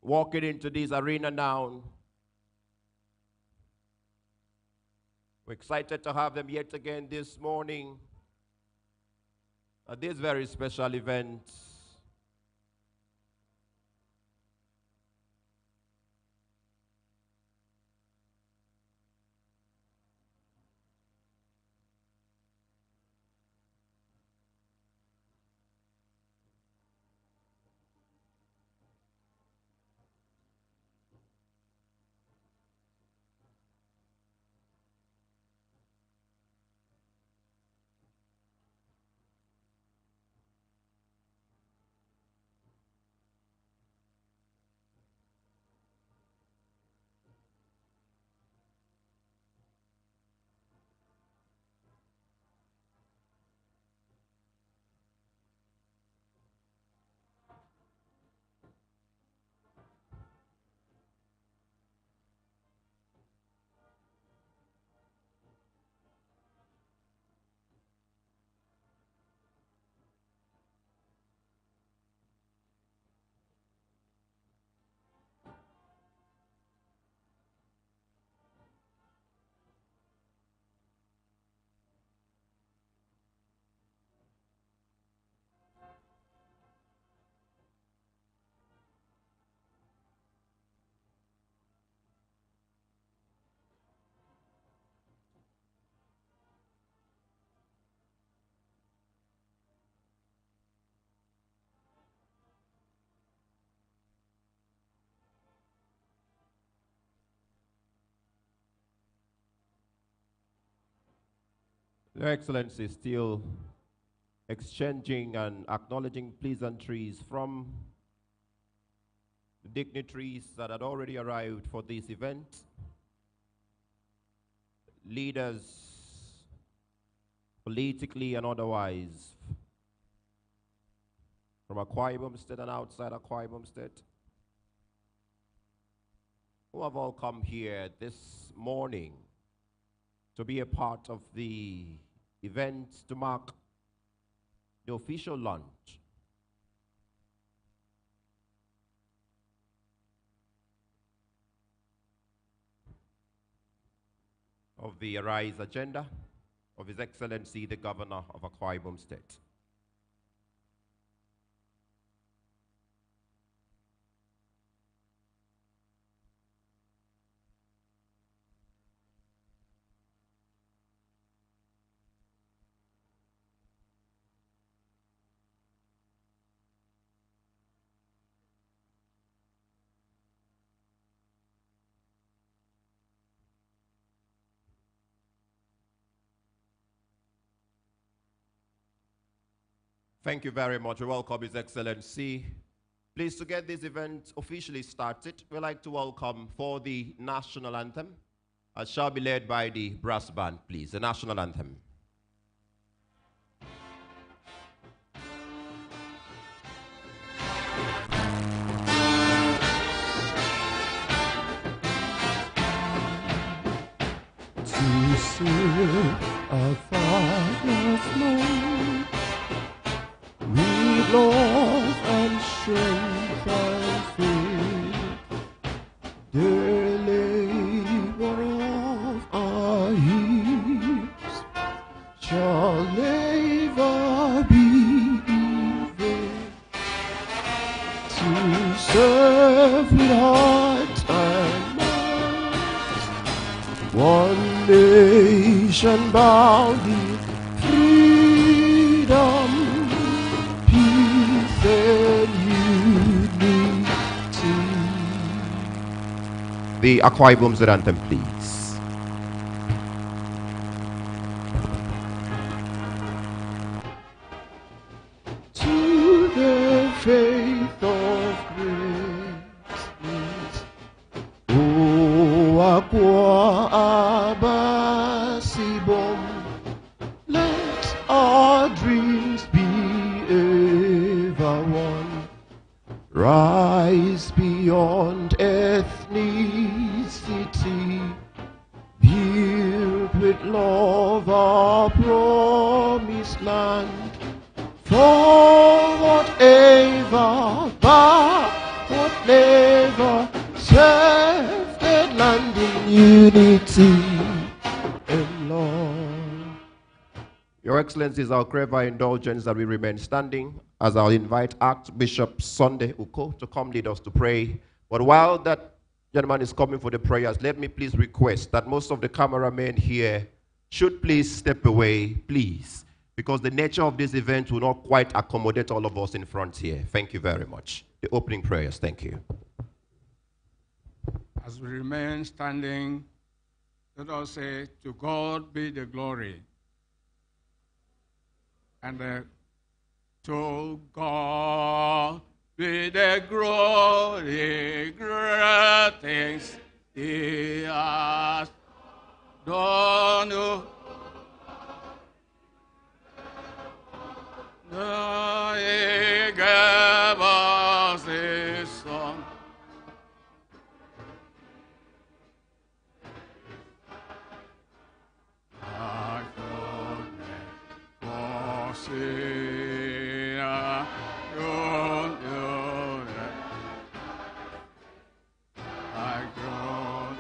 walking into this arena now. We're excited to have them yet again this morning at this very special event. Your Excellency, still exchanging and acknowledging pleasantries from the dignitaries that had already arrived for this event, leaders, politically and otherwise, from Akwa Ibom State and outside Akwa Ibom State, who have all come here this morning to be a part of the event to mark the official launch of the Arise agenda of His Excellency the Governor of Akwa Ibom State. Thank you very much. We welcome His Excellency. Please, to get this event officially started, we'd like to welcome for the national anthem, as shall be led by the brass band, please. The national anthem. To serve our Father's Lord, with love and strength and faith, the labor of our years shall never be in vain. To serve with heart and mind, one nation bound in freedom, peace and unity. The Akwa Ibom State anthem, please. To the faith of grace, O Akwa Abasibom, let our dreams be ever one. Rise beyond ethnicity, build with love our promised land. For whatever, but whatever unity in love. Your Excellencies, I'll crave our indulgence that we remain standing as I'll invite Archbishop Sunday Uko to come lead us to pray. But while that gentleman is coming for the prayers, let me please request that most of the cameramen here should please step away, please, because the nature of this event will not quite accommodate all of us in front here. Thank you very much. The opening prayers, thank you. As we remain standing, let us say, to God be the glory. And to God be the glory, great things He has done. He gave us His Son. I could never see I could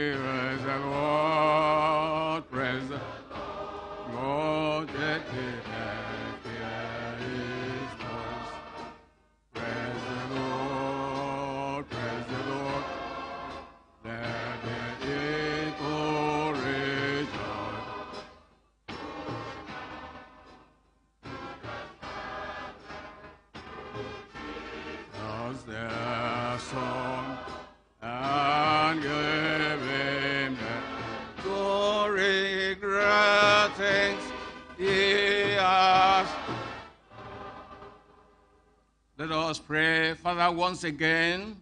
praise the Lord, praise the Lord, that His voice. Praise the Lord, praise the Lord. Let the echo rejoice. As their song and give Him the glory, great things He has. Let us pray. Father, once again,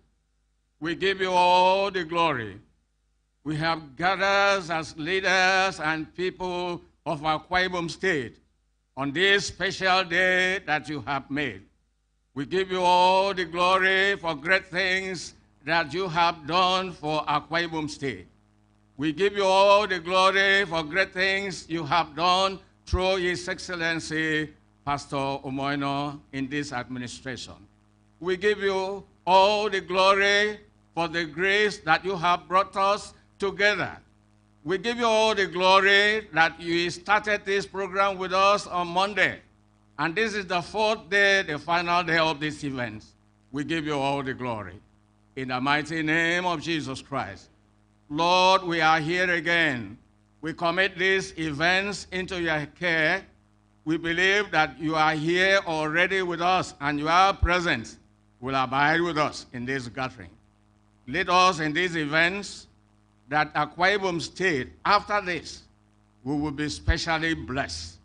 we give you all the glory. We have gathered as leaders and people of our Akwa Ibom State on this special day that you have made. We give you all the glory for great things that you have done for our Akwa Ibom State. We give you all the glory for great things you have done through His Excellency, Pastor Umoino, in this administration. We give you all the glory for the grace that you have brought us together. We give you all the glory that you started this program with us on Monday. And this is the fourth day, the final day of this event. We give you all the glory. In the mighty name of Jesus Christ. Lord, we are here again. We commit these events into your care. We believe that you are here already with us, and your presence will abide with us in this gathering. Lead us in these events that Akwa Ibom State, after this, we will be specially blessed.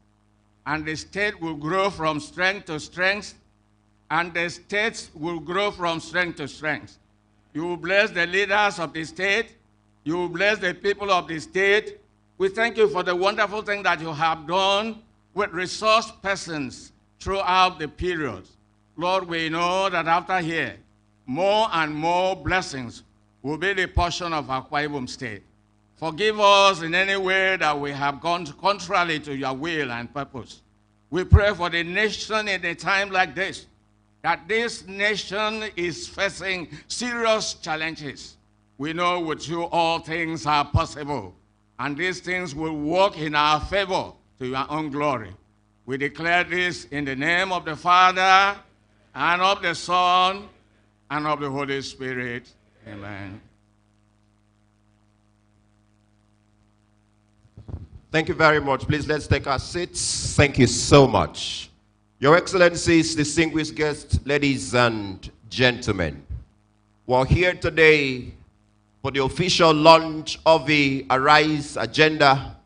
And the state will grow from strength to strength, and the states will grow from strength to strength. You will bless the leaders of the state. You will bless the people of the state. We thank you for the wonderful thing that you have done with resource persons throughout the period. Lord, we know that after here, more and more blessings will be the portion of Akwa Ibom State. Forgive us in any way that we have gone contrary to your will and purpose. We pray for the nation in a time like this, that this nation is facing serious challenges. We know with you all things are possible, and these things will work in our favor to your own glory. We declare this in the name of the Father, and of the Son, and of the Holy Spirit. Amen. Thank you very much. Please, let's take our seats. Thank you so much. Your Excellencies, distinguished guests, ladies and gentlemen, we're here today for the official launch of the Arise agenda,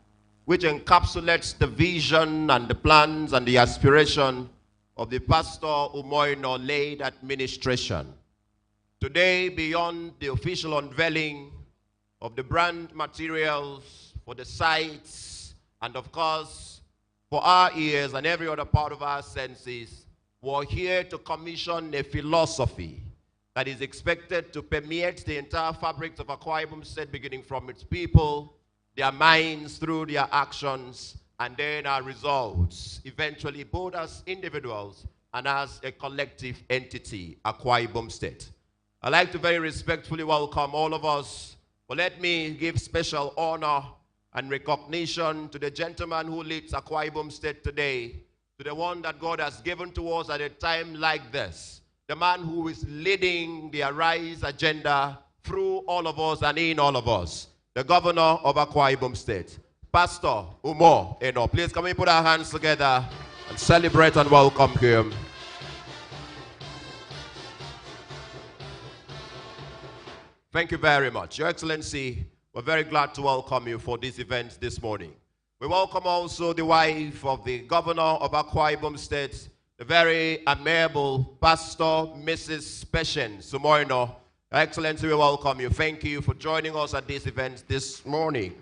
which encapsulates the vision and the plans and the aspiration of the Pastor Umoino-led administration. Today, beyond the official unveiling of the brand materials for the sites, and of course, for our ears and every other part of our senses, we're here to commission a philosophy that is expected to permeate the entire fabric of Akwa Ibom State, beginning from its people, their minds, through their actions, and then our results, eventually both as individuals and as a collective entity, Akwa Ibom State. I'd like to very respectfully welcome all of us. But let me give special honor and recognition to the gentleman who leads Akwa Ibom State today, to the one that God has given to us at a time like this, the man who is leading the Arise agenda through all of us and in all of us, the governor of Akwa Ibom State, Pastor Umo Eno. Please can we put our hands together and celebrate and welcome him. Thank you very much. Your Excellency, we're very glad to welcome you for this event this morning. We welcome also the wife of the governor of Akwa Ibom State, the very amiable Pastor Mrs. Patience Sumoino. Your Excellency, we welcome you. Thank you for joining us at this event this morning.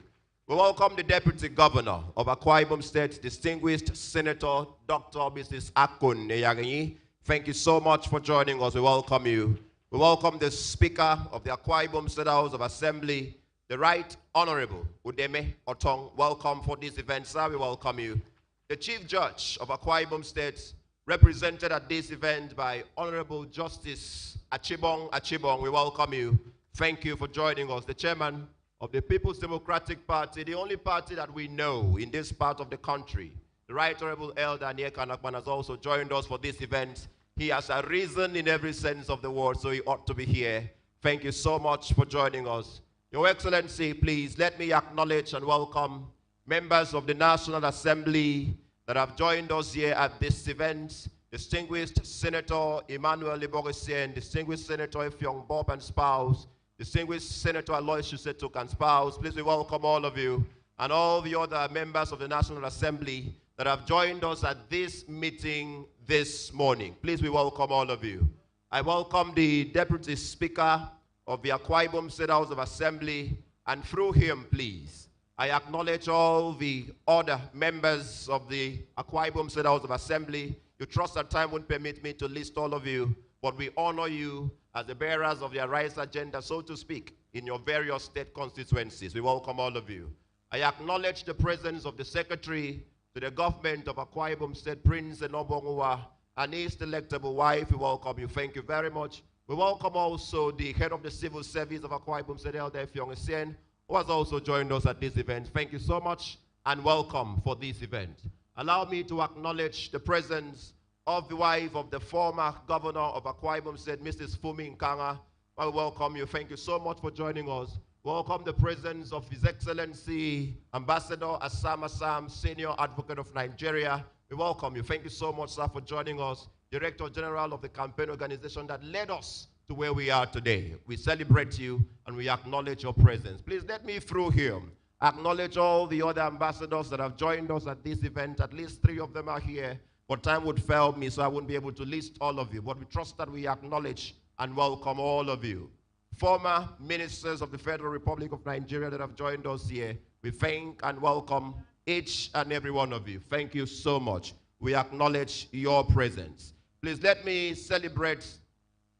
We welcome the Deputy Governor of Akwa Ibom State, distinguished Senator Dr. Mrs. Akun Neyaganyi. Thank you so much for joining us. We welcome you. We welcome the Speaker of the Akwa Ibom State House of Assembly, the Right Honorable Udeme Otong. Welcome for this event, sir. We welcome you. The Chief Judge of Akwa Ibom State, represented at this event by Honorable Justice Achibong. We welcome you. Thank you for joining us. The Chairman of the People's Democratic Party, the only party that we know in this part of the country, the Right Honorable Elder Anieka Nakman, has also joined us for this event. He has a reason in every sense of the word, so he ought to be here. Thank you so much for joining us. Your Excellency, please let me acknowledge and welcome members of the National Assembly that have joined us here at this event. Distinguished Senator Emmanuel Liborisien, Distinguished Senator Effiong Bob and spouse, Distinguished Senator Aloysius Setuk and spouse. Please we welcome all of you and all the other members of the National Assembly that have joined us at this meeting this morning. Please we welcome all of you. I welcome the Deputy Speaker of the Akwa Ibom State House of Assembly, and through him, please, I acknowledge all the other members of the Akwa Ibom State House of Assembly. You trust that time won't permit me to list all of you, but we honor you as the bearers of the Arise agenda, so to speak, in your various state constituencies. We welcome all of you. I acknowledge the presence of the Secretary to the government of Akwa Ibom State, Prince Enobongwa, and his delectable wife. We welcome you. Thank you very much. We welcome also the head of the civil service of Akwa Ibom State, Elder Effiong Essien, who has also joined us at this event. Thank you so much and welcome for this event. Allow me to acknowledge the presence of the wife of the former governor of Akwa Ibom State, Mrs. Fumi Nkanga. I welcome you. Thank you so much for joining us. Welcome the presence of His Excellency Ambassador Assam Assam, Senior Advocate of Nigeria. We welcome you. Thank you so much, sir, for joining us. Director General of the campaign organization that led us to where we are today. We celebrate you and we acknowledge your presence. Please let me through him acknowledge all the other ambassadors that have joined us at this event. At least 3 of them are here, but time would fail me, so I wouldn't be able to list all of you. But we trust that we acknowledge and welcome all of you. Former ministers of the Federal Republic of Nigeria that have joined us here, we thank and welcome each and every one of you. Thank you so much. We acknowledge your presence. Please let me celebrate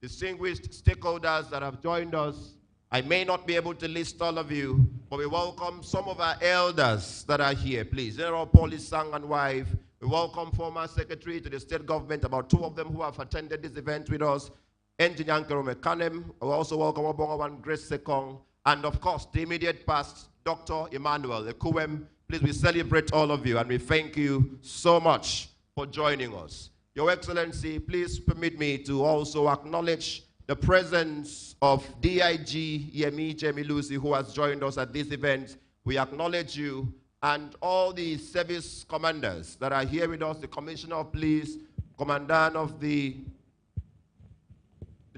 distinguished stakeholders that have joined us. I may not be able to list all of you, but we welcome some of our elders that are here, please. General Police Sang and wife. We welcome former secretary to the state government, about 2 of them who have attended this event with us. Engineer Nkerome Kanem, we also welcome Obongawan Grace Sekong, and of course, the immediate past, Dr. Emmanuel Ekuwem. Please, we celebrate all of you, and we thank you so much for joining us. Your Excellency, please permit me to also acknowledge the presence of DIG Yemi Jemilusi, who has joined us at this event. We acknowledge you, and all the service commanders that are here with us, the Commissioner of Police, Commandant of the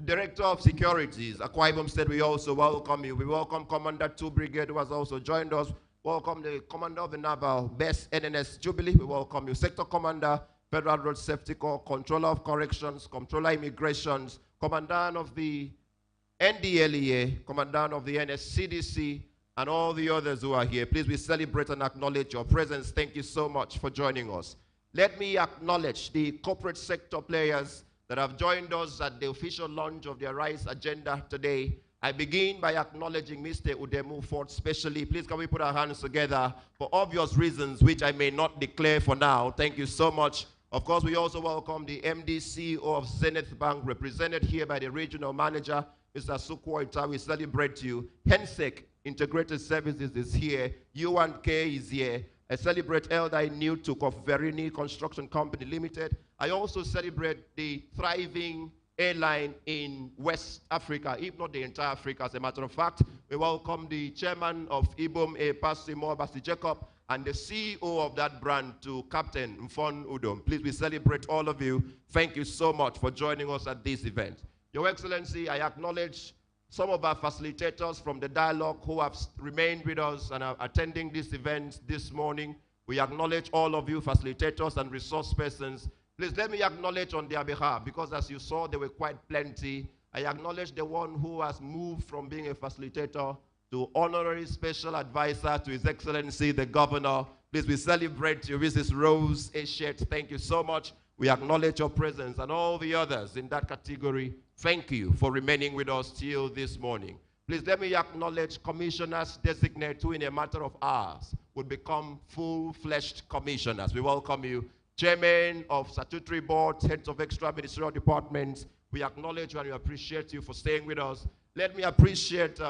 Director of Securities, Akwa Ibom State, we also welcome you. We welcome Commander 2 Brigade, who has also joined us. Welcome the Commander of the Naval, Best NNS Jubilee. We welcome you. Sector Commander, Federal Road Safety Corps, Controller of Corrections, Controller Immigrations, Commandant of the NDLEA, Commandant of the NSCDC, and all the others who are here. Please, we celebrate and acknowledge your presence. Thank you so much for joining us. Let me acknowledge the corporate sector players that have joined us at the official launch of the Arise agenda today. I begin by acknowledging Mr. Udemu Ford specially. Please, can we put our hands together for obvious reasons, which I may not declare for now. Thank you so much. Of course, we also welcome the MD CEO of Zenith Bank, represented here by the regional manager, Mr. Sukwaita, we celebrate you. Hensek Integrated Services is here. U1K is here. I celebrate Elder Newtook of Verini Construction Company Limited. I also celebrate the thriving airline in West Africa, if not the entire Africa. As a matter of fact, we welcome the chairman of IBOM, Pasimo Basi Jacob, and the CEO of that brand, to Captain Mfon Udom. Please, we celebrate all of you. Thank you so much for joining us at this event. Your Excellency, I acknowledge some of our facilitators from the dialogue who have remained with us and are attending this event this morning. We acknowledge all of you facilitators and resource persons. Please let me acknowledge on their behalf, because as you saw, there were quite plenty. I acknowledge the one who has moved from being a facilitator to honorary special advisor to His Excellency the Governor. Please, we celebrate you, Mrs. Rose Eshet. Thank you so much. We acknowledge your presence, and all the others in that category. Thank you for remaining with us till this morning. Please let me acknowledge commissioners designate who in a matter of hours would become full-fledged commissioners. We welcome you. Chairman of statutory boards, heads of extra ministerial departments, we acknowledge you and we appreciate you for staying with us. Let me appreciate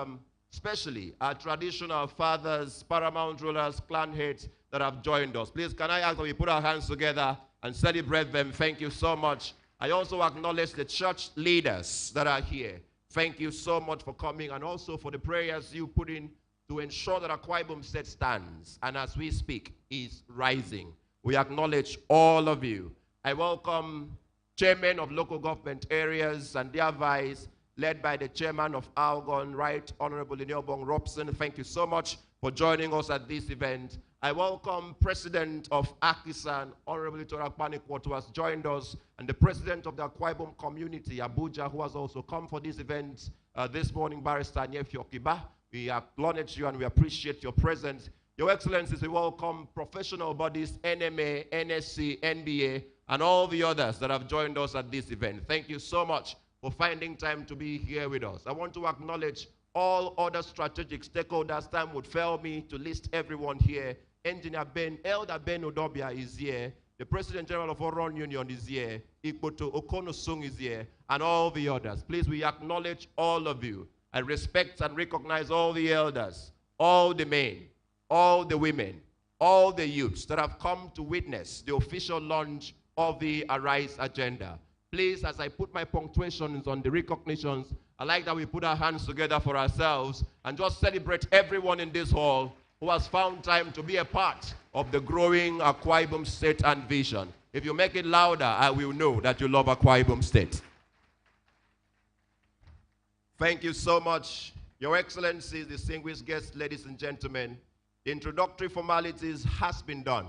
especially our traditional fathers, paramount rulers, clan heads that have joined us. Please, can I ask that we put our hands together and celebrate them? Thank you so much. I also acknowledge the church leaders that are here. Thank you so much for coming, and also for the prayers you put in to ensure that Akwa Ibom State stands, and as we speak, is rising. We acknowledge all of you. I welcome chairmen of local government areas and their vice, led by the chairman of Algon, Right Honorable Ineobong Robson. Thank you so much for joining us at this event. I welcome President of Akisan, Honorable Itorak Panikwot, who has joined us, and the President of the Akwa Ibom community, Abuja, who has also come for this event this morning, Barrister Nyefio Kiba. We acknowledge you and we appreciate your presence. Your Excellencies, we welcome professional bodies, NMA, NSC, NBA, and all the others that have joined us at this event. Thank you so much for finding time to be here with us. I want to acknowledge all other strategic stakeholders. Time would fail me to list everyone here. Engineer Ben, Elder Ben Odobia is here. The President General of Oron Union is here. Ikpoto Okonosung is here, and all the others. Please, we acknowledge all of you. I respect and recognize all the elders, all the men, all the women, all the youths that have come to witness the official launch of the Arise agenda. Please, as I put my punctuations on the recognitions, I like that we put our hands together for ourselves and just celebrate everyone in this hall who has found time to be a part of the growing Akwa Ibom State and vision. If you make it louder, I will know that you love Akwa Ibom State. Thank you so much. Your Excellencies, distinguished guests, ladies and gentlemen, the introductory formalities has been done.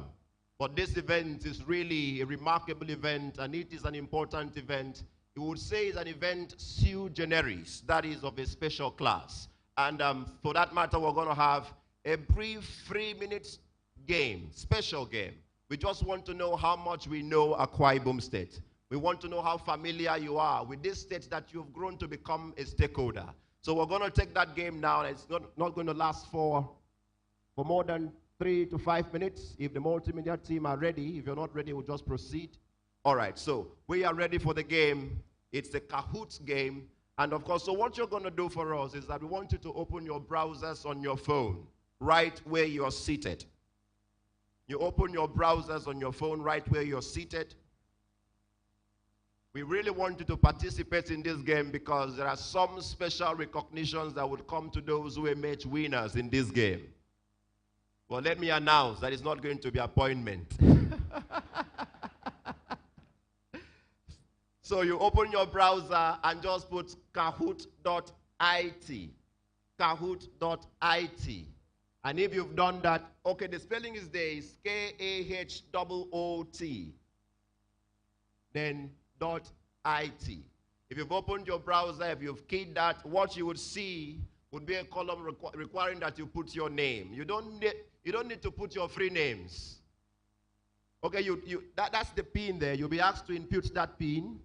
But this event is really a remarkable event, and it is an important event. You would say it's an event sui generis, that is of a special class. And for that matter, we're going to have a brief 3-minute game, special game. We just want to know how much we know Akwa Ibom State. We want to know how familiar you are with this state that you've grown to become a stakeholder. So we're going to take that game now, and it's not going to last for more than 3 to 5 minutes. If the multimedia team are ready, if you're not ready, we'll just proceed. All right, so we are ready for the game. It's the Kahoot game. And of course, so what you're going to do for us is that we want you to open your browsers on your phone right where you're seated. You open your browsers on your phone right where you're seated. We really want you to participate in this game because there are some special recognitions that would come to those who emerge winners in this game. Well, let me announce that it's not going to be appointment. So you open your browser and just put kahoot.it. Kahoot.it. And if you've done that, okay, the spelling is there. It's K-A-H-O-O-T. Then .it. If you've opened your browser, if you've keyed that, what you would see would be a column requiring that you put your name. You don't need to put your free names. Okay, that's the pin there. You'll be asked to input that pin.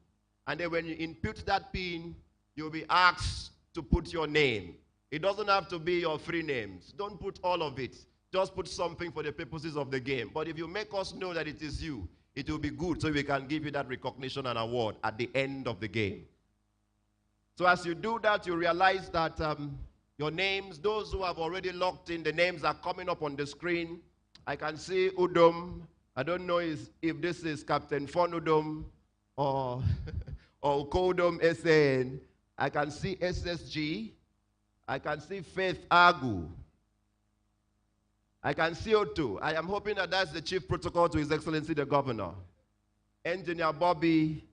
And then when you input that pin, you'll be asked to put your name. It doesn't have to be your free names. Don't put all of it. Just put something for the purposes of the game. But if you make us know that it is you, it will be good so we can give you that recognition and award at the end of the game. So as you do that, you realize that your names, those who have already logged in, the names are coming up on the screen. I can see Udom. I don't know if this is Captain Fon Udom or, or Kodom SN. I can see SSG. I can see Faith Agu. I can see O2. I am hoping that that's the Chief Protocol to His Excellency the Governor. Engineer Bobby.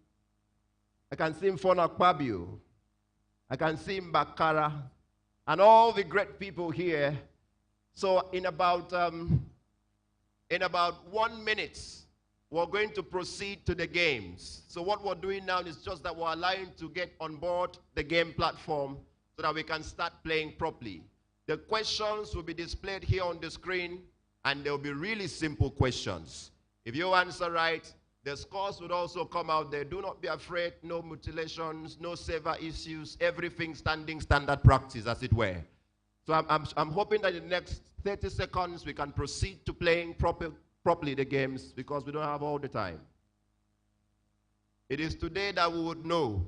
I can see Mfona Kwabio. I can see Mbakara. And all the great people here. So in about 1 minute, we're going to proceed to the games. So what we're doing now is just that we're allowing to get on board the game platform so that we can start playing properly. The questions will be displayed here on the screen, and they'll be really simple questions. If you answer right, the scores would also come out there. Do not be afraid. No mutilations, no saver issues, everything standing standard practice, as it were. So I'm hoping that in the next 30 seconds, we can proceed to playing properly the games, because we don't have all the time. It is today that we would know.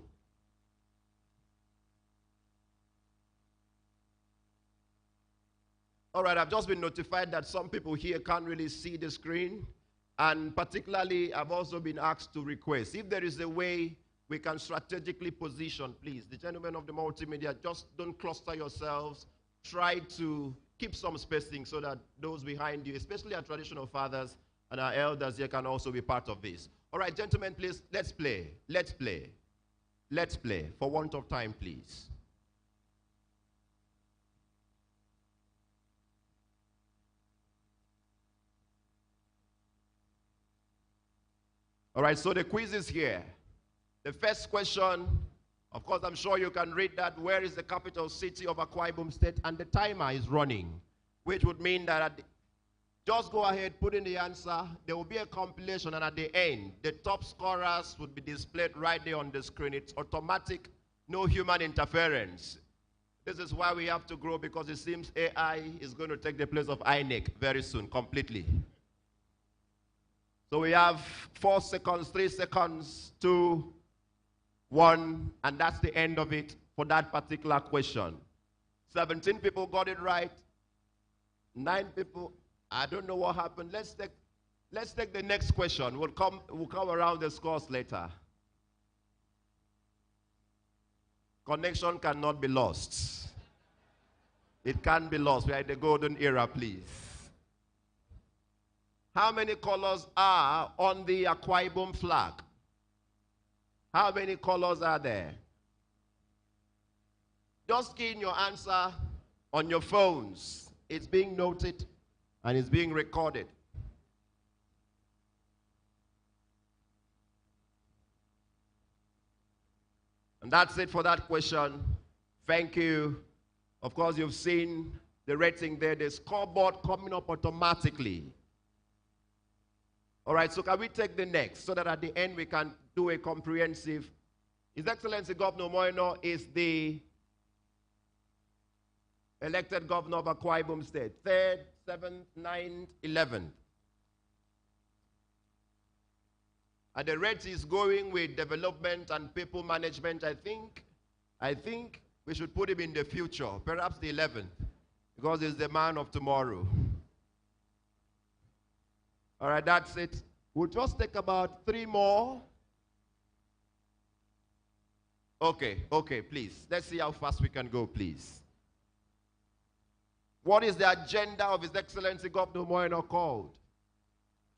All right, I've just been notified that some people here can't really see the screen. And particularly, I've also been asked to request, if there is a way we can strategically position, please, the gentlemen of the multimedia, just don't cluster yourselves. Try to keep some spacing so that those behind you, especially our traditional fathers and our elders here, can also be part of this. All right, gentlemen, please, let's play. Let's play. Let's play. For want of time, please. All right, so the quiz is here. The first question, of course, I'm sure you can read that. Where is the capital city of Akwa Ibom State? And the timer is running, which would mean that just go ahead, put in the answer. There will be a compilation, and at the end, the top scorers would be displayed right there on the screen. It's automatic, no human interference. This is why we have to grow, because it seems AI is going to take the place of INEC very soon, completely. So we have 4 seconds, 3 seconds, 2, 1, and that's the end of it for that particular question. 17 people got it right. 9 people, I don't know what happened. Let's take the next question. We'll come around the scores later. Connection cannot be lost. It can't be lost. We are in the golden era, please. How many colors are on the Akwa Ibom flag? How many colors are there? Just key in your answer on your phones. It's being noted and it's being recorded. And that's it for that question. Thank you. Of course, you've seen the rating there, the scoreboard coming up automatically. All right, so can we take the next so that at the end we can do a comprehensive? His Excellency Governor Moino is the elected governor of Akwa Ibom State, 3rd, 7th, 9th, 11th. At the rate he's going with development and people management, I think we should put him in the future, perhaps the 11th, because he's the man of tomorrow. All right, that's it. We'll just take about 3 more. Okay, please. Let's see how fast we can go, please. What is the agenda of His Excellency Governor Moino called?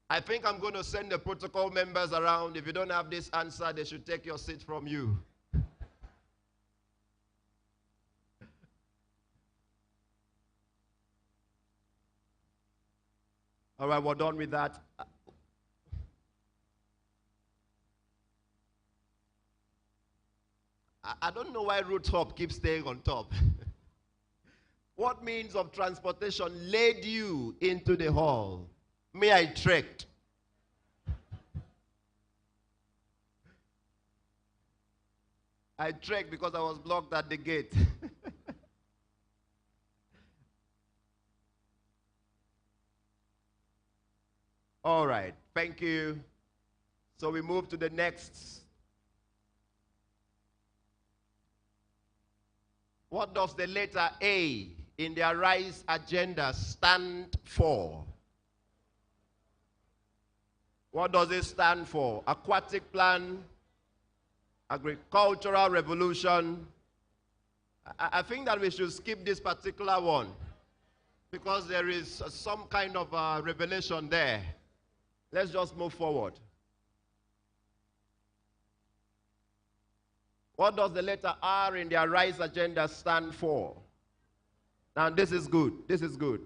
I think I'm going to send the protocol members around. If you don't have this answer, they should take your seat from you. All right, we're done with that. I don't know why Root Hop keeps staying on top. What means of transportation led you into the hall? Me, I trekked. I trekked because I was blocked at the gate. All right, thank you. So we move to the next. What does the letter A in the Arise agenda stand for? What does it stand for? Aquatic plan, agricultural revolution. I think that we should skip this particular one because there is some kind of revelation there. Let's just move forward. What does the letter R in the Arise agenda stand for? Now, this is good. This is good.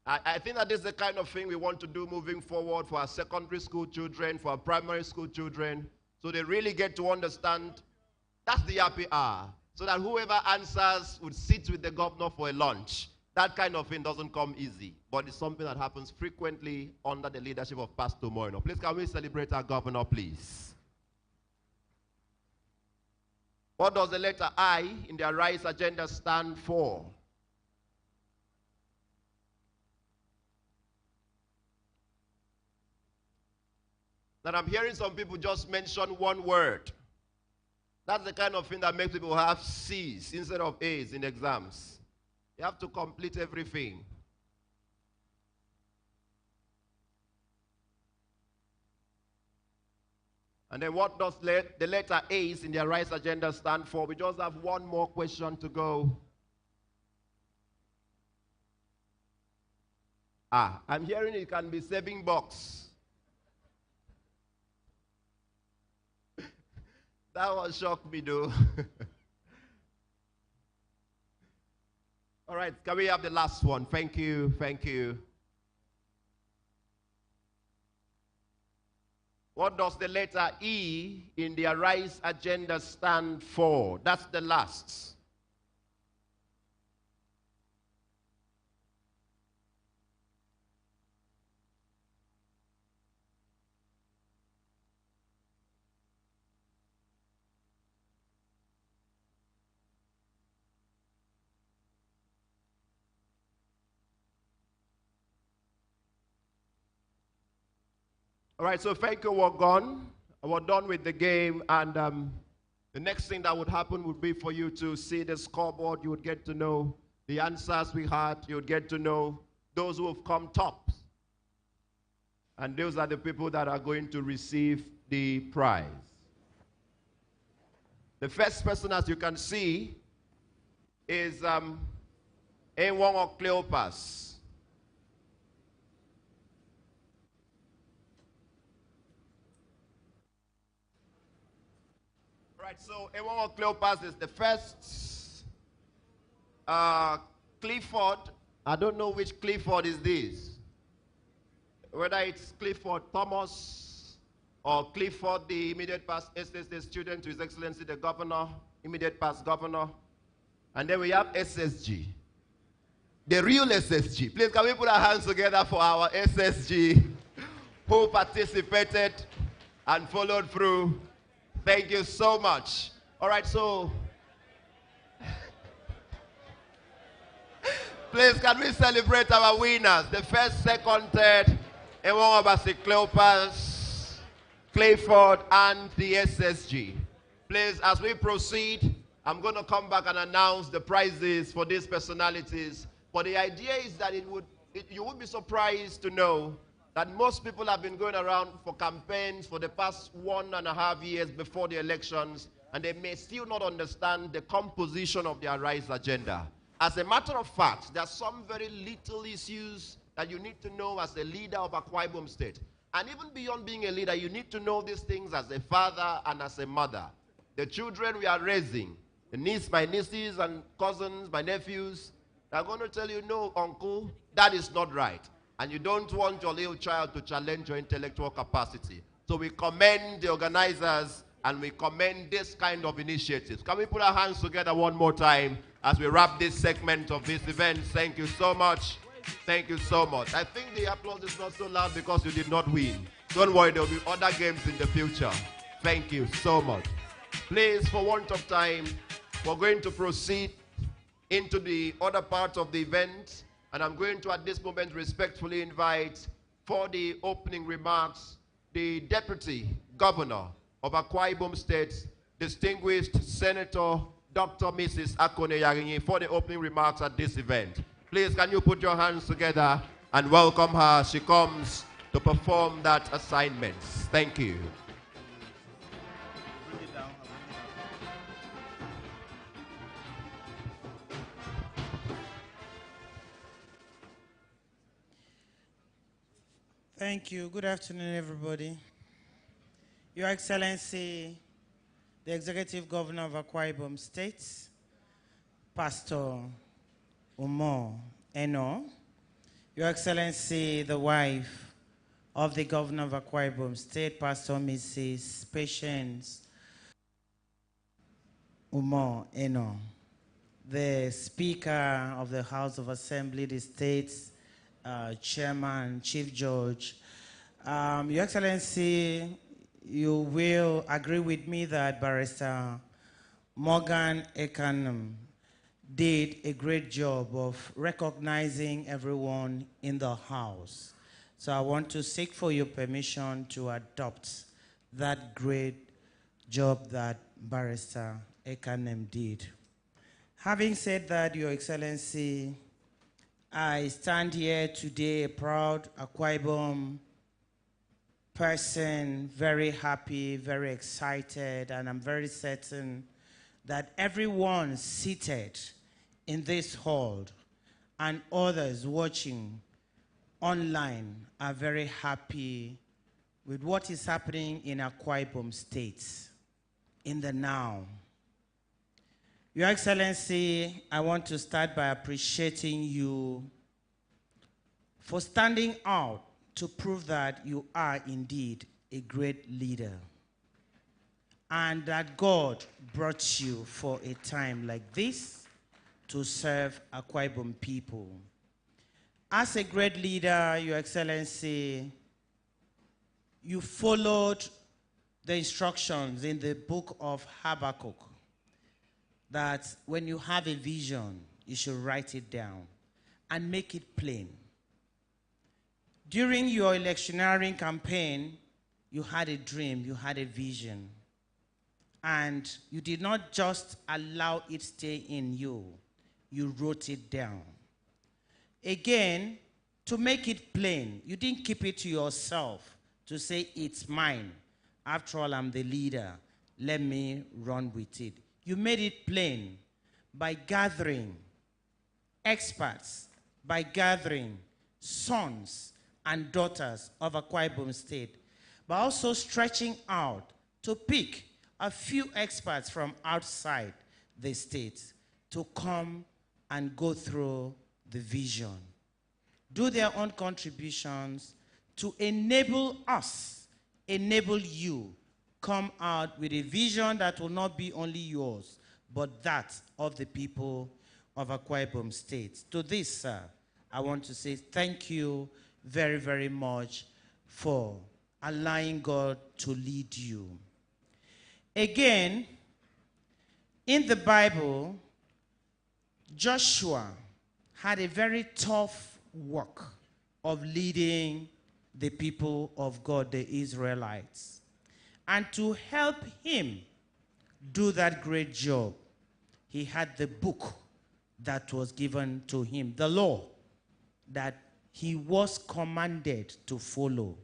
I think that this is the kind of thing we want to do moving forward for our secondary school children, for our primary school children, so they really get to understand that's the happy hour, so that whoever answers would sit with the governor for a lunch. That kind of thing doesn't come easy, but it's something that happens frequently under the leadership of Pastor Moino. Please, can we celebrate our governor, please? What does the letter I in the Arise agenda stand for? That I'm hearing some people just mention one word. That's the kind of thing that makes people have C's instead of A's in exams. You have to complete everything. And then what does the letter A's in the Arise agenda stand for? We just have one more question to go. I'm hearing it can be saving box. That one shocked me though. All right, can we have the last one? Thank you, thank you. What does the letter E in the Arise agenda stand for? That's the last. All right, so thank you, we're gone. We're done with the game, and the next thing that would happen would be for you to see the scoreboard. You would get to know the answers we had. You would get to know those who have come top. And those are the people that are going to receive the prize. The first person, as you can see, is Ewong of Cleopas. Right, so Ewong of Cleopas is the first. Clifford, I don't know which Clifford is this. Whether it's Clifford Thomas or Clifford, the immediate past SSD student to His Excellency the Governor, immediate past Governor. And then we have SSG, the real SSG. Please, can we put our hands together for our SSG who participated and followed through. Thank you so much. All right, so please, can we celebrate our winners? The first, second, third, Ewong Obasi Cleopas, Clifford, and the SSG. Please, as we proceed, I'm going to come back and announce the prizes for these personalities. But the idea is that you would be surprised to know that most people have been going around for campaigns for the past 1.5 years before the elections, and they may still not understand the composition of the Arise agenda. As a matter of fact, there are some very little issues that you need to know as a leader of Akwa Ibom State. And even beyond being a leader, you need to know these things as a father and as a mother. The children we are raising, my nieces and cousins, my nephews, they're going to tell you, no, uncle, that is not right. And you don't want your little child to challenge your intellectual capacity. So we commend the organizers and we commend this kind of initiatives. Can we put our hands together one more time as we wrap this segment of this event? Thank you so much. Thank you so much. I think the applause is not so loud because you did not win. Don't worry, there will be other games in the future. Thank you so much. Please, for want of time, we're going to proceed into the other part of the event. And I'm going to, at this moment, respectfully invite for the opening remarks the Deputy Governor of Akwa Ibom State, distinguished Senator Dr. Mrs. Akone Yarinyi for the opening remarks at this event. Please, can you put your hands together and welcome her? She comes to perform that assignment. Thank you. Thank you. Good afternoon, everybody. Your Excellency, the Executive Governor of Akwa Ibom State, Pastor Umo Eno, Your Excellency, the wife of the Governor of Akwa Ibom State, Pastor Mrs. Patience Umo Eno, the Speaker of the House of Assembly, the State's Chairman, Chief Judge. Your Excellency, you will agree with me that Barrister Morgan Ekanum did a great job of recognizing everyone in the House. So I want to seek for your permission to adopt that great job that Barrister Ekanum did. Having said that, Your Excellency, I stand here today a proud Akwa Ibom person, very happy, very excited, and I'm very certain that everyone seated in this hall and others watching online are very happy with what is happening in Akwa Ibom State in the now. Your Excellency, I want to start by appreciating you for standing out to prove that you are indeed a great leader and that God brought you for a time like this to serve Akwa Ibom people. As a great leader, Your Excellency, you followed the instructions in the book of Habakkuk that when you have a vision, you should write it down and make it plain. During your electioneering campaign, you had a dream, you had a vision, and you did not just allow it stay in you, you wrote it down. Again, to make it plain, you didn't keep it to yourself to say, it's mine. After all, I'm the leader. Let me run with it. You made it plain by gathering experts, by gathering sons and daughters of Akwa Ibom State, but also stretching out to pick a few experts from outside the state to come and go through the vision, do their own contributions to enable us, enable you, come out with a vision that will not be only yours, but that of the people of Akwa Ibom State. To this, sir, I want to say thank you very, very much for allowing God to lead you. Again, in the Bible, Joshua had a very tough work of leading the people of God, the Israelites. And to help him do that great job, he had the book that was given to him, the law that he was commanded to follow,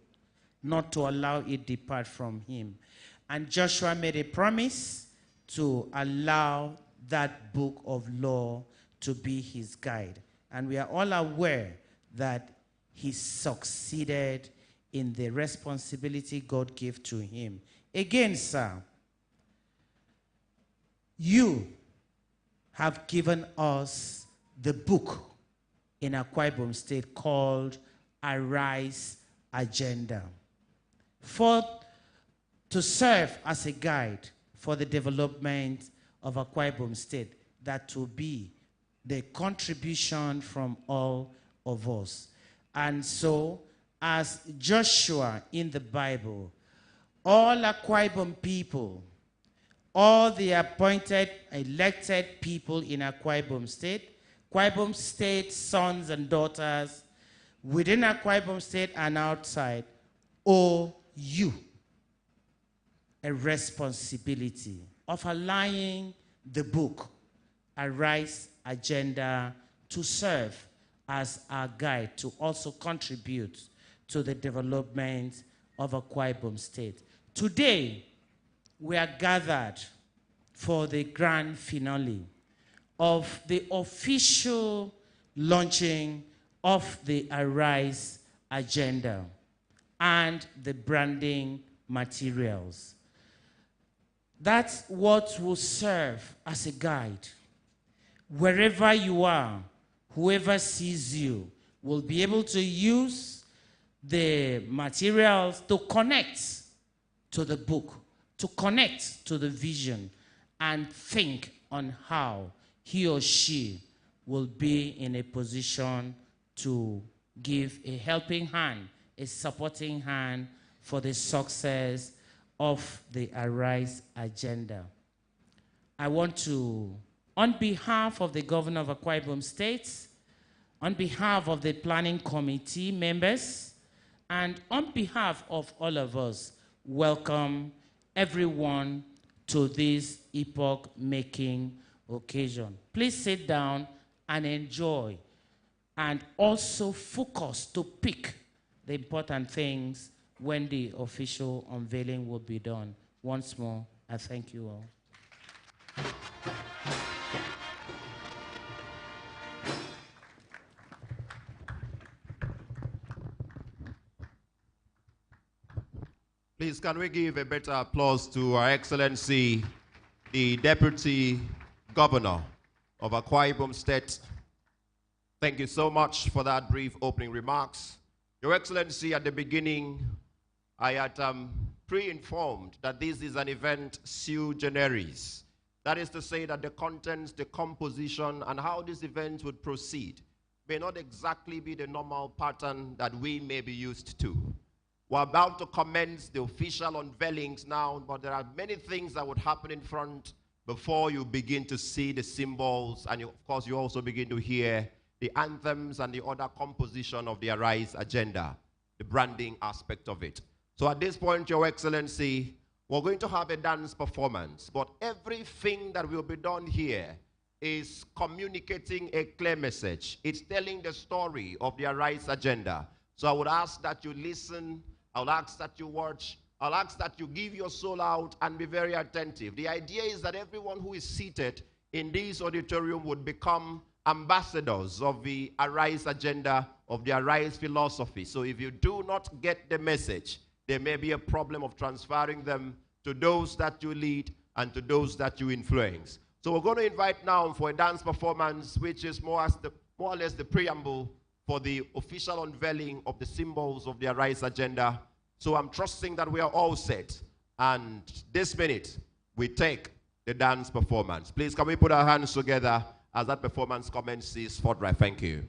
not to allow it depart from him. And Joshua made a promise to allow that book of law to be his guide. And we are all aware that he succeeded in the responsibility God gave to him. Again, sir, you have given us the book in Akwa Ibom State called Arise Agenda to serve as a guide for the development of Akwa Ibom State, that will be the contribution from all of us. And so, as Joshua in the Bible, all Akwa Ibom people, all the appointed, elected people in Akwa Ibom State sons and daughters within Akwa Ibom State and outside, owe you a responsibility of allowing the book, Arise Agenda, to serve as our guide to also contribute to the development of Akwa Ibom State. Today, we are gathered for the grand finale of the official launching of the Arise Agenda and the branding materials. That's what will serve as a guide. Wherever you are, whoever sees you will be able to use the materials to connect to the book, to connect to the vision, and think on how he or she will be in a position to give a helping hand, a supporting hand for the success of the Arise Agenda. I want to, on behalf of the Governor of Akwa Ibom State, on behalf of the Planning Committee members, and on behalf of all of us, welcome everyone to this epoch-making occasion. Please sit down and enjoy, and also focus to pick the important things when the official unveiling will be done. Once more, I thank you all. Please, can we give a better applause to Her Excellency, the Deputy Governor of Akwa Ibom State. Thank you so much for that brief opening remarks. Your Excellency, at the beginning, I had pre-informed that this is an event sui generis. That is to say that the contents, the composition, and how this event would proceed may not exactly be the normal pattern that we may be used to. We're about to commence the official unveilings now, but there are many things that would happen in front before you begin to see the symbols, and of course you also begin to hear the anthems and the other composition of the Arise Agenda, the branding aspect of it. So at this point, Your Excellency, we're going to have a dance performance, but everything that will be done here is communicating a clear message. It's telling the story of the Arise Agenda. So I would ask that you listen, I'll ask that you watch, I'll ask that you give your soul out and be very attentive. The idea is that everyone who is seated in this auditorium would become ambassadors of the Arise Agenda, of the Arise philosophy. So if you do not get the message, there may be a problem of transferring them to those that you lead and to those that you influence. So we're going to invite now for a dance performance, which is more or less the preamble for the official unveiling of the symbols of the Arise Agenda. So I'm trusting that we are all set. And this minute, we take the dance performance. Please, can we put our hands together as that performance commences forthright? Thank you.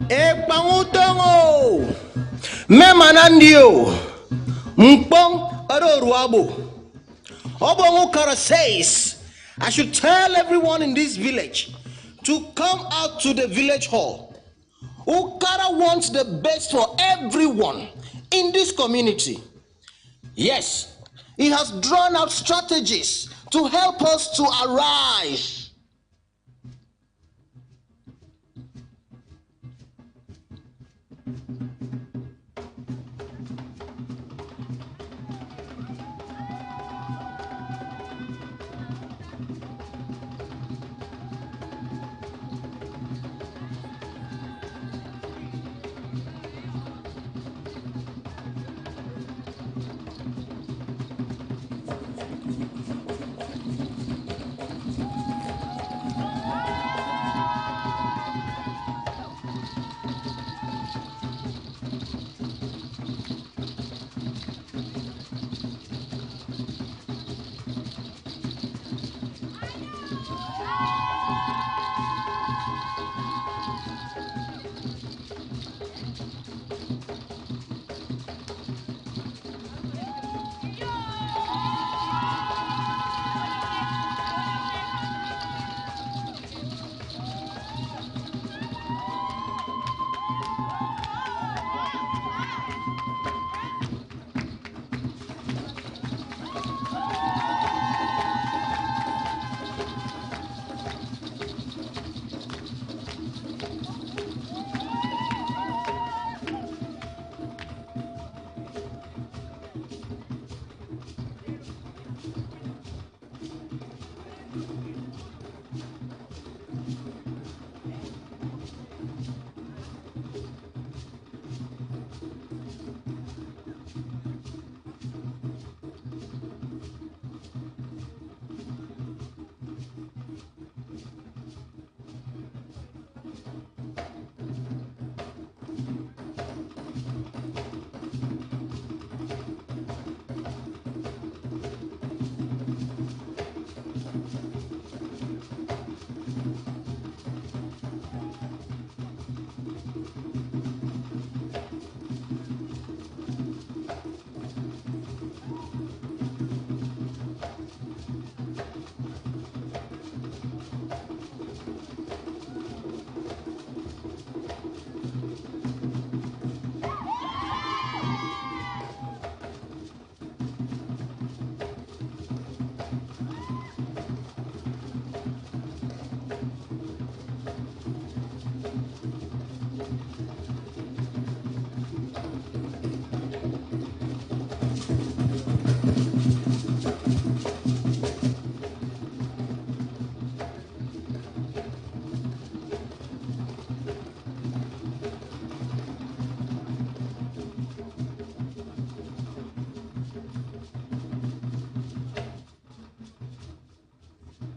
Ekpangutongo Memanandio Mpong Adoruabo Obongukara says I should tell everyone in this village to come out to the village hall. Ukara wants the best for everyone in this community. Yes, he has drawn out strategies to help us to arise.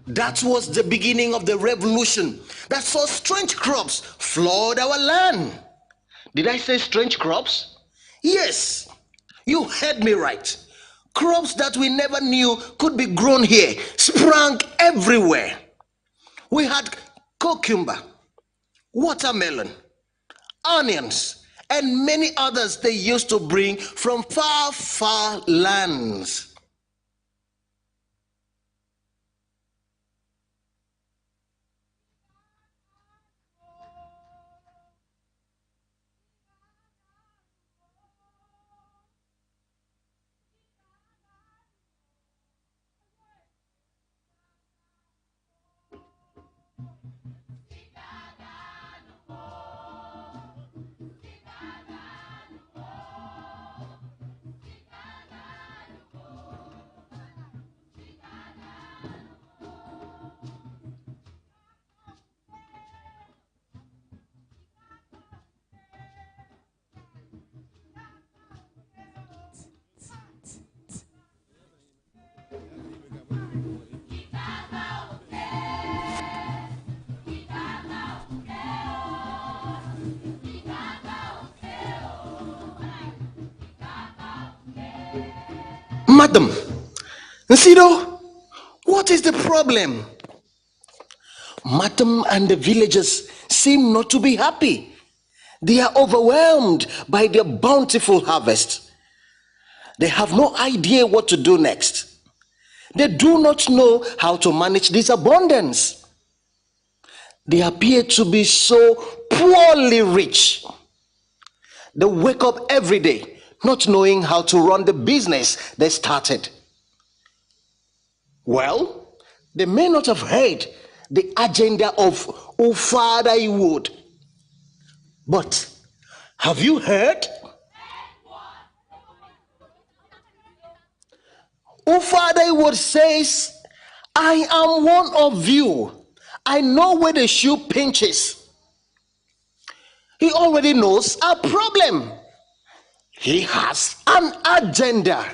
That was the beginning of the revolution that saw strange crops flood our land. Did I say strange crops? Yes, you heard me right. Crops that we never knew could be grown here sprang everywhere. We had cucumber, watermelon, onions, and many others they used to bring from far, far lands. Madam, Nsido, what is the problem? Madam and the villagers seem not to be happy. They are overwhelmed by their bountiful harvest. They have no idea what to do next. They do not know how to manage this abundance. They appear to be so poorly rich. They wake up every day not knowing how to run the business they started. Well, they may not have heard the agenda of Ufada Iwood. But have you heard? Ufada Iwood says, I am one of you. I know where the shoe pinches. He already knows our problem. He has an agenda.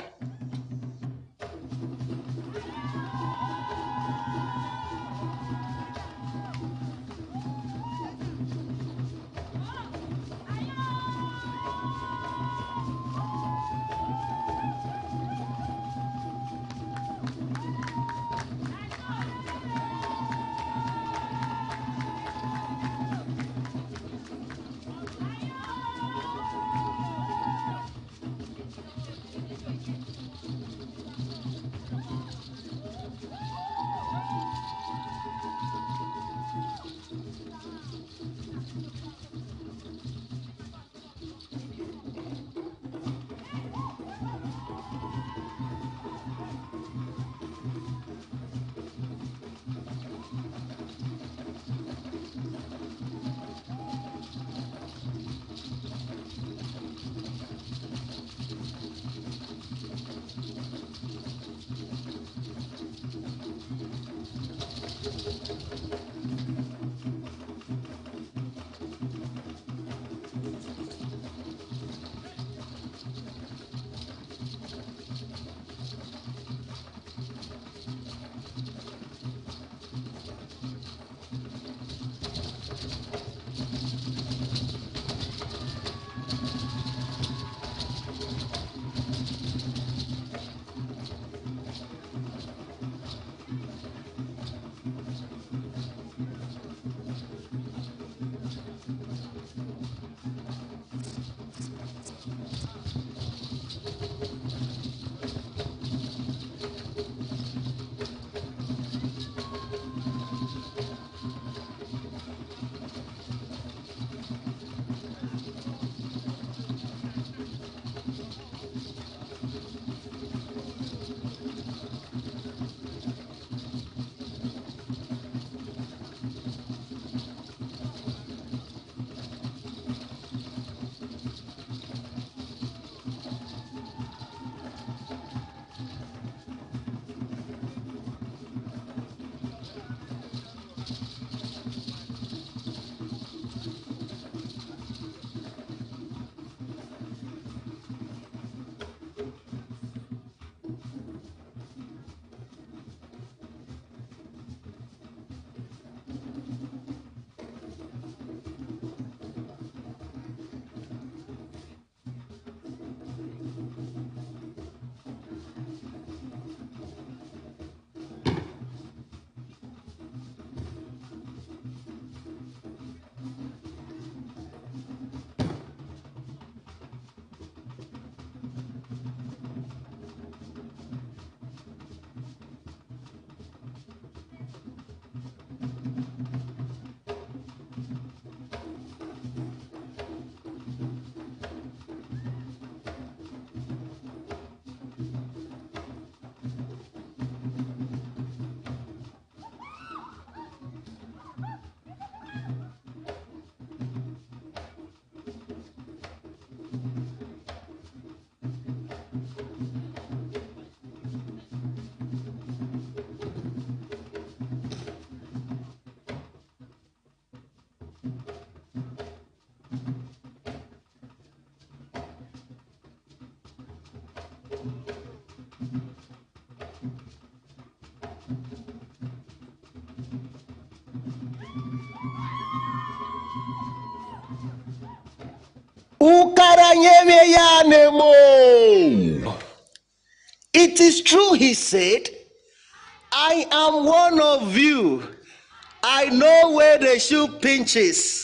It is true, he said, I am one of you. I know where the shoe pinches.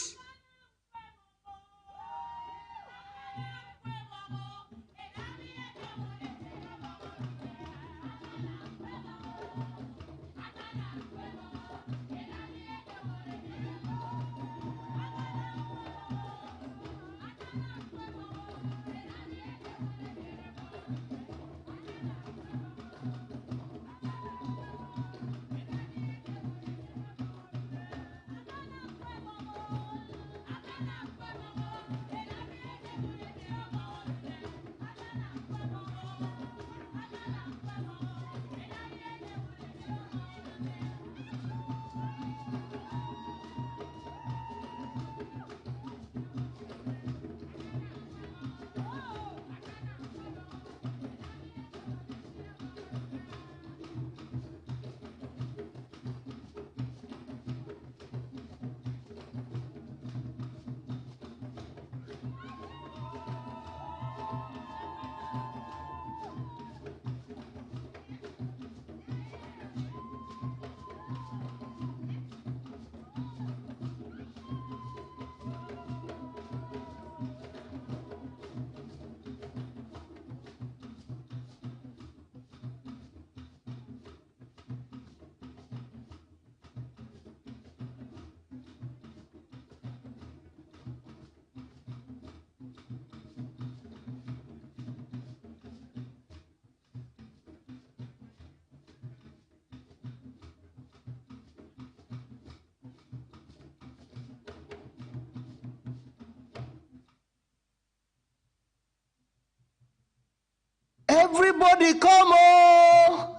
Everybody come on!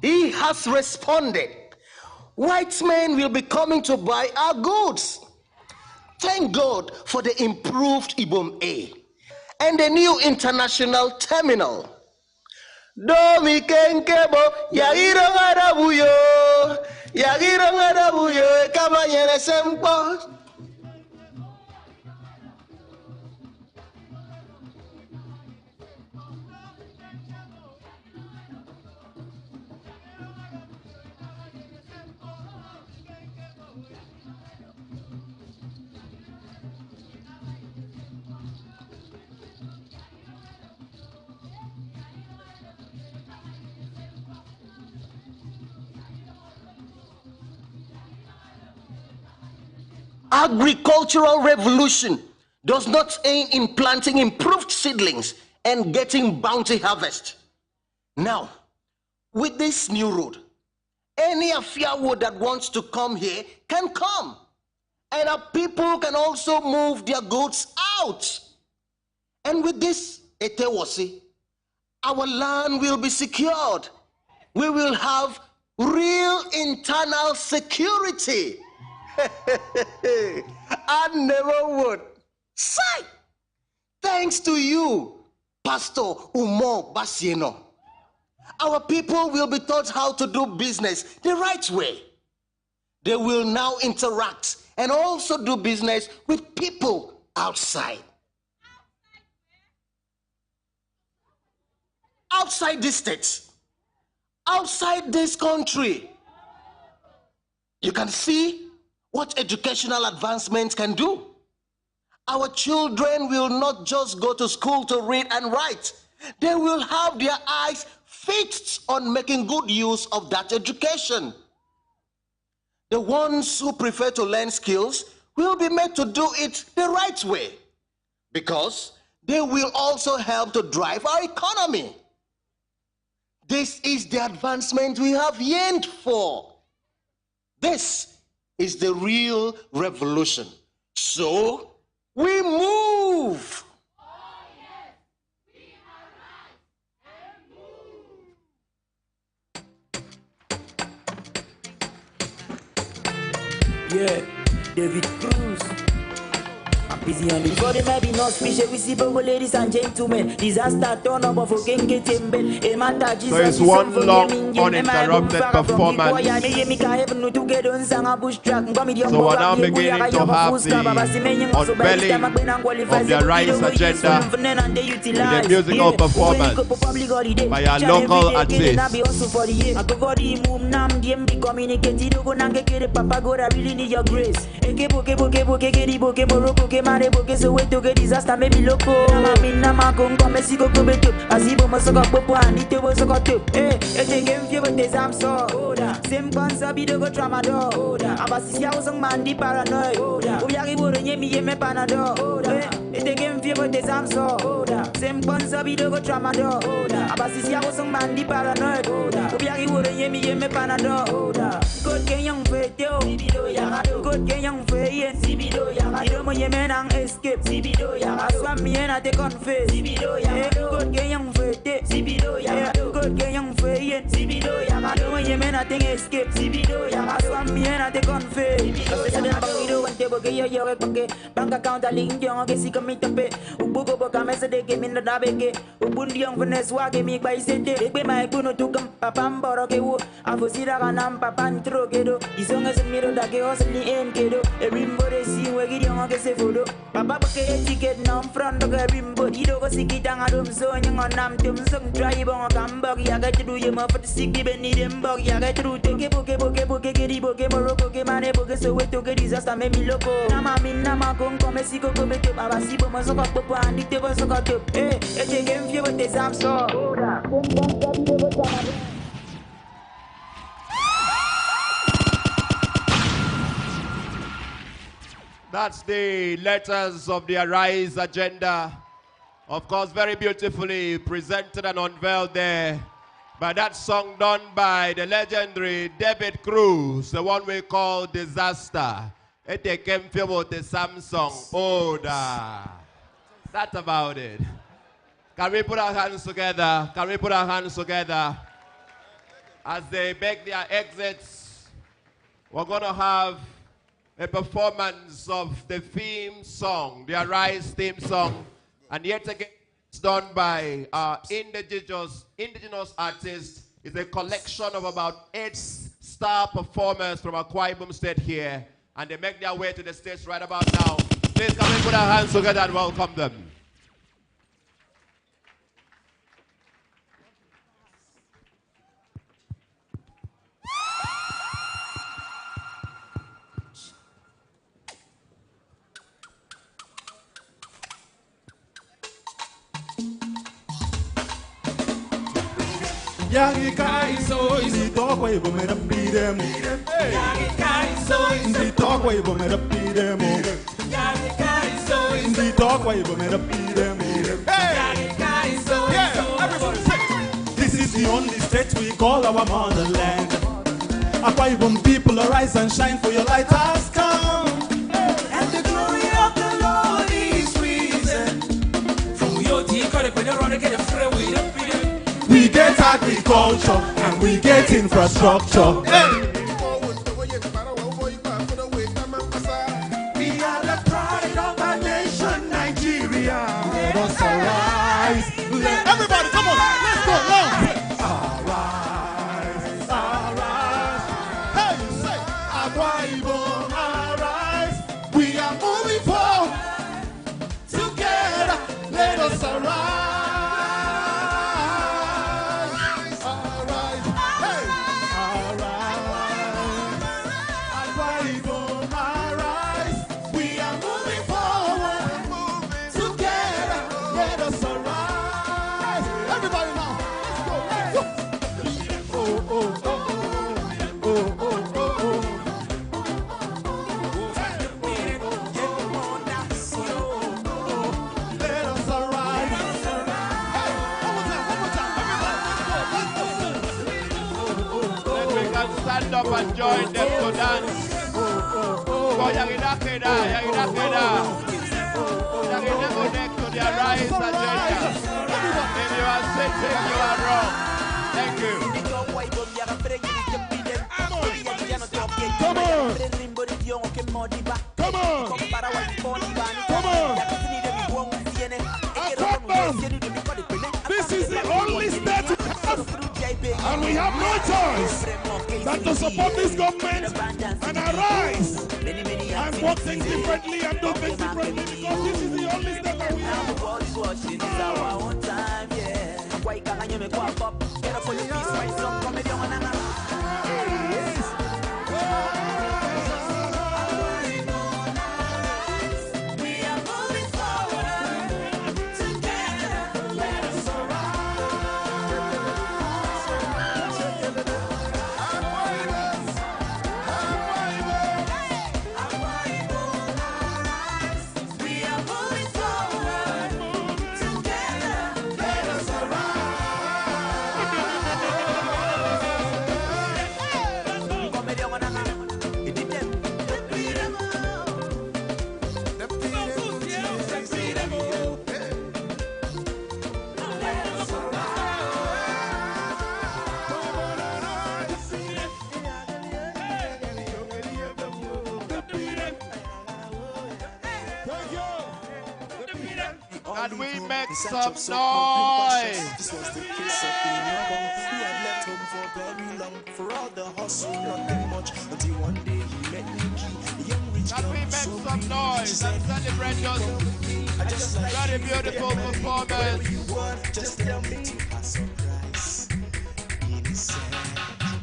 He has responded. White men will be coming to buy our goods. Thank God for the improved Ibom A and the new international terminal. Domi kenkebo yagiro ngadabuyo kama yene sempo. Agricultural revolution does not aim in planting improved seedlings and getting bounty harvest. Now, with this new road, any Afiawo that wants to come here can come. And our people can also move their goods out. And with this Etewasi, our land will be secured. We will have real internal security. I never would. Say, thanks to you, Pastor Umo Basieno. Our people will be taught how to do business the right way. They will now interact and also do business with people outside. Outside this state, outside this country. You can see what educational advancements can do. Our children will not just go to school to read and write. They will have their eyes fixed on making good use of that education. The ones who prefer to learn skills will be made to do it the right way, because they will also help to drive our economy. This is the advancement we have yearned for. This is the real revolution. So we move. Yeah, David Cruz. Busy on before they might be no special. We see power ladies and gentlemen. Disaster turn up of a king get him bell. So it's one long uninterrupted performance. So we're now beginning to have the unveiling of the Rise agenda with a musical performance by our local artists. So wait to get disaster maybe loco. Nama come Mexico come to. Asibo masaka popo and it was a cut up. Eh, take him few with the Samso. Same concept be go tramadol. Abasisia was a man di paranoid. Uyagi would yemi me panadol. Eh, take him few with the Samso. Same concept be go tramadol. Abasisia was a man di paranoid. Uyagi would yemi me panadol. Good young fete. Good young fete. Sibido yaga. Escape, Zibido, ya. Swam me and I take on face, Zibido, ya. Good gay young fete, Zibido, ya. Good gay young fete, Zibido, ya. No ye men I think escape, Zibido, ya. Swam me and I take on face. Bank account a link, young, I see come to pay. Ubugo boka message they give me the dabeke. Ubundi young finesse wa give me by sente. They my puno to come, papam boroke wo. Afosira ganam papan trokedo. This song is a mirror that goes in the end, kiddo. A rimbo they see where you don't get a photo. Papa pakai tiket nam front of a rimbo. You don't go see it on a room so young on nam tum some drive on a cambog. You got to do your mouth for the sick even need him bug. You got to do take a book, get it, book, Morocco, man, book, so wait to get disaster, maybe loco. Nama min, nama come, Mexico, come to Abasibo, Masoka, Papa, and it was a cut up. Eh, take him few with the Samso. That's the letters of the Arise agenda. Of course, very beautifully presented and unveiled there by that song done by the legendary David Cruz, the one we call Disaster. It came with the Samsung order. That's about it. Can we put our hands together? Can we put our hands together? As they make their exits, we're going to have a performance of the theme song, the Arise theme song. And yet again, it's done by our indigenous artists. It's a collection of about 8 star performers from Akwa Ibom State here. And they make their way to the stage right about now. Please come and put our hands together and welcome them. Yagi kai so easy talk way but me beat them. Yagi kai so easy talk way but me beat them. Yagi kai so easy talk way but me beat them. Yagi kai so yeah, everybody say this is the only state we call our motherland. Akwa Ibom people arise and shine for your light has come. And the glory of the Lord is risen. From your tea cut up when you're running get a free way. We get agriculture and we get infrastructure. Hey. We are the pride of our nation, Nigeria. Let us arise. Everybody, come on, let's go now. Arise, arise. Hey, you say, Akwa Ibom, arise. We are moving forward together. Let us arise. Stand up and join them to dance. Go yagida keda, yagida keda. Yagida connect to the Arise agenda. If you are sitting, you are wrong. Thank you. Come on. have no choice than to support this government and arise and work things differently and do things differently, because this is the only step that we have. The world is watching, it's our own time, yeah. Why can't you make walk up? Get up for your peace, my son, come with your man. Can we make some noise? This was the case of the number who had left home for very long. For all the hustle, nothing much, until one day he met Nikki, the young rich Can we make some noise and celebrate those very beautiful performance? just tell me to have surprise. Innocent.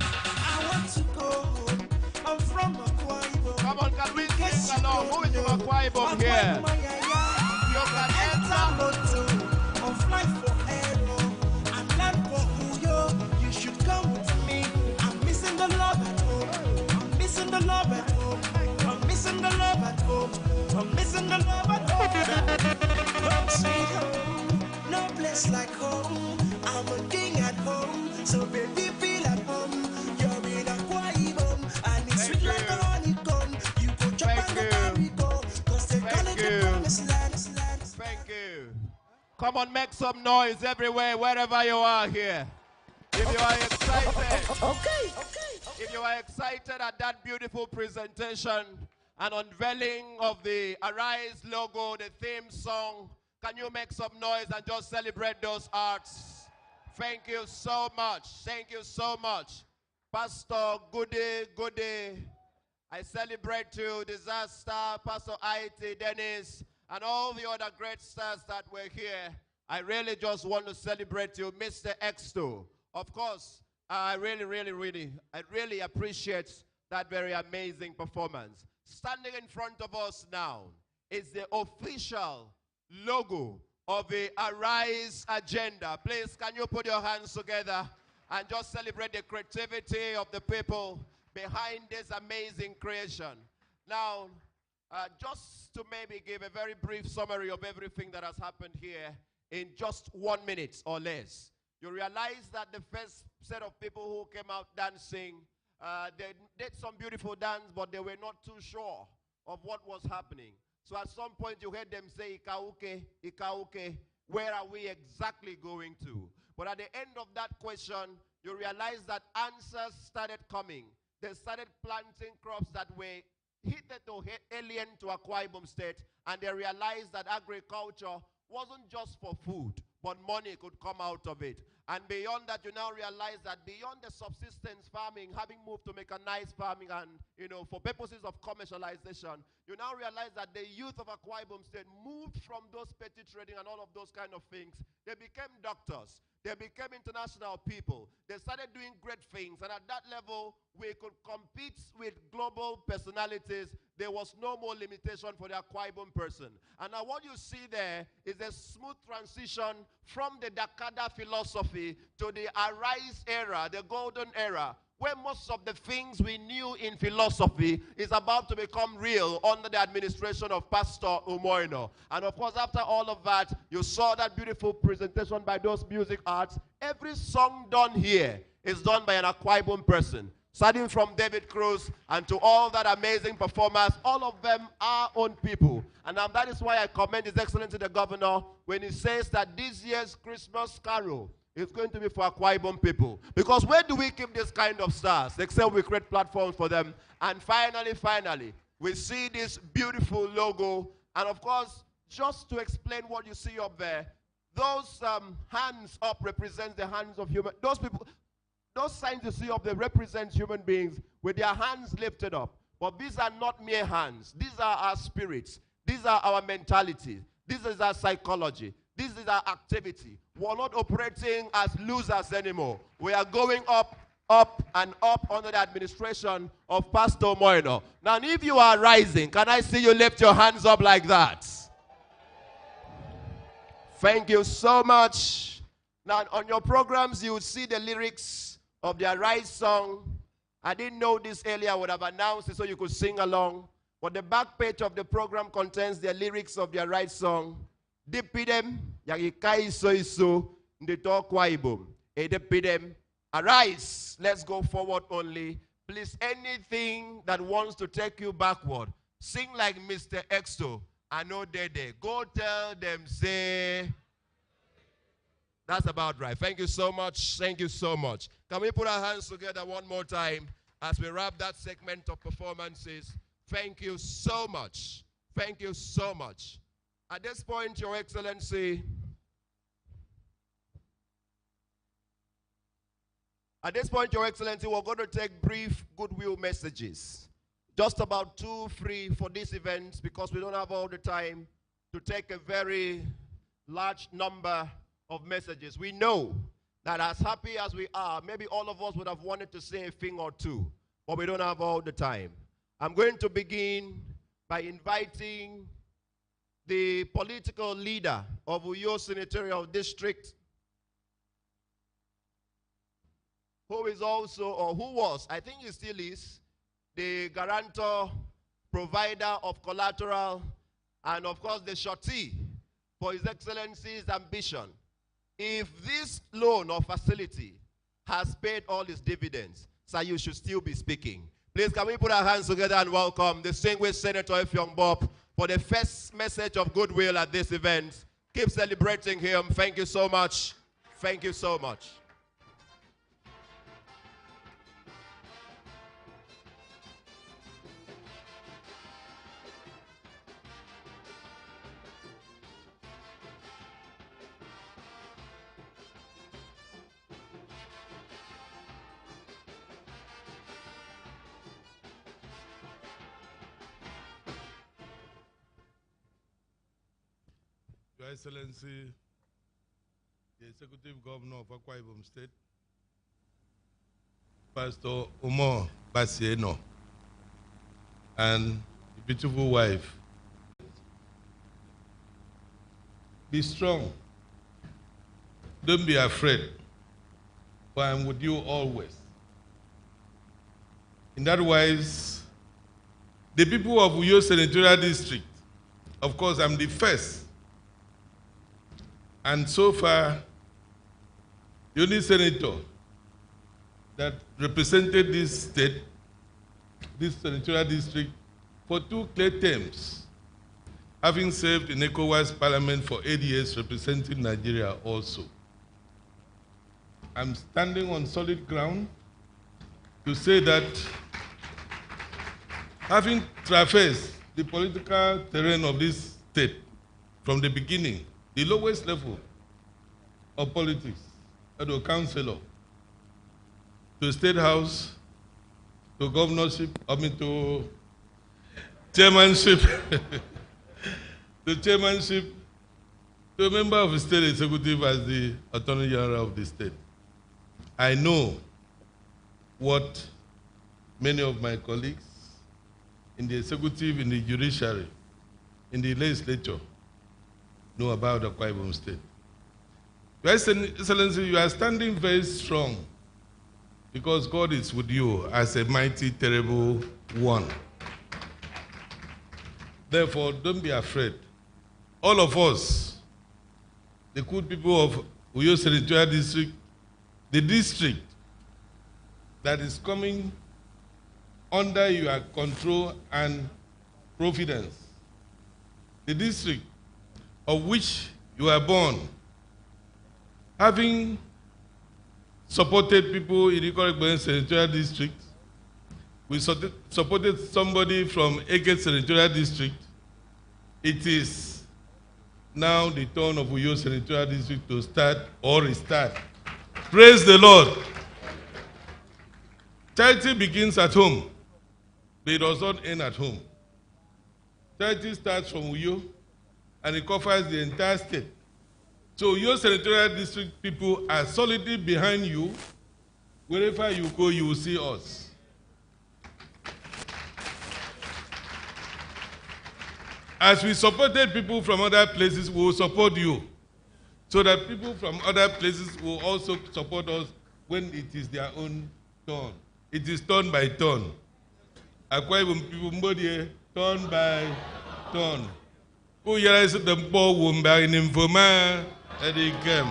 I want to go home. I'm from Akwa Ibom. Come on, can we sing along? Who is from Akwa Ibom here? You can enter. On flight for Aero and land for Uyo. You should come with me. I'm missing the love at home. I'm missing the love at home. I'm missing the love at home. I'm missing the love at home. Home sweet home, no place like home. I'm a king at home, so baby feel at home. You're in Akwa Ibom and it's sweet like a honeycomb. You go chop and go carry go, 'cause they call it the promised land. Thank you. Come on, make some noise everywhere, wherever you are here. If you are excited, if you are excited at that beautiful presentation and unveiling of the Arise logo, the theme song, can you make some noise and just celebrate those arts? Thank you so much. Thank you so much. Pastor Goody, I celebrate you, Disaster, Pastor It, Dennis, and all the other great stars that were here. I really just want to celebrate you, Mr. X2. Of course, I really appreciate that very amazing performance. Standing in front of us now is the official logo of the Arise agenda. Please, can you put your hands together and just celebrate the creativity of the people behind this amazing creation. Now, just to maybe give a very brief summary of everything that has happened here in just 1 minute or less. You realize that the first set of people who came out dancing, they did some beautiful dance, but they were not too sure of what was happening. So at some point you heard them say, Ikauke, Ikauke, where are we exactly going to? But at the end of that question, you realize that answers started coming. They started planting crops that were heated or alien to Akwa Ibom State, and they realized that agriculture wasn't just for food, but money could come out of it. And beyond that, you now realize that beyond the subsistence farming, having moved to mechanized farming and, for purposes of commercialization, you now realize that the youth of Akwa Ibom State moved from those petty trading and all of those kind of things. They became doctors. They became international people. They started doing great things. And at that level, we could compete with global personalities. There was no more limitation for the Akwa Ibom person. And now what you see there is a smooth transition from the Dakada philosophy to the Arise era, the golden era, where most of the things we knew in philosophy is about to become real under the administration of Pastor Umoino. And of course, after all of that, you saw that beautiful presentation by those music arts. Every song done here is done by an Akwa Ibom person. Starting from David Cruz and to all that amazing performers, all of them are own people. And that is why I commend His Excellency the Governor when he says that this year's Christmas Carol is going to be for Akwa Ibom people. Because where do we keep this kind of stars? Except we create platforms for them. And finally, we see this beautiful logo. And of course, just to explain what you see up there, those hands up represent the hands of human. Those people, those signs you see up there represent human beings with their hands lifted up. But these are not mere hands. These are our spirits. These are our mentality. This is our psychology. This is our activity. We're not operating as losers anymore. We are going up, up, and up under the administration of Pastor Moino. Now, if you are rising, can I see you lift your hands up like that? Thank you so much. Now, on your programs, you will see the lyrics of their Rise song. I didn't know this earlier. I would have announced it so you could sing along. But the back page of the program contains the lyrics of their Rise song. Dipidem, yagikai soiso, ndito kwaibum. Edipidem, arise. Let's go forward only. Please, anything that wants to take you backward, sing like Mr. Exo. I know Dede. Go tell them, say. That's about right. Thank you so much. Thank you so much. Can we put our hands together one more time as we wrap that segment of performances? Thank you so much. Thank you so much. At this point, Your Excellency, we're going to take brief goodwill messages. Just about 2, 3 for this event because we don't have all the time to take a very large number of messages. We know that as happy as we are, maybe all of us would have wanted to say a thing or two, but we don't have all the time. I'm going to begin by inviting the political leader of Uyo Senatorial District, who is also, or who was, I think he still is, the guarantor, provider of collateral, and of course the surety for His Excellency's ambition. If this loan or facility has paid all its dividends, sir, you should still be speaking. Please, can we put our hands together and welcome the distinguished Senator Effiong Bob for the first message of goodwill at this event. Keep celebrating him. Thank you so much. Thank you so much. Your Excellency, the Executive Governor of Akwa Ibom State, Pastor Umar Basieno, and the beautiful wife. Be strong. Don't be afraid, for I am with you always. In that wise, the people of Uyo Senatorial District, of course, I'm the first. And so far, the only senator that represented this state, this senatorial district, for 2 clear terms, having served in ECOWAS Parliament for 8 years representing Nigeria also. I'm standing on solid ground to say that having traversed the political terrain of this state from the beginning, the lowest level of politics, to councillor, to state house, to governorship, to chairmanship, to chairmanship, to a member of the state executive as the Attorney General of the state. I know what many of my colleagues in the executive, in the judiciary, in the legislature, know about the Akwa Ibom State. Your Excellency, you are standing very strong because God is with you as a mighty, terrible one. Therefore, don't be afraid. All of us, the good people of Uyo Senatorial District, the district that is coming under your control and providence, the district of which you were born, having supported people in the Goodwill Senatorial District, we supported somebody from Ege Senatorial District. It is now the turn of Uyo Senatorial District to start or restart. Praise the Lord. Charity begins at home, but it does not end at home. Charity starts from Uyo, and it covers the entire state. So your senatorial district people are solidly behind you. Wherever you go, you will see us. As we supported people from other places, we will support you. So that people from other places will also support us when it is their own turn. It is turn by turn. Akwa Ibom people here, turn by turn. Who is the poor woman in Infoma and they came.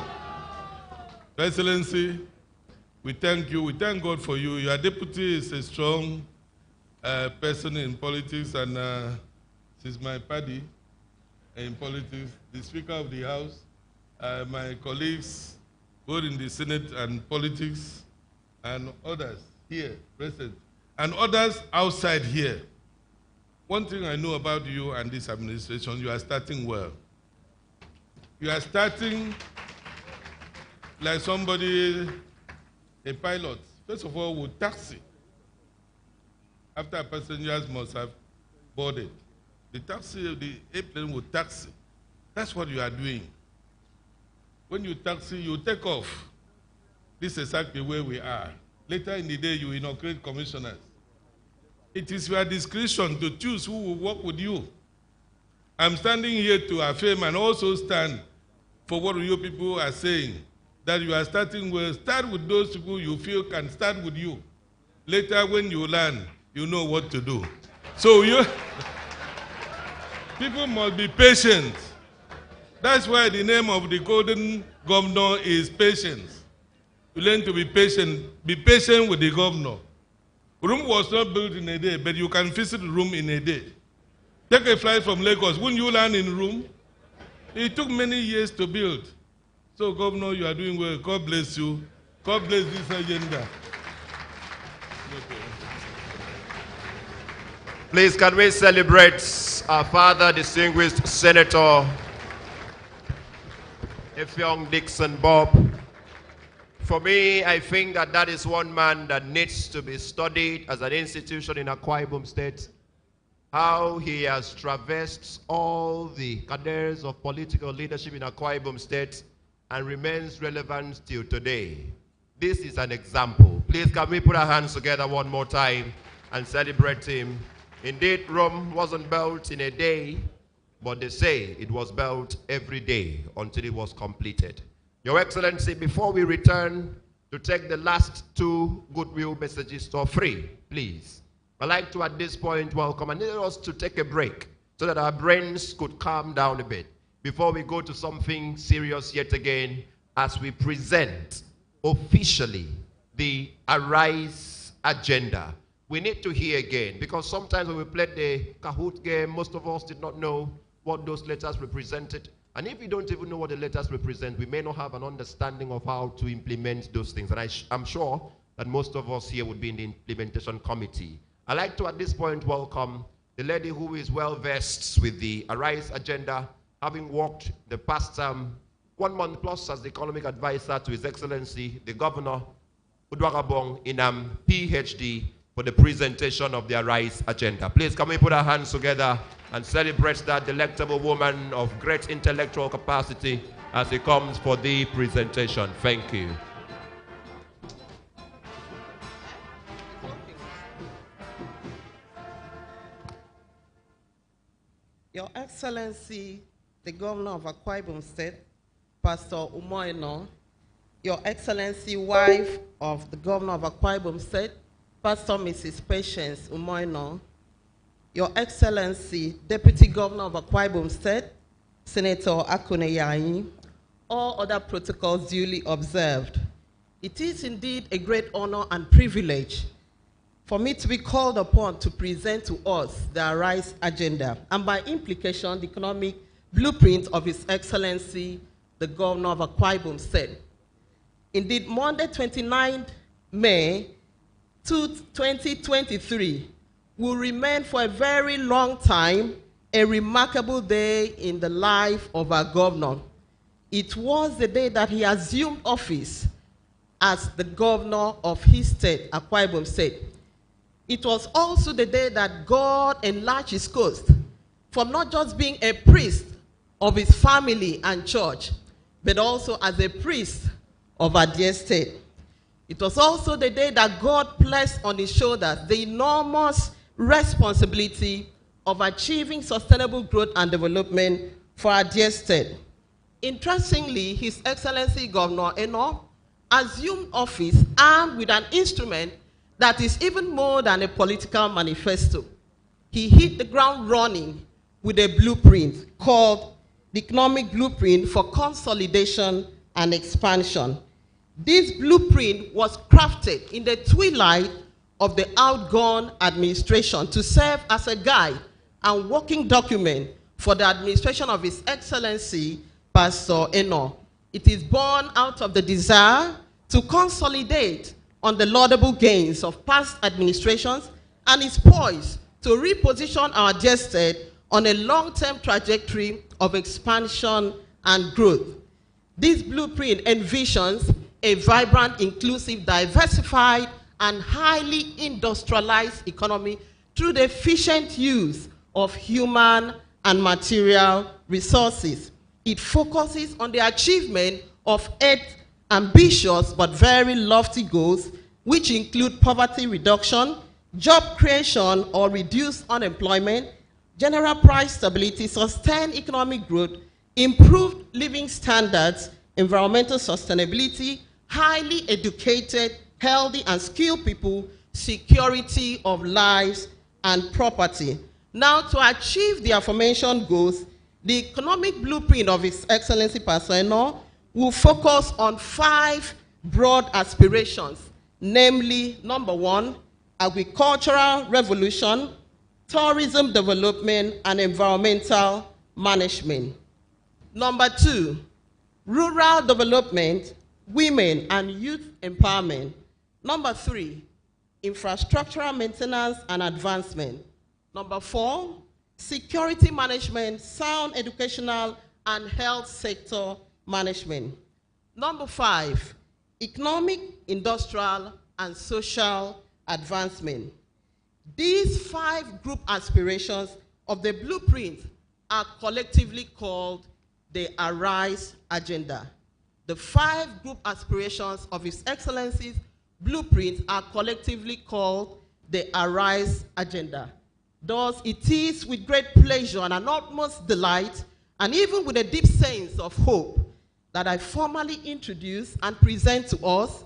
Your Excellency, we thank you. We thank God for you. Your deputy is a strong person in politics, and she's my party in politics. The Speaker of the House, my colleagues, both in the Senate and politics, and others here present, and others outside here. One thing I know about you and this administration, you are starting well. You are starting like somebody, a pilot. First of all, with taxi. After passengers must have boarded. The taxi, the airplane will taxi. That's what you are doing. When you taxi, you take off. This is exactly where we are. Later in the day, you inaugurate commissioners. It is your discretion to choose who will work with you. I'm standing here to affirm and also stand for what you people are saying, that you are starting well. Start with those people you feel can start with you. Later, when you learn, you know what to do. So people must be patient. That's why the name of the golden governor is patience. You learn to be patient. Be patient with the governor. Room was not built in a day, but you can visit the room in a day. Take a flight from Lagos. Wouldn't you land in room? It took many years to build. So, Governor, you are doing well. God bless you. God bless this agenda. Please, can we celebrate our father, distinguished Senator Effiong Dixon Bob? For me, I think that is one man that needs to be studied as an institution in Akwa Ibom State. How he has traversed all the cadres of political leadership in Akwa Ibom State and remains relevant till today. This is an example. Please, can we put our hands together one more time and celebrate him? Indeed, Rome wasn't built in a day, but they say it was built every day until it was completed. Your Excellency, before we return to take the last two Goodwill messages, or three, please, I'd like to at this point welcome and need us to take a break so that our brains could calm down a bit before we go to something serious yet again as we present officially the Arise agenda. We need to hear again, because sometimes when we played the Kahoot game, most of us did not know what those letters represented. And if we don't even know what the letters represent, we may not have an understanding of how to implement those things. And I'm sure that most of us here would be in the implementation committee. I'd like to, at this point, welcome the lady who is well-versed with the Arise agenda, having worked the past 1 month plus as the economic advisor to His Excellency, the Governor, Udwagabong, in PhD, for the presentation of the Arise agenda. Please, can we put our hands together and celebrate that delectable woman of great intellectual capacity as he comes for the presentation. Thank you. Your Excellency, the Governor of Akwa Ibom State, Pastor Umoino, Your Excellency, wife of the Governor of Akwa Ibom State, Pastor Mrs. Patience Umoino, Your Excellency, Deputy Governor of Akwa Ibom State, Senator Akune Yayi, all other protocols duly observed. It is indeed a great honor and privilege for me to be called upon to present to us the Arise agenda, and by implication, the economic blueprint of His Excellency, the Governor of Akwa Ibom State. Indeed, Monday, 29 May 2023 will remain for a very long time a remarkable day in the life of our governor. It was the day that he assumed office as the governor of his state, Akwa Ibom State. It was also the day that God enlarged his coast from not just being a priest of his family and church, but also as a priest of our dear state. It was also the day that God placed on his shoulders the enormous responsibility of achieving sustainable growth and development for our dear state. Interestingly, His Excellency Governor Eno assumed office armed with an instrument that is even more than a political manifesto. He hit the ground running with a blueprint called the Economic Blueprint for Consolidation and Expansion. This blueprint was crafted in the twilight of the outgone administration to serve as a guide and working document for the administration of His Excellency Pastor Eno. It is born out of the desire to consolidate on the laudable gains of past administrations and is poised to reposition our dear state on a long-term trajectory of expansion and growth. This blueprint envisions a vibrant, inclusive, diversified, and highly industrialized economy through the efficient use of human and material resources. It focuses on the achievement of 8 ambitious but very lofty goals, which include poverty reduction, job creation or reduced unemployment, general price stability, sustained economic growth, improved living standards, environmental sustainability, highly educated, healthy, and skilled people, security of lives and property. Now, to achieve the aforementioned goals, the economic blueprint of His Excellency Pastor Eno will focus on 5 broad aspirations, namely, number 1, agricultural revolution, tourism development, and environmental management. Number 2, rural development, women and youth empowerment. Number 3, infrastructural maintenance and advancement. Number 4, security management, sound educational and health sector management. Number 5, economic, industrial, and social advancement. These 5 group aspirations of the blueprint are collectively called the Arise Agenda. The 5 group aspirations of His Excellency's blueprint are collectively called the Arise Agenda. Thus, it is with great pleasure and an utmost delight, and even with a deep sense of hope, that I formally introduce and present to us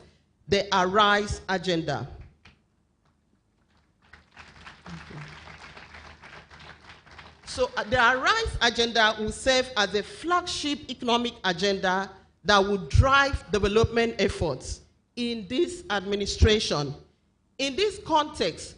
the Arise Agenda. So the Arise Agenda will serve as a flagship economic agenda that will drive development efforts in this administration. In this context,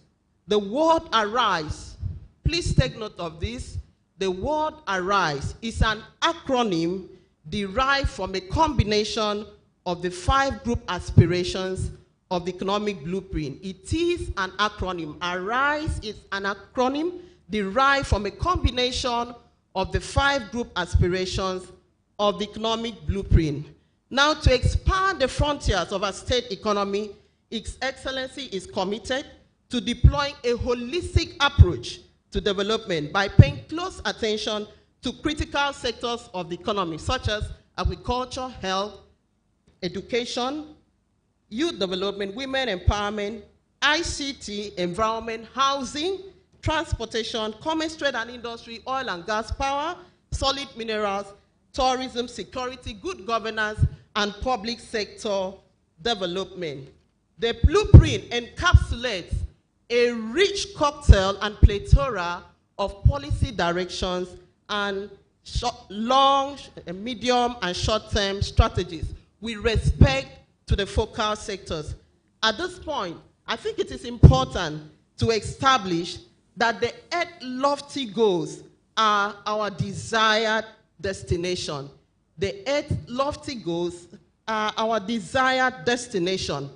the word arise, please take note of this, the word arise is an acronym derived from a combination of the 5 group aspirations of the economic blueprint. It is an acronym. Arise is an acronym derived from a combination of the 5 group aspirations of the economic blueprint. Now, to expand the frontiers of our state economy, His Excellency is committed to deploying a holistic approach to development by paying close attention to critical sectors of the economy, such as agriculture, health, education, youth development, women empowerment, ICT, environment, housing, transportation, commerce, trade and industry, oil and gas, power, solid minerals, tourism, security, good governance, and public sector development. The blueprint encapsulates a rich cocktail and plethora of policy directions and long, medium, and short-term strategies with respect to the focal sectors. At this point, I think it is important to establish that the 8 lofty goals are our desired destination. The 8 lofty goals are our desired destination.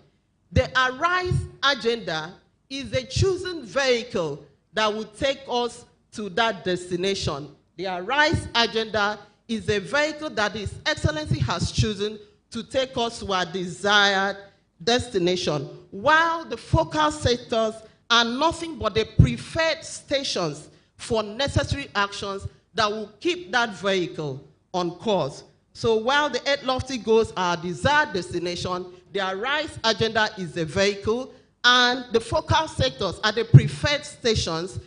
The Arise Agenda is a chosen vehicle that will take us to that destination. The Arise Agenda is a vehicle that His Excellency has chosen to take us to our desired destination, while the focal sectors are nothing but the preferred stations for necessary actions that will keep that vehicle on course. So while the 8 lofty goals are desired destination, the Arise agenda is the vehicle, and the focal sectors are the preferred stations,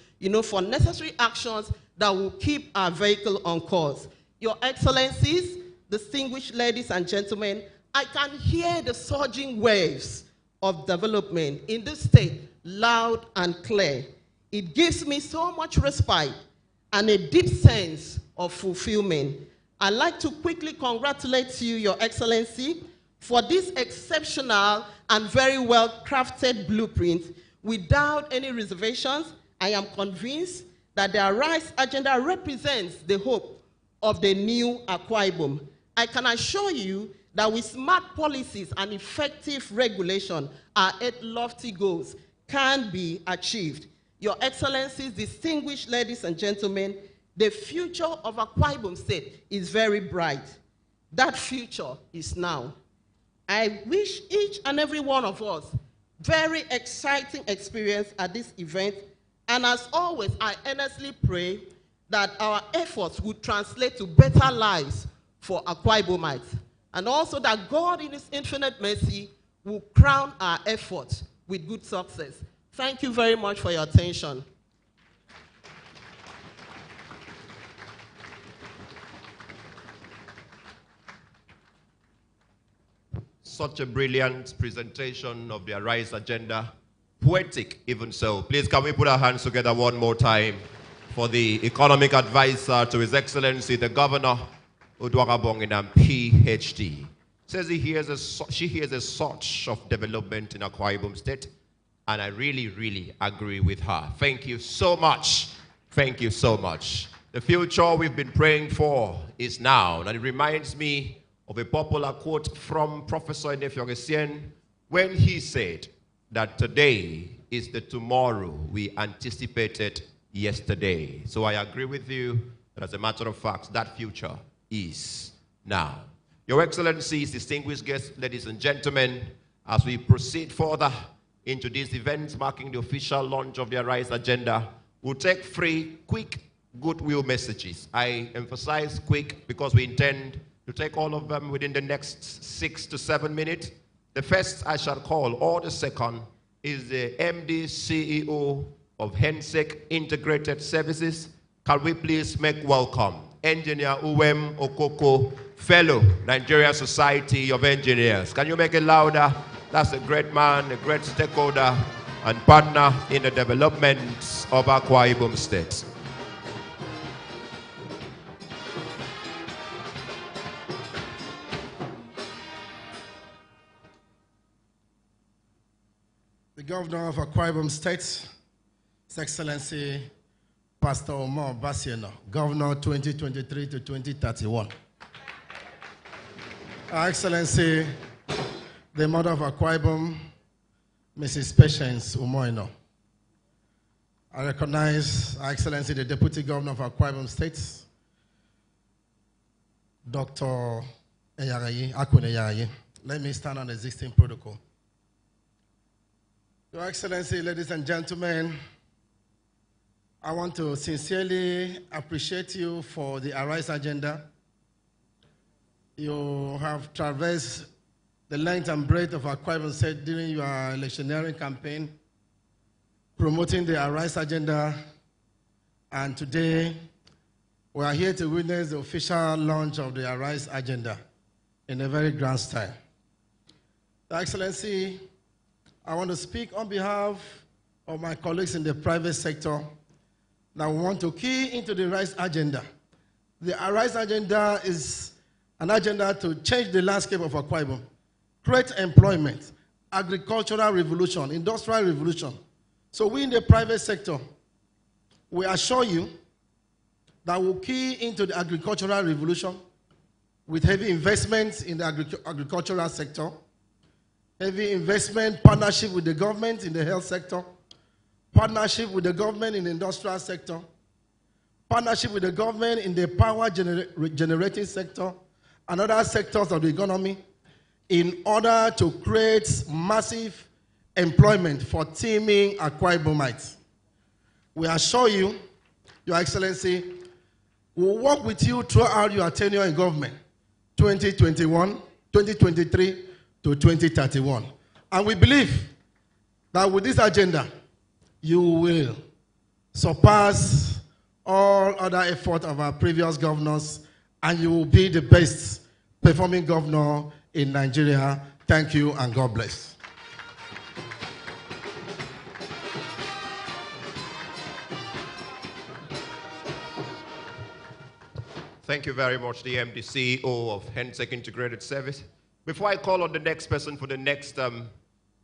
for necessary actions that will keep our vehicle on course. Your Excellencies, distinguished ladies and gentlemen, I can hear the surging waves of development in this state loud and clear. It gives me so much respite and a deep sense of fulfillment. I'd like to quickly congratulate you, Your Excellency, for this exceptional and very well-crafted blueprint. Without any reservations, I am convinced that the Arise agenda represents the hope of the new Akwa Ibom. I can assure you that with smart policies and effective regulation, our 8 lofty goals can be achieved. Your Excellencies, distinguished ladies and gentlemen, the future of Akwa Ibom State is very bright. That future is now. I wish each and every one of us very exciting experience at this event, and as always, I earnestly pray that our efforts would translate to better lives for Akwa Ibomites, and also that God in His infinite mercy will crown our efforts with good success. Thank you very much for your attention. Such a brilliant presentation of the Arise agenda, poetic even so. Please, can we put our hands together one more time for the economic advisor to His Excellency, the Governor, Udwaga Bonginam, PhD. Says she hears a surge of development in Akwa Ibom State, and I really, really agree with her. Thank you so much. Thank you so much. The future we've been praying for is now, and it reminds me of a popular quote from Professor Enefiogesien when he said that today is the tomorrow we anticipated yesterday. So I agree with you that as a matter of fact, that future is now. Your Excellencies, distinguished guests, ladies and gentlemen, as we proceed further into this event marking the official launch of the Arise agenda, we'll take 3 quick goodwill messages. I emphasize quick because we intend to take all of them within the next 6 to 7 minutes. The first I shall call, or the second, is the MD CEO of Hensec Integrated Services. Can we please make welcome Engineer Uwem Okoko, Fellow, Nigeria Society of Engineers. Can you make it louder? That's a great man, a great stakeholder, and partner in the development of Akwa Ibom State. The Governor of Akwa Ibom State, His Excellency Pastor Omar Basieno, Governor 2023 to 2031. Her Excellency, the Mother of Akwa Ibom, Mrs. Patience Umoino. I recognize Her Excellency, the Deputy Governor of Akwa Ibom State, Dr. Eyarayi, Akwin Eyarayi. Let me stand on the existing protocol. Your Excellency, ladies and gentlemen, I want to sincerely appreciate you for the Arise agenda. You have traversed the length and breadth of Akwa Ibom State during your electioneering campaign, promoting the Arise agenda, and today we are here to witness the official launch of the Arise agenda in a very grand style. Your Excellency, I want to speak on behalf of my colleagues in the private sector that we want to key into the Arise agenda. The Arise agenda is an agenda to change the landscape of Akwa Ibom, create employment, agricultural revolution, industrial revolution. So we in the private sector, we assure you that we'll key into the agricultural revolution with heavy investments in the agricultural sector, heavy investment, partnership with the government in the health sector, partnership with the government in the industrial sector, partnership with the government in the power generating sector, and other sectors of the economy, in order to create massive employment for teeming Akwa Ibomites. We assure you, Your Excellency, we will work with you throughout your tenure in government, 2023 to 2031. And we believe that with this agenda, you will surpass all other efforts of our previous governors, and you will be the best performing governor in Nigeria. Thank you, and God bless. Thank you very much, the MD CEO of Hensec Integrated Service. Before I call on the next person for the next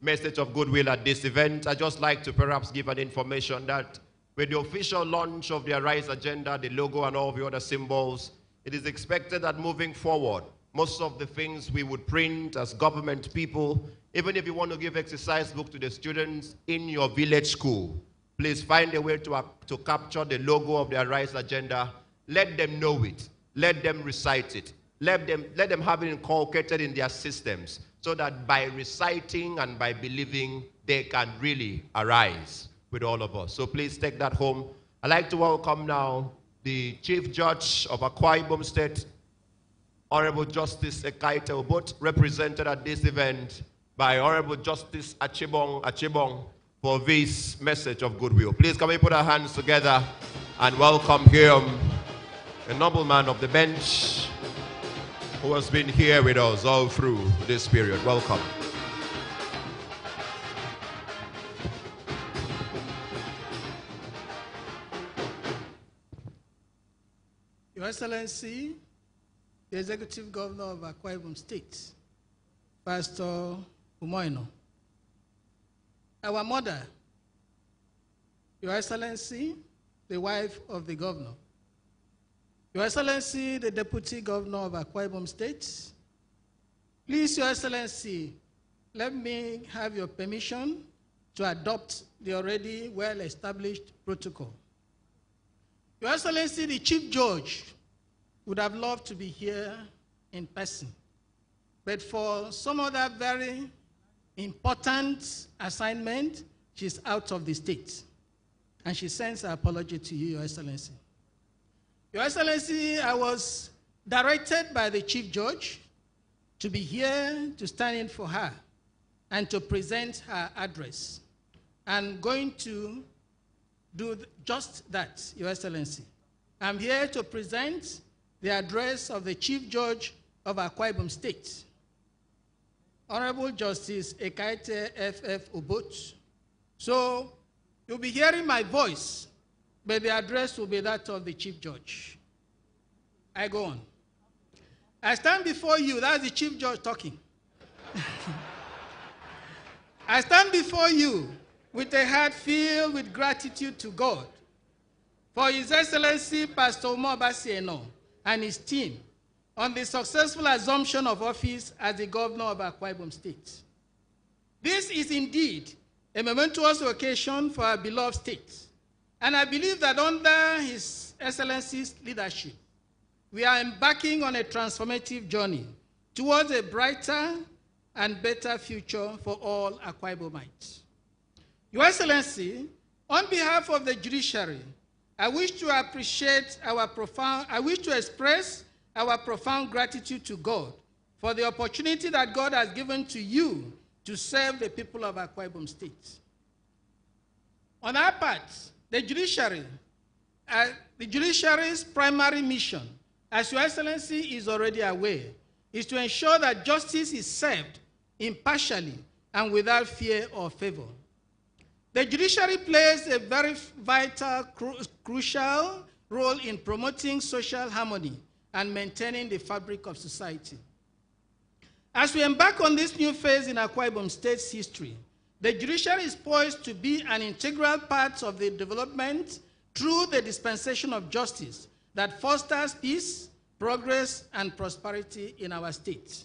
message of goodwill at this event, I'd just like to perhaps give an information that with the official launch of the Arise agenda, the logo and all the other symbols, it is expected that moving forward, most of the things we would print as government people, even if you want to give exercise book to the students in your village school, please find a way to capture the logo of the Arise agenda. Let them know it. Let them recite it. Let them have it inculcated in their systems so that by reciting and by believing, they can really arise with all of us. So please take that home. I'd like to welcome now the Chief Judge of Akwa Ibom State, Honorable Justice Ekaite Obot, represented at this event by Honorable Justice Achibong for this message of goodwill. Please can we put our hands together and welcome him, a nobleman of the bench who has been here with us all through this period. Welcome. Your Excellency, the Executive Governor of Akwa Ibom State, Pastor Umoino, our mother, Your Excellency, the wife of the Governor, Your Excellency, the Deputy Governor of Akwa Ibom State, please, Your Excellency, let me have your permission to adopt the already well-established protocol. Your Excellency, the Chief Judge would have loved to be here in person, but for some other very important assignment, she's out of the state, and she sends her apology to you, Your Excellency. Your Excellency, I was directed by the Chief Judge to be here to stand in for her and to present her address. I'm going to do just that, Your Excellency. I'm here to present the address of the Chief Judge of Akwa Ibom State, Honorable Justice Ekaite F.F. Obot. So you'll be hearing my voice, but the address will be that of the Chief Judge. I go on. I stand before you, that's the Chief Judge talking. I stand before you with a heart filled with gratitude to God for His Excellency Pastor Umobasieno and his team on the successful assumption of office as the Governor of Akwa Ibom State. This is indeed a momentous occasion for our beloved state. And I believe that under His Excellency's leadership, we are embarking on a transformative journey towards a brighter and better future for all Akwa Ibomites. Your Excellency, on behalf of the judiciary, I wish to express our profound gratitude to God for the opportunity that God has given to you to serve the people of Akwa Ibom State. On our part, the judiciary's primary mission, as Your Excellency is already aware, is to ensure that justice is served impartially and without fear or favor. The judiciary plays a very vital, crucial role in promoting social harmony and maintaining the fabric of society. As we embark on this new phase in Akwa Ibom State's history, the judiciary is poised to be an integral part of the development through the dispensation of justice that fosters peace, progress, and prosperity in our state.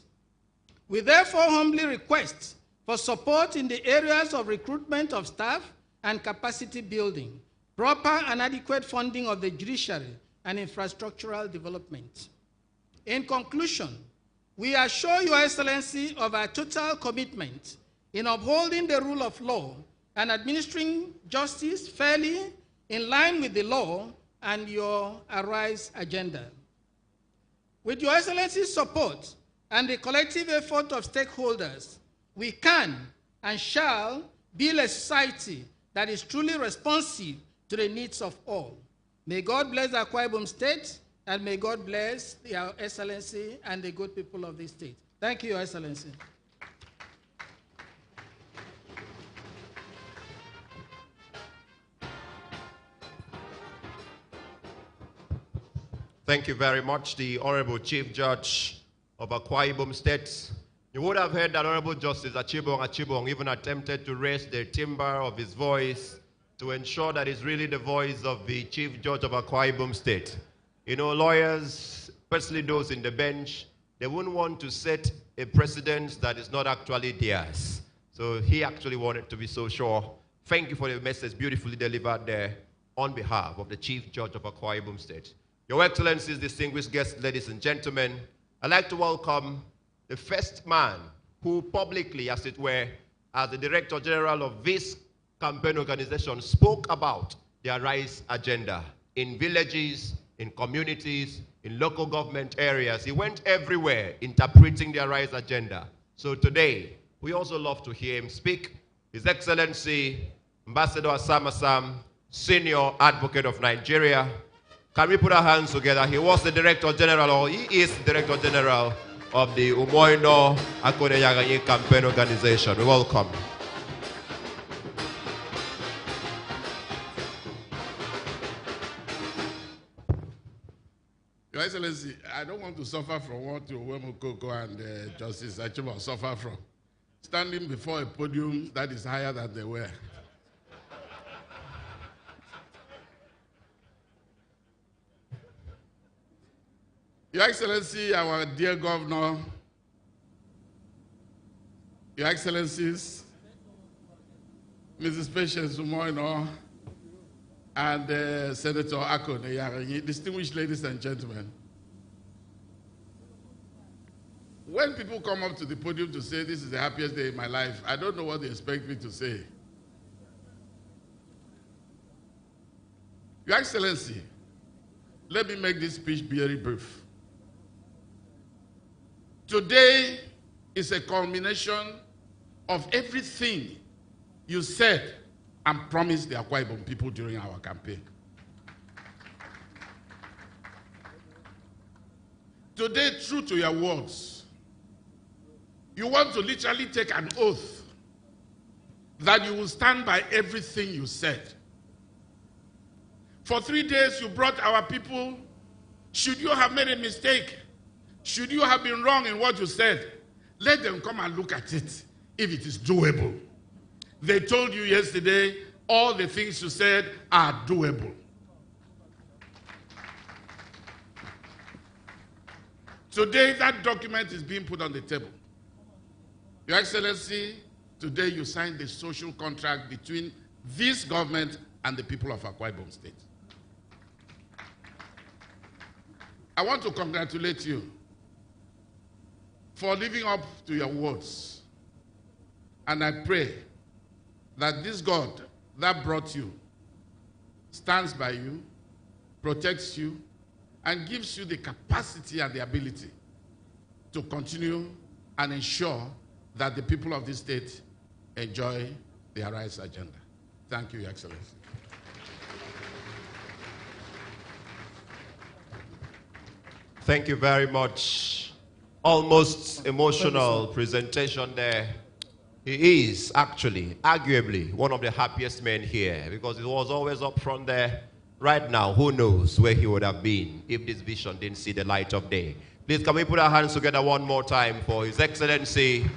We therefore humbly request for support in the areas of recruitment of staff and capacity building, proper and adequate funding of the judiciary, and infrastructural development. In conclusion, We assure Your Excellency of our total commitment in upholding the rule of law and administering justice fairly in line with the law and your Arise agenda. With Your Excellency's support and the collective effort of stakeholders, we can and shall build a society that is truly responsive to the needs of all. May God bless the Akwa Ibom State, and may God bless Your Excellency and the good people of this state. Thank you, Your Excellency. Thank you very much, the Honorable Chief Judge of Akwa Ibom State. You would have heard that Honorable Justice Achibong even attempted to raise the timbre of his voice to ensure that it's really the voice of the Chief Judge of Akwa Ibom State. You know, lawyers, especially those in the bench, they wouldn't want to set a precedent that is not actually theirs. So he actually wanted to be so sure. Thank you for the message beautifully delivered there on behalf of the Chief Judge of Akwa Ibom State. Your Excellencies, distinguished guests, ladies and gentlemen, I'd like to welcome the first man who publicly, as it were, as the Director General of this campaign organization, spoke about the Arise agenda in villages, in communities, in local government areas. He went everywhere interpreting the Arise agenda. So today, we also love to hear him speak. His Excellency, Ambassador Asam Asam, Senior Advocate of Nigeria. Can we put our hands together? He was the Director General, or he is the Director General of the Umoino Akode Yaganye Campaign Organization. We welcome. Your Excellency, I don't want to suffer from what Uwemo Koko and Justice Achibong suffer from. Standing before a podium that is higher than they were. Your Excellency, our dear Governor, Your Excellencies, Mrs. Patience Umoino, and Senator Akode Yaranyi, distinguished ladies and gentlemen. When people come up to the podium to say this is the happiest day in my life, I don't know what they expect me to say. Your Excellency, let me make this speech very brief. Today is a culmination of everything you said and promised the Akwa Ibom people during our campaign. Today, true to your words, you want to literally take an oath that you will stand by everything you said. For 3 days, you brought our people. Should you have made a mistake, should you have been wrong in what you said, let them come and look at it if it is doable. They told you yesterday all the things you said are doable. Today, that document is being put on the table. Your Excellency, today you signed the social contract between this government and the people of Akwa Ibom State. I want to congratulate you for living up to your words. And I pray that this God that brought you stands by you, protects you, and gives you the capacity and the ability to continue and ensure that the people of this state enjoy the Arise agenda. Thank you, Your Excellency. Thank you very much. Almost emotional presentation there. He is actually, arguably, one of the happiest men here because he was always up front there. Right now, who knows where he would have been if this vision didn't see the light of day. Please, can we put our hands together one more time for His Excellency,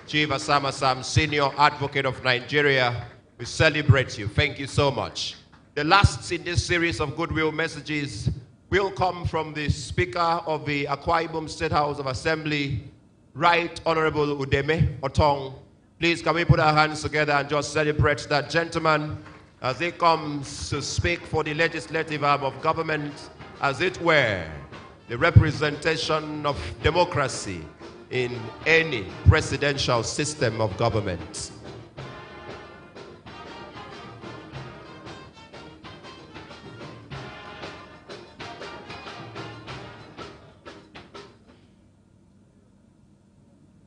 Chief Asam Asam, Senior Advocate of Nigeria. We celebrate you. Thank you so much. The last in this series of Goodwill messages will come from the Speaker of the Akwa Ibom State House of Assembly, Right Honorable Udeme Otong. Please, can we put our hands together and just celebrate that gentleman as he comes to speak for the legislative arm of government, as it were, the representation of democracy in any presidential system of government.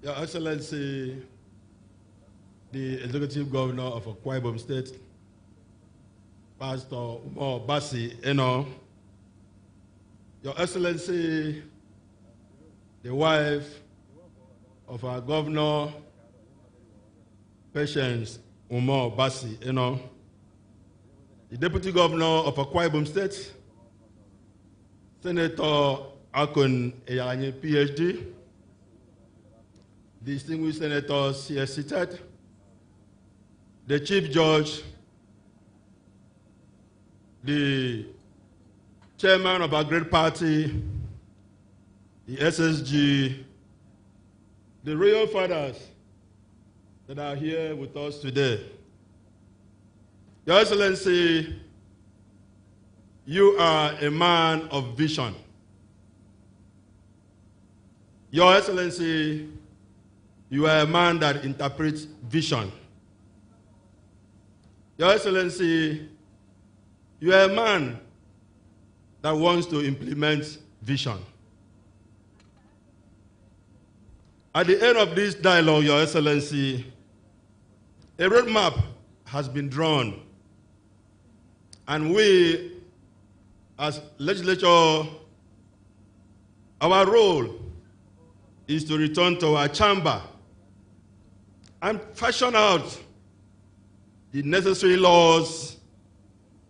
Your Excellency, the Executive Governor of Akwa Ibom State, Pastor Umar Basi Eno, Your Excellency, the wife of our Governor, Patience Umar Basi Eno, the Deputy Governor of Akwa Ibom State, Senator Akun Eyanye, PhD, distinguished senators here seated, the Chief Judge, the Chairman of our great party, the SSG, the Royal Fathers that are here with us today. Your Excellency, you are a man of vision. Your Excellency, you are a man that interprets vision. Your Excellency, you are a man that wants to implement vision. At the end of this dialogue, Your Excellency, a roadmap has been drawn, and we, as legislature, our role is to return to our chamber and fashion out the necessary laws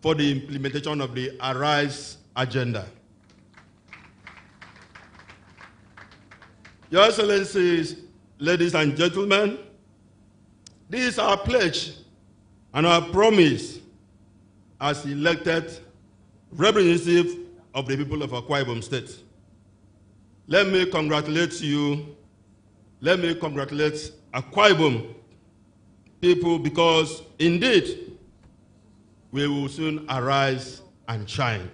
for the implementation of the Arise agenda. Your Excellencies, ladies and gentlemen, this is our pledge and our promise as elected representative of the people of Akwa Ibom State. Let me congratulate you. Let me congratulate Akwa Ibom people, because indeed we will soon arise and shine.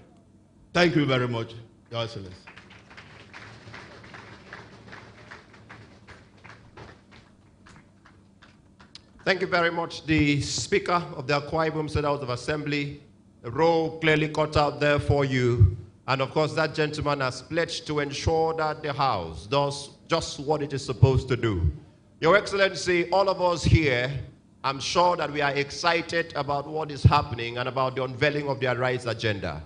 Thank you very much, Your Excellency. Thank you very much, the Speaker of the Akwa Ibom State House of Assembly. The role clearly cut out there for you. And of course, that gentleman has pledged to ensure that the House does just what it is supposed to do. Your Excellency, all of us here, I'm sure that we are excited about what is happening and about the unveiling of the Arise agenda.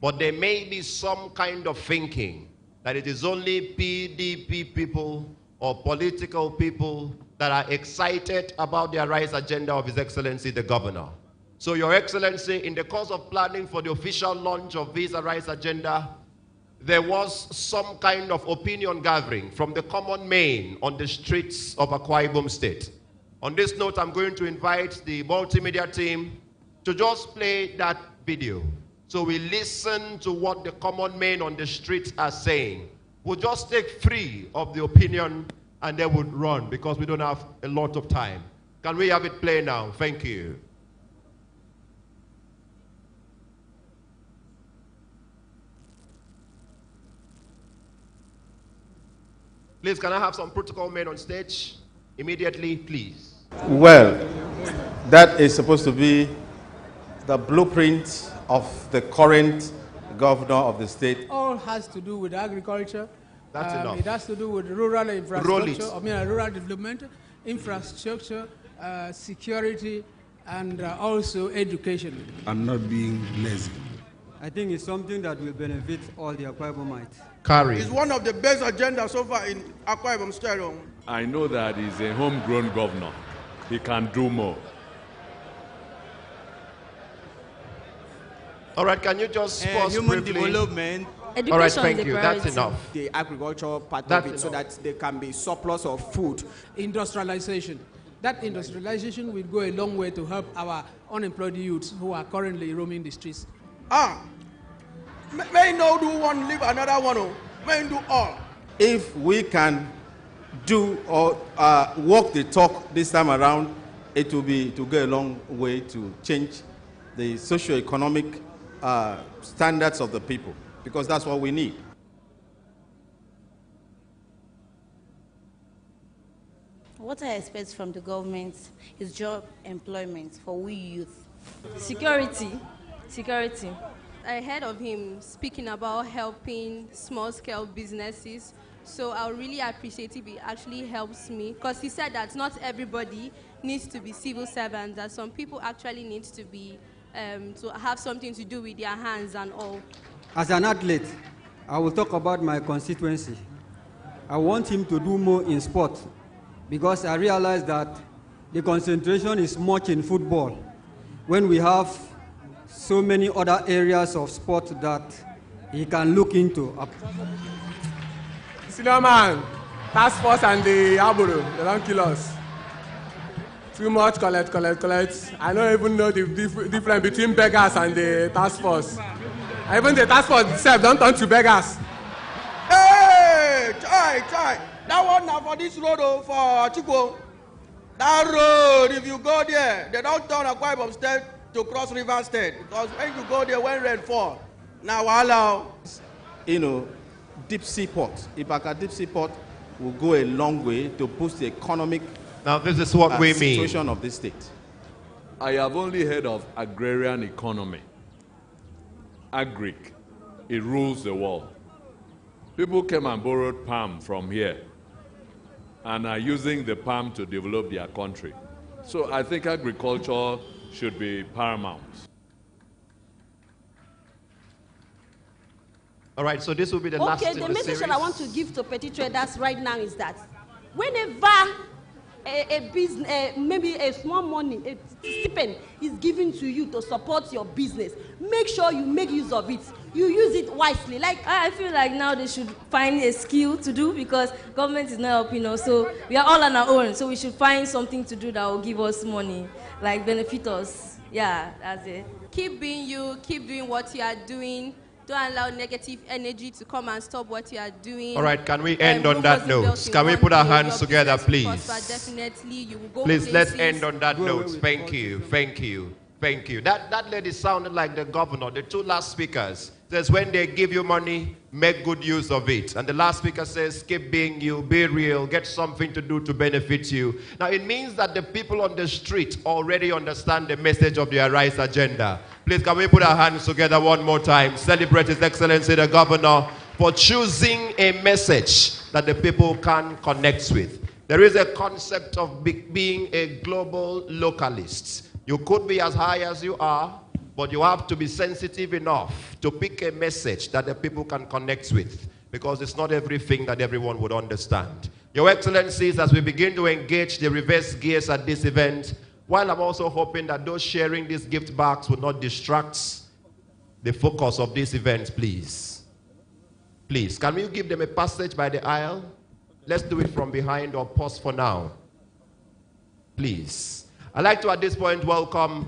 But there may be some kind of thinking that it is only PDP people or political people that are excited about the Arise agenda of His Excellency the Governor. So, Your Excellency, in the course of planning for the official launch of this Arise agenda, there was some kind of opinion gathering from the common man on the streets of Akwa Ibom State. On this note, I'm going to invite the multimedia team to just play that video. So we listen to what the common men on the streets are saying. We'll just take 3 of the opinion and they would run because we don't have a lot of time. Can we have it play now? Thank you. Please, can I have some protocol men on stage immediately, please? Well, that is supposed to be the blueprint of the current governor of the state. All has to do with agriculture. That's enough. It has to do with rural infrastructure, rural development, infrastructure, security, and also education. I'm not being lazy. I think it's something that will benefit all the Akwa Ibomites. Carry. It's one of the best agendas so far in Akwa Ibom State. I know that he's a homegrown governor. He can do more. All right, can you just pause human briefly? development. Education. All right, thank you. That's enough. The agricultural part That's of it, so that there can be surplus of food. Industrialization. That industrialization will go a long way to help our unemployed youths who are currently roaming the streets. May no do one, leave another one. May do all. If we can do or walk the talk this time around, it will be to go a long way to change the socio-economic standards of the people, because that's what we need. What I expect from the government is job employment for we youth. Security. I heard of him speaking about helping small-scale businesses, so I really appreciate if it actually helps me, because he said that not everybody needs to be civil servants, that some people actually need to be to have something to do with their hands and all. As an athlete, I will talk about my constituency. I want him to do more in sport because I realize that the concentration is much in football when we have so many other areas of sport that he can look into. Senior man, task force and the Aburu, they don't kill us. Too much collect. I don't even know the difference between beggars and the task force. Even the task force itself don't turn to beggars. Hey, try. That one now for this road for Chiko. That road, if you go there, they don't turn Akwa Ibom State to cross River State, because when you go there, when rain fall, now allow. Deep sea port, Ibaka deep sea port will go a long way to boost the economic now this is what we mean. Situation of this state. I have only heard of agrarian economy. Agric, it rules the world. People came and borrowed palm from here and are using the palm to develop their country. So I think agriculture should be paramount. All right, so this will be the last in the the message series. that I want to give to petty traders right now is that whenever a business, maybe a small money, a stipend is given to you to support your business, make sure you make use of it. You use it wisely. Like I feel like now they should find a skill to do because government is not helping us. So we are all on our own. So we should find something to do that will give us money, like benefit us. Yeah, that's it. Keep being you, keep doing what you are doing. Don't allow negative energy to come and stop what you are doing. All right, can we end on that note? Can we put our hands together, please? Definitely, you will go please, places. let's end on that note. Thank you. That lady sounded like the governor. The two last speakers says when they give you money, make good use of it. And the last speaker says keep being you, be real, get something to do to benefit you. Now it means that the people on the street already understand the message of the Arise agenda. Please, can we put our hands together one more time? Celebrate His Excellency the Governor for choosing a message that the people can connect with. There is a concept of being a global localist. You could be as high as you are, but you have to be sensitive enough to pick a message that the people can connect with, because it's not everything that everyone would understand. Your Excellencies, as we begin to engage the reverse gears at this event, while I'm also hoping that those sharing these gift bags will not distract the focus of this event, please. Please, can we give them a passage by the aisle? Let's do it from behind or pause for now. Please. I'd like to, at this point, welcome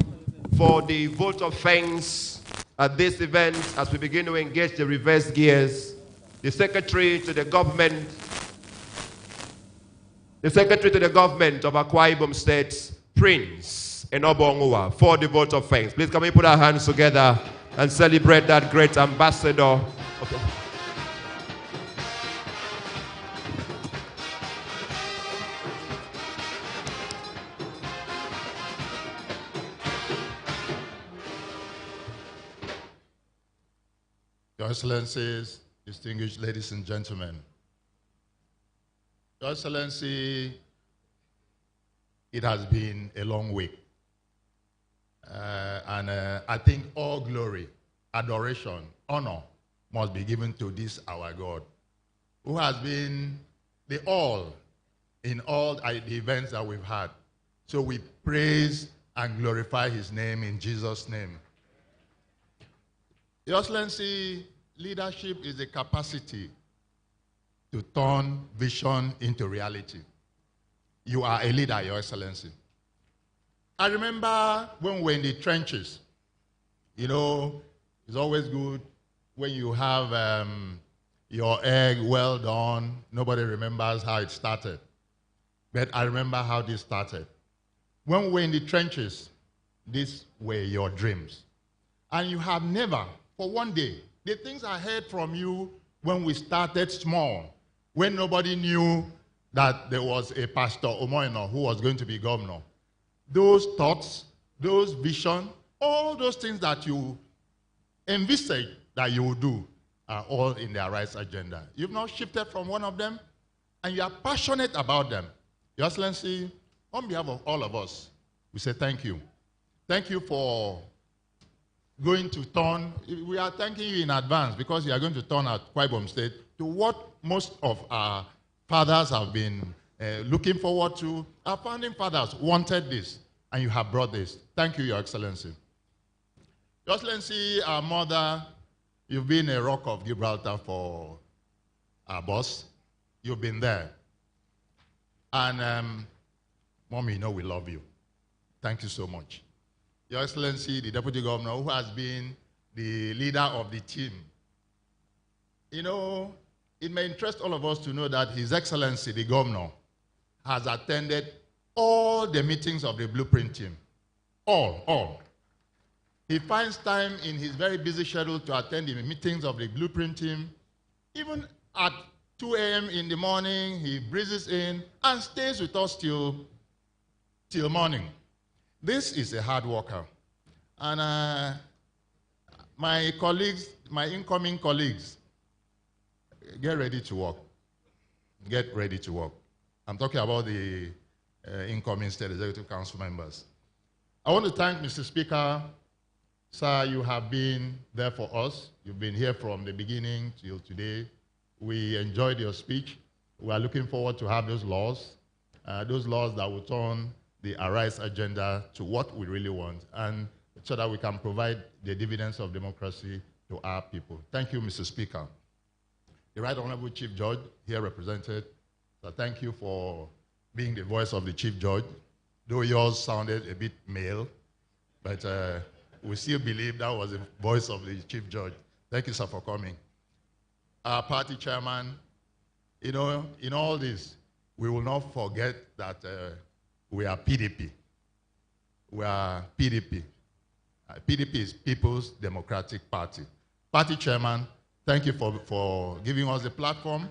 for the vote of thanks at this event as we begin to engage the reverse gears, the Secretary to the Government of Akwa Ibom State, Prince Enobonguwa, for the vote of thanks. Please, can we put our hands together and celebrate that great ambassador? Okay. Your Excellencies, distinguished ladies and gentlemen. Your Excellency, it has been a long week. And I think all glory, adoration, honor must be given to this our God, who has been the all in all the events that we've had. So we praise and glorify his name in Jesus' name. Your Excellency, leadership is the capacity to turn vision into reality. You are a leader, Your Excellency. I remember when we were in the trenches, you know, it's always good when you have your egg well done. Nobody remembers how it started. But I remember how this started. When we were in the trenches, these were your dreams. And you have never, for one day, the things I heard from you when we started small, when nobody knew that there was a Pastor Umoino who was going to be governor. Those thoughts, those visions, all those things that you envisage that you will do are all in the Arise agenda. You've not shifted from one of them, and you are passionate about them. Your Excellency, on behalf of all of us, we say thank you. Thank you for going to turn, we are thanking you in advance because you are going to turn at Akwa Ibom State to what most of our fathers have been looking forward to. Our founding fathers wanted this, and you have brought this. Thank you, Your Excellency. Your Excellency, our mother, you've been a rock of Gibraltar for our boss. You've been there. And Mommy, you know we love you. Thank you so much. Your Excellency, the Deputy Governor, who has been the leader of the team. You know, it may interest all of us to know that His Excellency, the Governor, has attended all the meetings of the Blueprint team. All. He finds time in his very busy schedule to attend the meetings of the Blueprint team. Even at 2 a.m. in the morning, he breezes in and stays with us till morning. This is a hard worker. And my colleagues, my incoming colleagues, get ready to work. Get ready to work. I'm talking about the incoming State Executive Council members. I want to thank Mr. Speaker. Sir, you have been there for us. You've been here from the beginning till today. We enjoyed your speech. We are looking forward to have those laws that will turn the Arise agenda to what we really want, and so that we can provide the dividends of democracy to our people. Thank you, Mr. Speaker. The Right Honorable Chief Judge, here represented, so thank you for being the voice of the Chief Judge, though yours sounded a bit male, but we still believe that was the voice of the Chief Judge. Thank you, sir, for coming. Our party chairman, you know, in all this, we will not forget that we are PDP. We are PDP. PDP is People's Democratic Party. Party chairman, thank you for giving us the platform.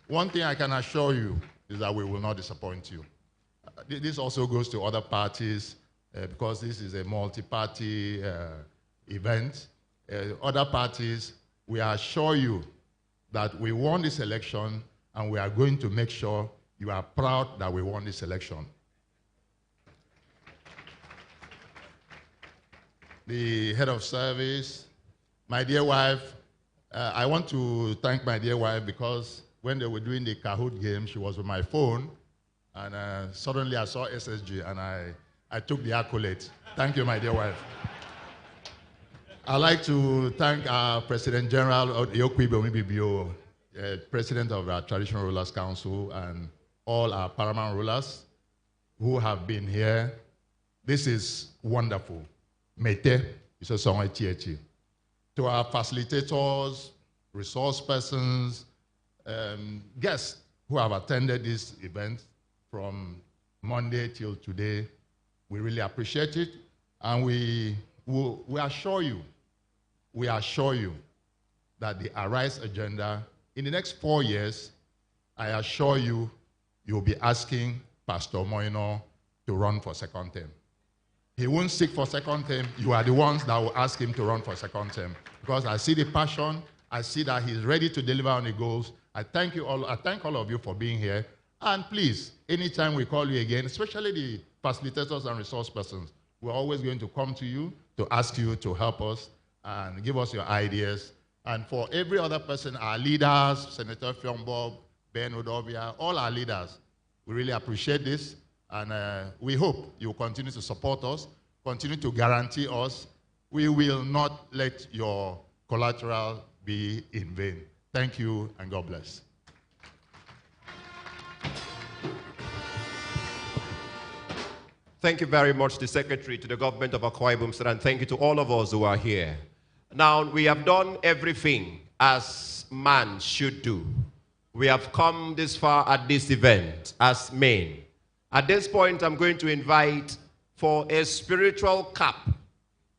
One thing I can assure you is that we will not disappoint you. This also goes to other parties because this is a multi-party event. Other parties, we assure you that we won this election and we are going to make sure you are proud that we won this election. The head of service, my dear wife, I want to thank my dear wife because when they were doing the Kahoot game, she was on my phone, and suddenly I saw SSG, and I took the accolade. Thank you, my dear wife. I'd like to thank our President General, President of our Traditional Rulers Council, and all our paramount rulers who have been here. This is wonderful. Mete, to our facilitators, resource persons, guests who have attended this event from Monday till today, we really appreciate it, and we assure you that the Arise agenda, in the next 4 years, I assure you, you'll be asking Pastor Moino to run for second term. He won't seek for second term. You are the ones that will ask him to run for second term. Because I see the passion. I see that he's ready to deliver on the goals. I thank you all. I thank all of you for being here. And please, anytime we call you again, especially the facilitators and resource persons, we're always going to come to you to ask you to help us and give us your ideas. And for every other person, our leaders, Senator Fionbob, Ben Udovia, all our leaders, we really appreciate this. And we hope you will continue to support us, continue to guarantee us. We will not let your collateral be in vain. Thank you, and God bless. Thank you very much, the Secretary, to the government of Akwa Ibom State, and thank you to all of us who are here. Now, we have done everything as man should do. We have come this far at this event as men. At this point, I'm going to invite for a spiritual cap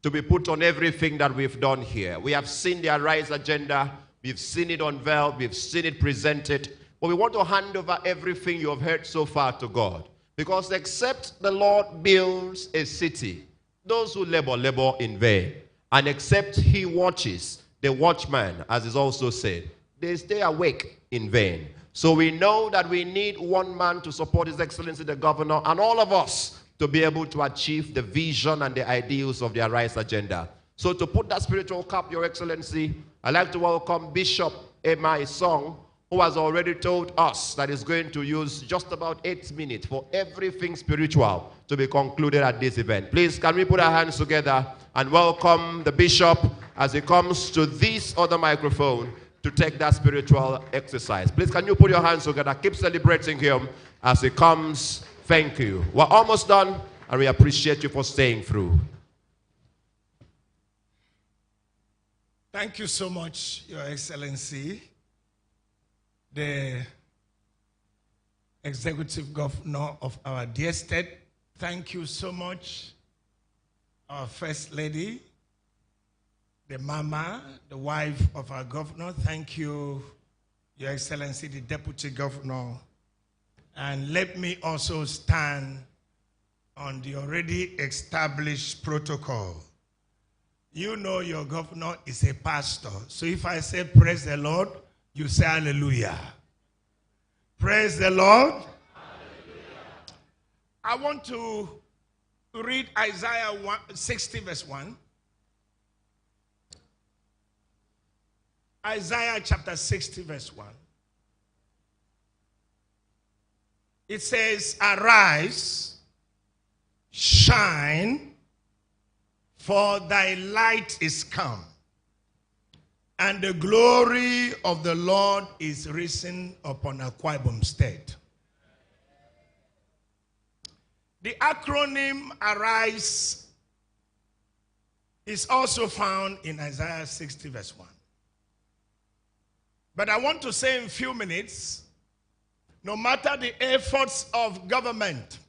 to be put on everything that we've done here. We have seen the Arise agenda, we've seen it unveiled, we've seen it presented, But we want to hand over everything you have heard so far to God. Because except the Lord builds a city, those who labor in vain. And except he watches, the watchman, as is also said, they stay awake in vain. So we know that we need one man to support His Excellency the Governor and all of us to be able to achieve the vision and the ideals of the Arise agenda. So to put that spiritual cap, Your Excellency, I'd like to welcome Bishop Emma Song, who has already told us that he's going to use just about 8 minutes for everything spiritual to be concluded at this event. Please, can we put our hands together and welcome the bishop as he comes to this other microphone to take that spiritual exercise. Please, can you put your hands together? Keep celebrating him as he comes. Thank you. We're almost done, and we appreciate you for staying through. Thank you so much, Your Excellency, the Executive Governor of our dear state. Thank you so much, our First Lady, the Mama, the wife of our Governor. Thank you, Your Excellency, the Deputy Governor. And let me also stand on the already established protocol. You know your governor is a pastor. So if I say praise the Lord, you say hallelujah. Praise the Lord. Hallelujah. I want to read Isaiah 60 verse 1. Isaiah chapter 60 verse 1. It says, arise, shine, for thy light is come, and the glory of the Lord is risen upon Akwa Ibom State. The acronym ARISE is also found in Isaiah 60 verse 1. But I want to say in a few minutes, no matter the efforts of government,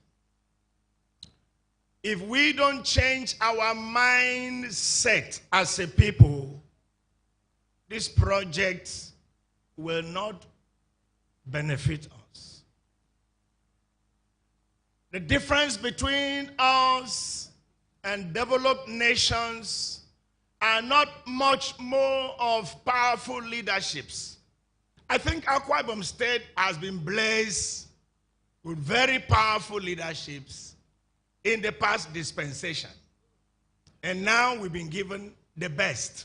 if we don't change our mindset as a people, this project will not benefit us. The difference between us and developed nations are not much more of powerful leaderships. I think Akwa Ibom State has been blessed with very powerful leaderships in the past dispensation. And now we've been given the best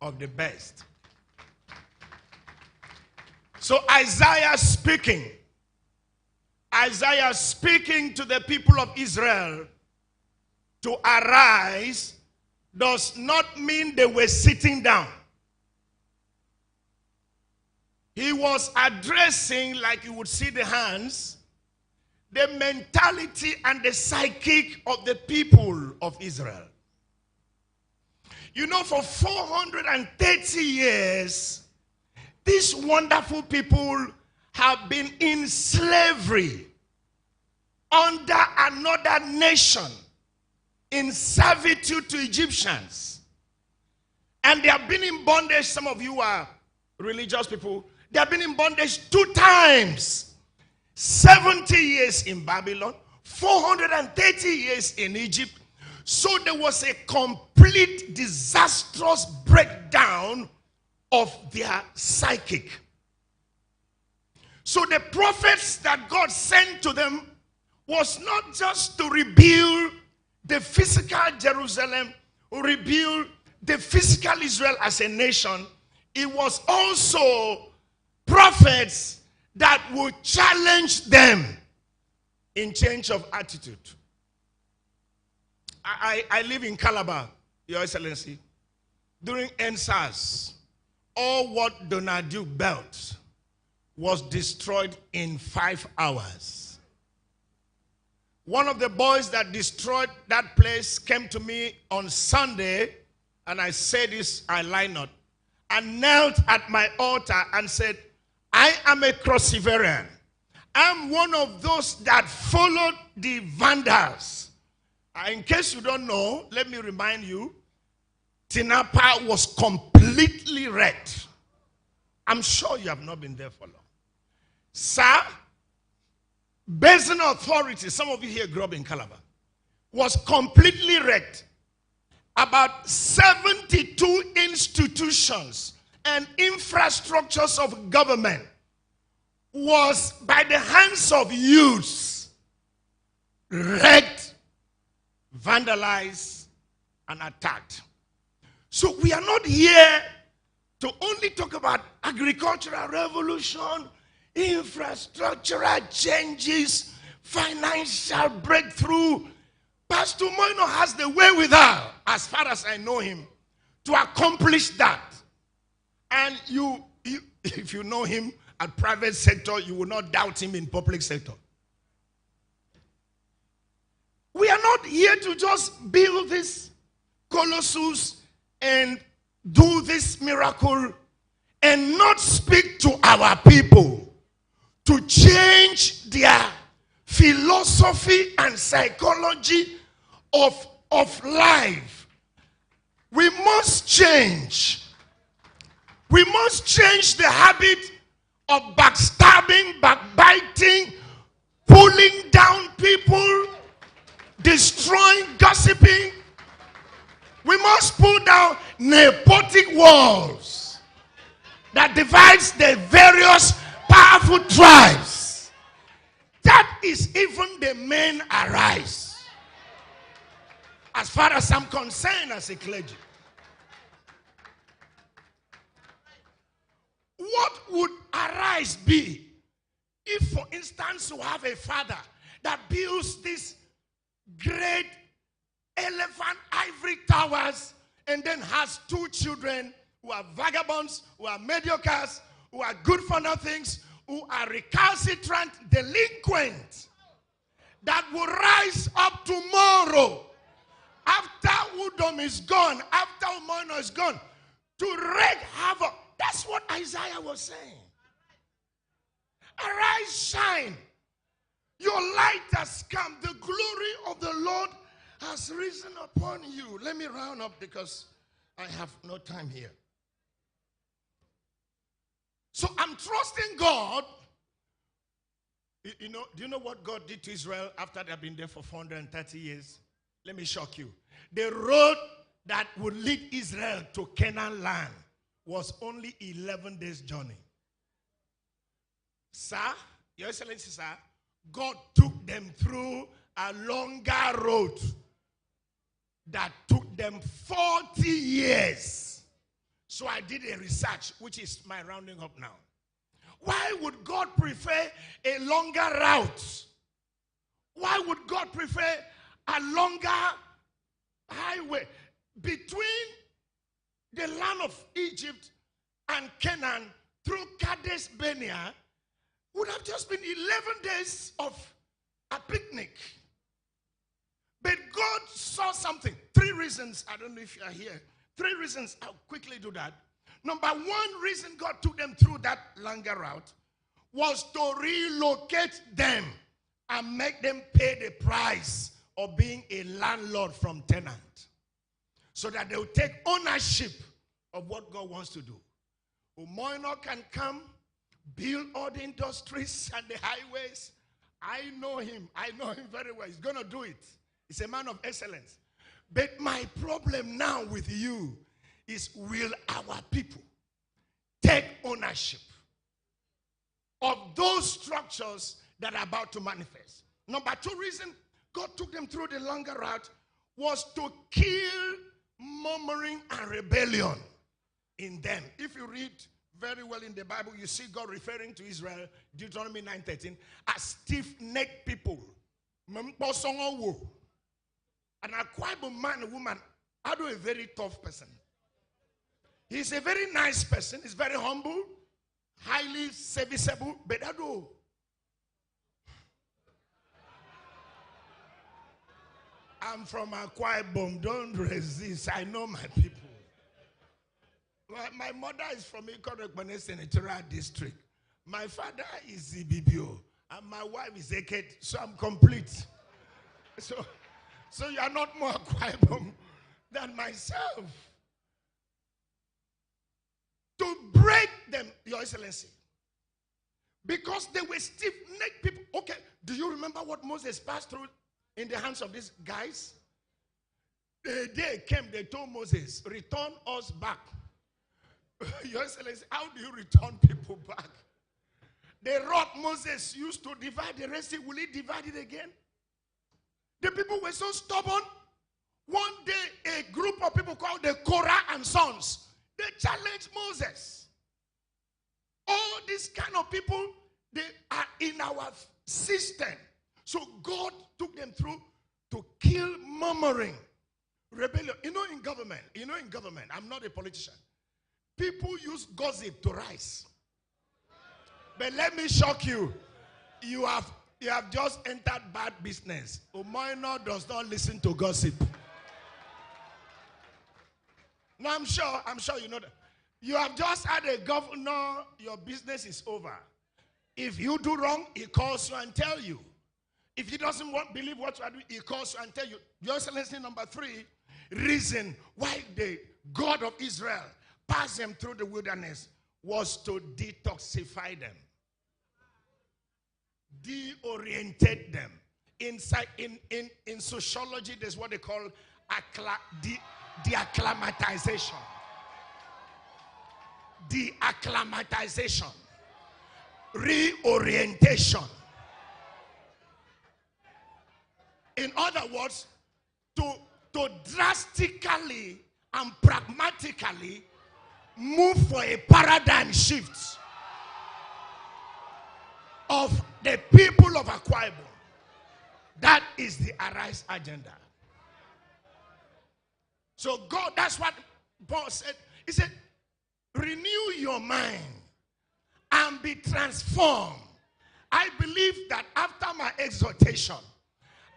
of the best. So Isaiah speaking to the people of Israel to arise does not mean they were sitting down. He was addressing, like you would see the hands, the mentality and the psychic of the people of Israel. You know, for 430 years, these wonderful people have been in slavery under another nation, in servitude to Egyptians. And they have been in bondage. Some of you are religious people. They have been in bondage 2 times. 70 years in Babylon, 430 years in Egypt. So there was a complete disastrous breakdown of their psychic. So the prophets that God sent to them was not just to rebuild the physical Jerusalem, or rebuild the physical Israel as a nation. It was also prophets that would challenge them in change of attitude. I live in Calabar, Your Excellency. During NSAS, all what Donald Duke built was destroyed in 5 hours. One of the boys that destroyed that place came to me on Sunday, and I said this, I lie not, and knelt at my altar and said, I am a Crossiverian. I'm one of those that followed the Vandals. In case you don't know, let me remind you, Tinapa was completely wrecked. I'm sure you have not been there for long. Sir, basin authority, some of you here grew up in Calabar, was completely wrecked. About 72 institutions and infrastructures of government was by the hands of youths wrecked, vandalized, and attacked. So we are not here to only talk about agricultural revolution, infrastructural changes, financial breakthrough. Pastor Moino has the wherewithal, as far as I know him, to accomplish that. And you, if you know him at private sector, you will not doubt him in public sector. We are not here to just build this colossus and do this miracle and not speak to our people to change their philosophy and psychology of life. We must change. We must change the habit of backstabbing, backbiting, pulling down people, destroying, gossiping. We must pull down nepotic walls that divides the various powerful tribes. That is even the main arise, as far as I'm concerned as a clergy. What would arise be if, for instance, you have a father that builds these great elephant ivory towers and then has two children who are vagabonds, who are mediocres, who are good for nothings, who are recalcitrant delinquents, that will rise up tomorrow after Udom is gone, after Umoino is gone, to wreak havoc. That's what Isaiah was saying. Arise, shine. Your light has come. The glory of the Lord has risen upon you. Let me round up because I have no time here. So I'm trusting God. You know, do you know what God did to Israel after they've been there for 430 years? Let me shock you. The road that would lead Israel to Canaan land was only 11 days journey. Sir, Your Excellency, sir, God took them through a longer road that took them 40 years. So I did a research, which is my rounding up now. Why would God prefer a longer route? Why would God prefer a longer highway? Between the land of Egypt and Canaan through Kadesh Barnea would have just been 11 days of a picnic. But God saw something. 3 reasons. I don't know if you are here. 3 reasons. I'll quickly do that. Number 1 reason God took them through that longer route was to relocate them and make them pay the price of being a landlord from tenant, so that they will take ownership of what God wants to do. Umoino can come, build all the industries and the highways. I know him very well. He's going to do it. He's a man of excellence. But my problem now with you is, will our people take ownership of those structures that are about to manifest? Number 2 reason God took them through the longer route was to kill murmuring and rebellion in them. If you read very well in the Bible, you see God referring to Israel, Deuteronomy 9:13, as stiff-necked people. An Akwa man and woman, I do a very tough person. He's a very nice person. He's very humble, highly serviceable, but I do. I'm from Akwa Ibom. Don't resist. I know my people. My mother is from Ikorekbane Senatorial District. My father is Ibibio. And my wife is Eket. So I'm complete. So you are not more Akwa Ibom than myself. To break them, Your Excellency, Because they were stiff-necked people. Okay, do you remember what Moses passed through in the hands of these guys? They came, they told Moses, return us back. Your Excellency, how do you return people back? The rod Moses used to divide the Red Sea, will he divide it again? The people were so stubborn. One day, a group of people called the Korah and Sons, they challenged Moses. All these kind of people, they are in our system. So God took them through to kill murmuring, rebellion. You know in government, I'm not a politician. People use gossip to rise. But let me shock you. You have just entered bad business. Umoino does not listen to gossip. No, I'm sure you know that. You have just had a governor, your business is over. If you do wrong, he calls you and tell you. If he doesn't believe what you are doing, he calls you and tell you. Your Excellency, number 3, reason why the God of Israel passed them through the wilderness was to detoxify them. Deorientate them. Inside in sociology, there's what they call deacclimatization. Deacclimatization. Reorientation. In other words, to drastically and pragmatically move for a paradigm shift of the people of Akwa Ibom. That is the Arise agenda. So God, that's what Paul said. He said, renew your mind and be transformed. I believe that after my exhortation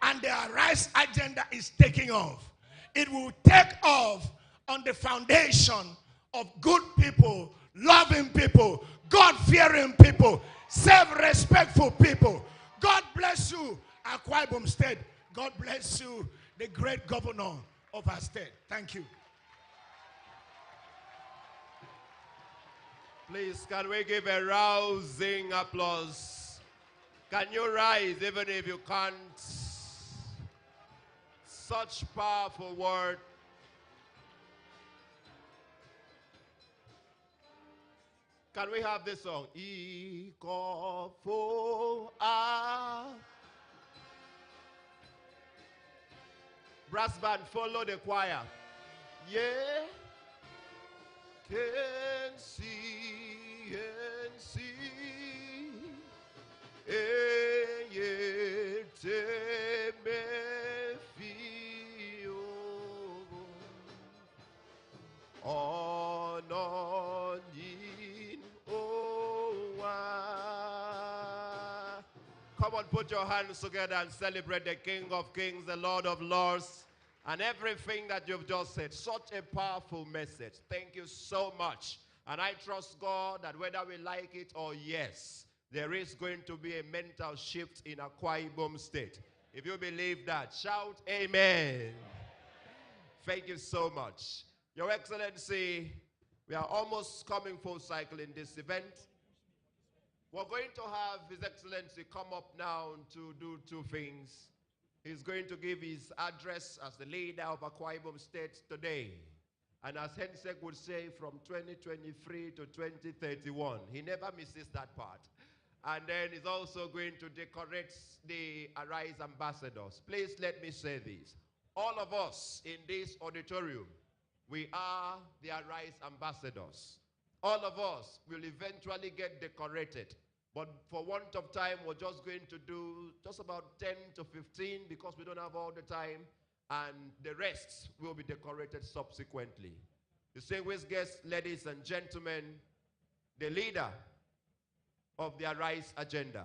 and the Arise agenda is taking off, it will take off on the foundation of good people, loving people, God-fearing people, self-respectful people. God bless you, Akwa Ibom State. God bless you, the great governor of our state. Thank you. Please, can we give a rousing applause? Can you rise even if you can't? Such powerful word. Can we have this song? Ikofo a. Brass band, follow the choir. Yeah. Can see. Come on, put your hands together and celebrate the King of Kings, the Lord of Lords, and everything that you've just said. Such a powerful message. Thank you so much. And I trust God that whether we like it or yes, there is going to be a mental shift in Akwa Ibom State. If you believe that, shout amen. Thank you so much. Your Excellency, we are almost coming full cycle in this event. We're going to have His Excellency come up now to do 2 things. He's going to give his address as the leader of Akwa Ibom State today. And as Hensek would say, from 2023 to 2031. He never misses that part. And then he's also going to decorate the Arise ambassadors. Please let me say this. All of us in this auditorium, we are the Arise ambassadors. All of us will eventually get decorated. But for want of time, we're just going to do just about 10 to 15 because we don't have all the time. And the rest will be decorated subsequently. Distinguished guests, ladies and gentlemen, the leader of the Arise agenda,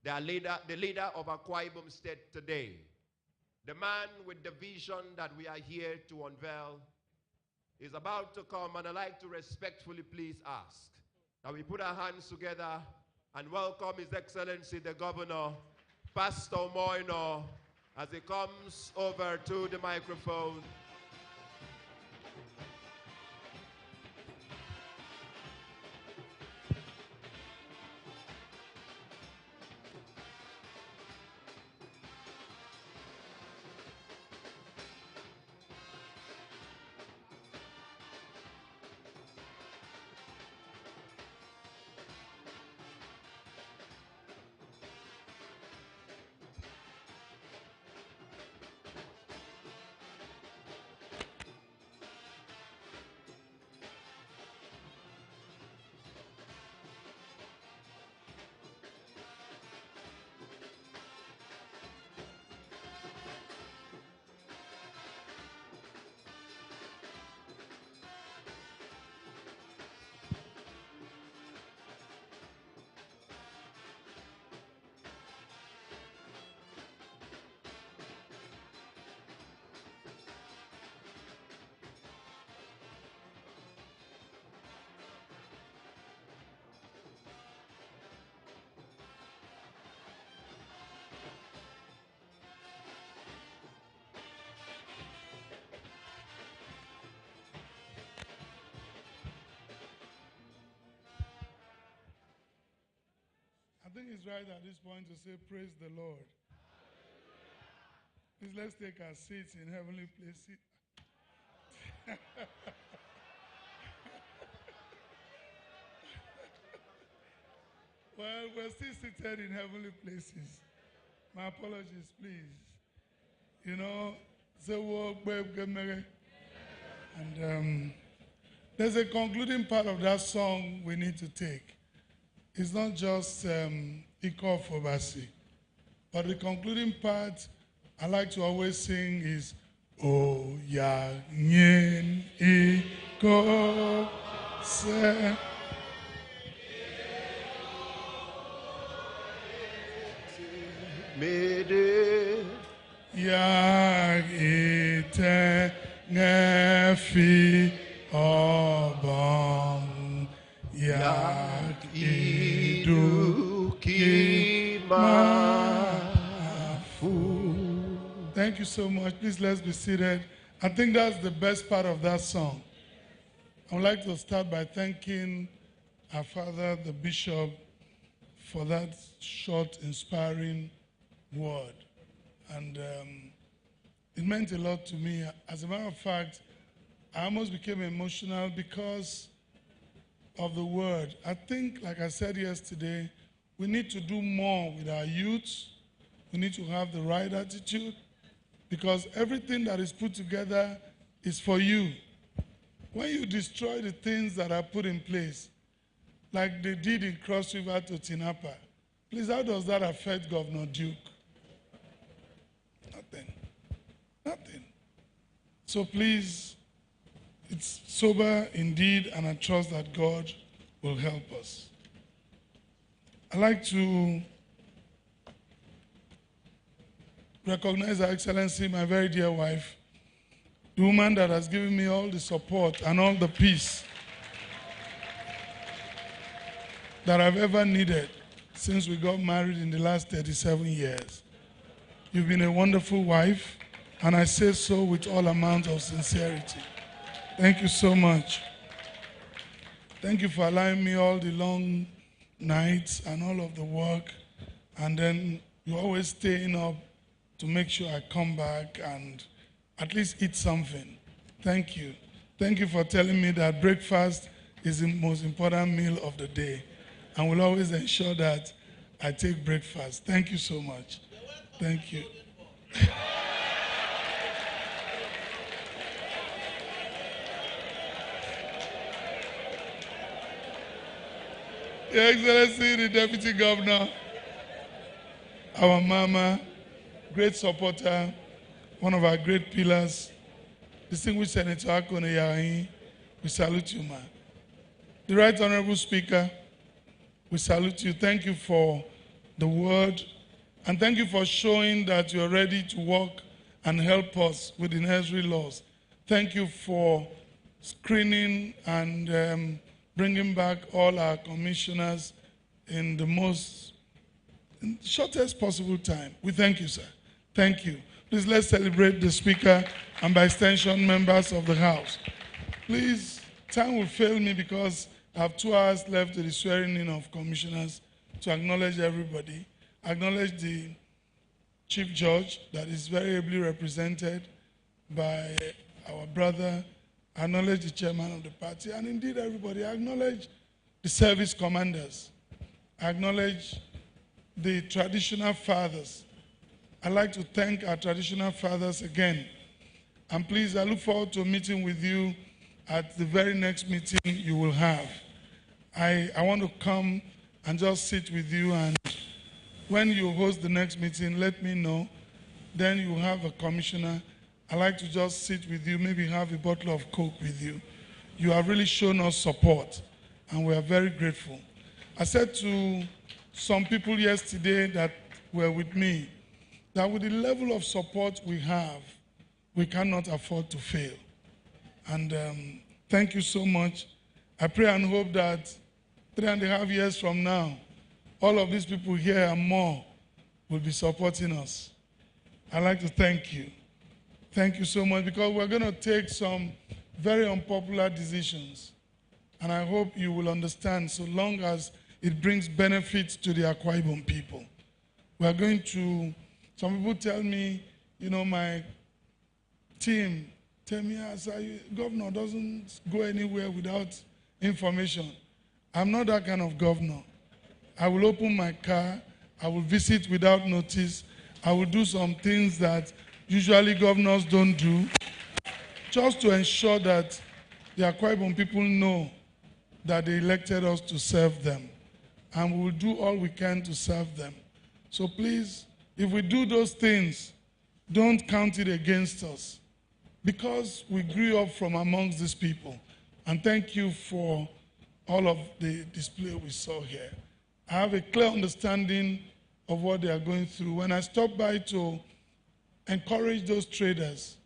the leader of Akwa Ibom State today, the man with the vision that we are here to unveil, is about to come, and I'd like to respectfully please ask that we put our hands together and welcome His Excellency the Governor, Pastor Umoino, as he comes over to the microphone. think it's right at this point to say, praise the Lord. Please, let's take our seats in heavenly places. Well, we're still seated in heavenly places. My apologies, please. You know, and there's a concluding part of that song we need to take. It's not just Iko Fobasi, but the concluding part I like to always sing is O ya nyen Iko se. Mede Ya ite ngefi obong ya idu kimafu. Thank you so much. Please, let's be seated. I think that's the best part of that song. I would like to start by thanking our father, the bishop, for that short, inspiring word. And it meant a lot to me. As a matter of fact, I almost became emotional because of the word. I think, like I said yesterday, we need to do more with our youths. We need to have the right attitude, because everything that is put together is for you. When you destroy the things that are put in place, like they did in Cross River to Tinapa, please, how does that affect Governor Duke? Nothing. Nothing. So please, it's sober indeed, and I trust that God will help us. I'd like to recognize Her Excellency, my very dear wife, the woman that has given me all the support and all the peace that I've ever needed since we got married in the last 37 years. You've been a wonderful wife, and I say so with all amount of sincerity. Thank you so much. Thank you for allowing me all the long nights and all of the work, and then you're always staying up to make sure I come back and at least eat something. Thank you. Thank you for telling me that breakfast is the most important meal of the day, and will always ensure that I take breakfast. Thank you so much. Thank you. Your Excellency, the Deputy Governor, our mama, great supporter, one of our great pillars, distinguished Senator Akone Yahi, we salute you, ma. The Right Honorable Speaker, we salute you. Thank you for the word, and thank you for showing that you're ready to work and help us with the necessary laws. Thank you for screening and bringing back all our commissioners in the shortest possible time. We thank you, sir. Thank you. Please, let's celebrate the Speaker and by extension members of the House. Please, time will fail me because I have 2 hours left to the swearing in of commissioners to acknowledge everybody. Acknowledge the Chief Judge that is very ably represented by our brother. Acknowledge the chairman of the party, and indeed everybody. Acknowledge the service commanders. Acknowledge the traditional fathers. I'd like to thank our traditional fathers again. And please, I look forward to meeting with you at the very next meeting you will have. I want to come and just sit with you, and when you host the next meeting, let me know. Then you have a commissioner. I like to just sit with you, maybe have a bottle of Coke with you. You have really shown us support, and we are very grateful. I said to some people yesterday that were with me that with the level of support we have, we cannot afford to fail. And thank you so much. I pray and hope that 3.5 years from now, all of these people here and more will be supporting us. I'd like to thank you. Thank you so much, because we're going to take some very unpopular decisions. And I hope you will understand, so long as it brings benefits to the Akwa Ibom people. We are going to, some people tell me, you know, my team tell me, governor doesn't go anywhere without information. I'm not that kind of governor. I will open my car, I will visit without notice, I will do some things that usually governors don't do, just to ensure that the Akwa Ibom people know that they elected us to serve them. And we will do all we can to serve them. So please, if we do those things, don't count it against us, because we grew up from amongst these people. And thank you for all of the display we saw here. I have a clear understanding of what they are going through. When I stop by to encourage those traders,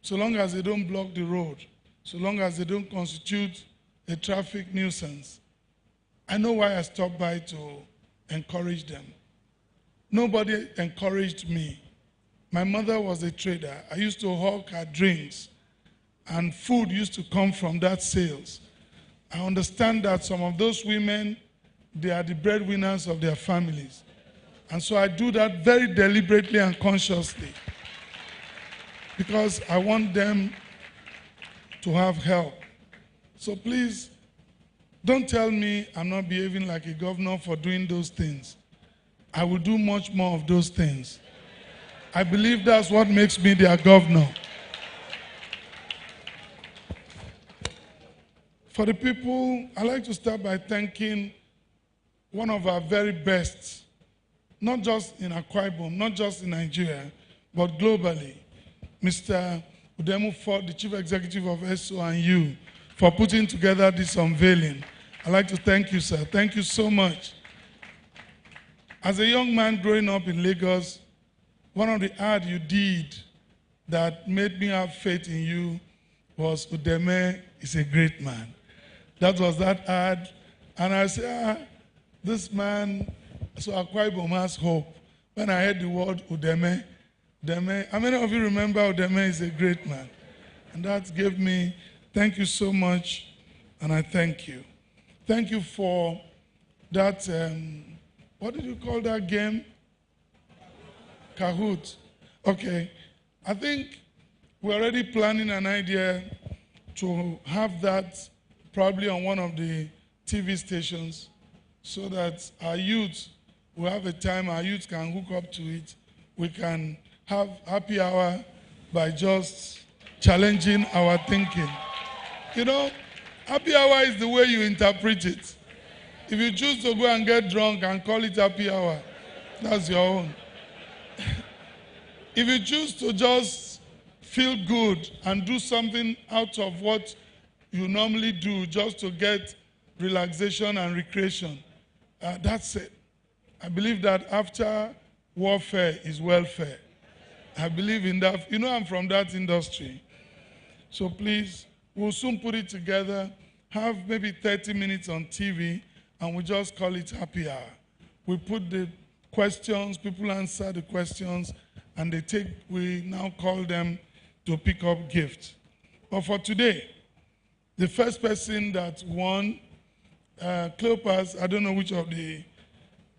so long as they don't block the road, so long as they don't constitute a traffic nuisance, I know why I stopped by to encourage them. Nobody encouraged me. My mother was a trader. I used to hawk her drinks, and food used to come from that sales. I understand that some of those women, they are the breadwinners of their families. And so I do that very deliberately and consciously, because I want them to have help. So please, don't tell me I'm not behaving like a governor for doing those things. I will do much more of those things. I believe that's what makes me their governor. For the people, I'd like to start by thanking one of our very best, not just in Akwa Ibom, not just in Nigeria, but globally, Mr. Udemu Ford, the Chief Executive of SO, and you, for putting together this unveiling. I'd like to thank you, sir. Thank you so much. As a young man growing up in Lagos, one of the ads you did that made me have faith in you was Udeme is a great man. That was that ad. And I said, this man, so Akwa Ibom has hope. When I heard the word Udeme, how many of you remember Udeme is a great man? And that gave me, thank you so much, and I thank you. Thank you for that, what did you call that game? Kahoot. Okay. I think we're already planning an idea to have that probably on one of the TV stations, so that our youth will have a time, our youth can hook up to it. We can have happy hour by just challenging our thinking. You know, happy hour is the way you interpret it. If you choose to go and get drunk and call it happy hour, that's your own. If you choose to just feel good and do something out of what you normally do just to get relaxation and recreation, that's it. I believe that after warfare is welfare. I believe in that. You know, I'm from that industry. So please, we'll soon put it together, have maybe 30 minutes on TV, and we just call it happy hour. We put the questions, people answer the questions, and we now call them to pick up gifts. But for today, the first person that won, Cleopas, I don't know which of the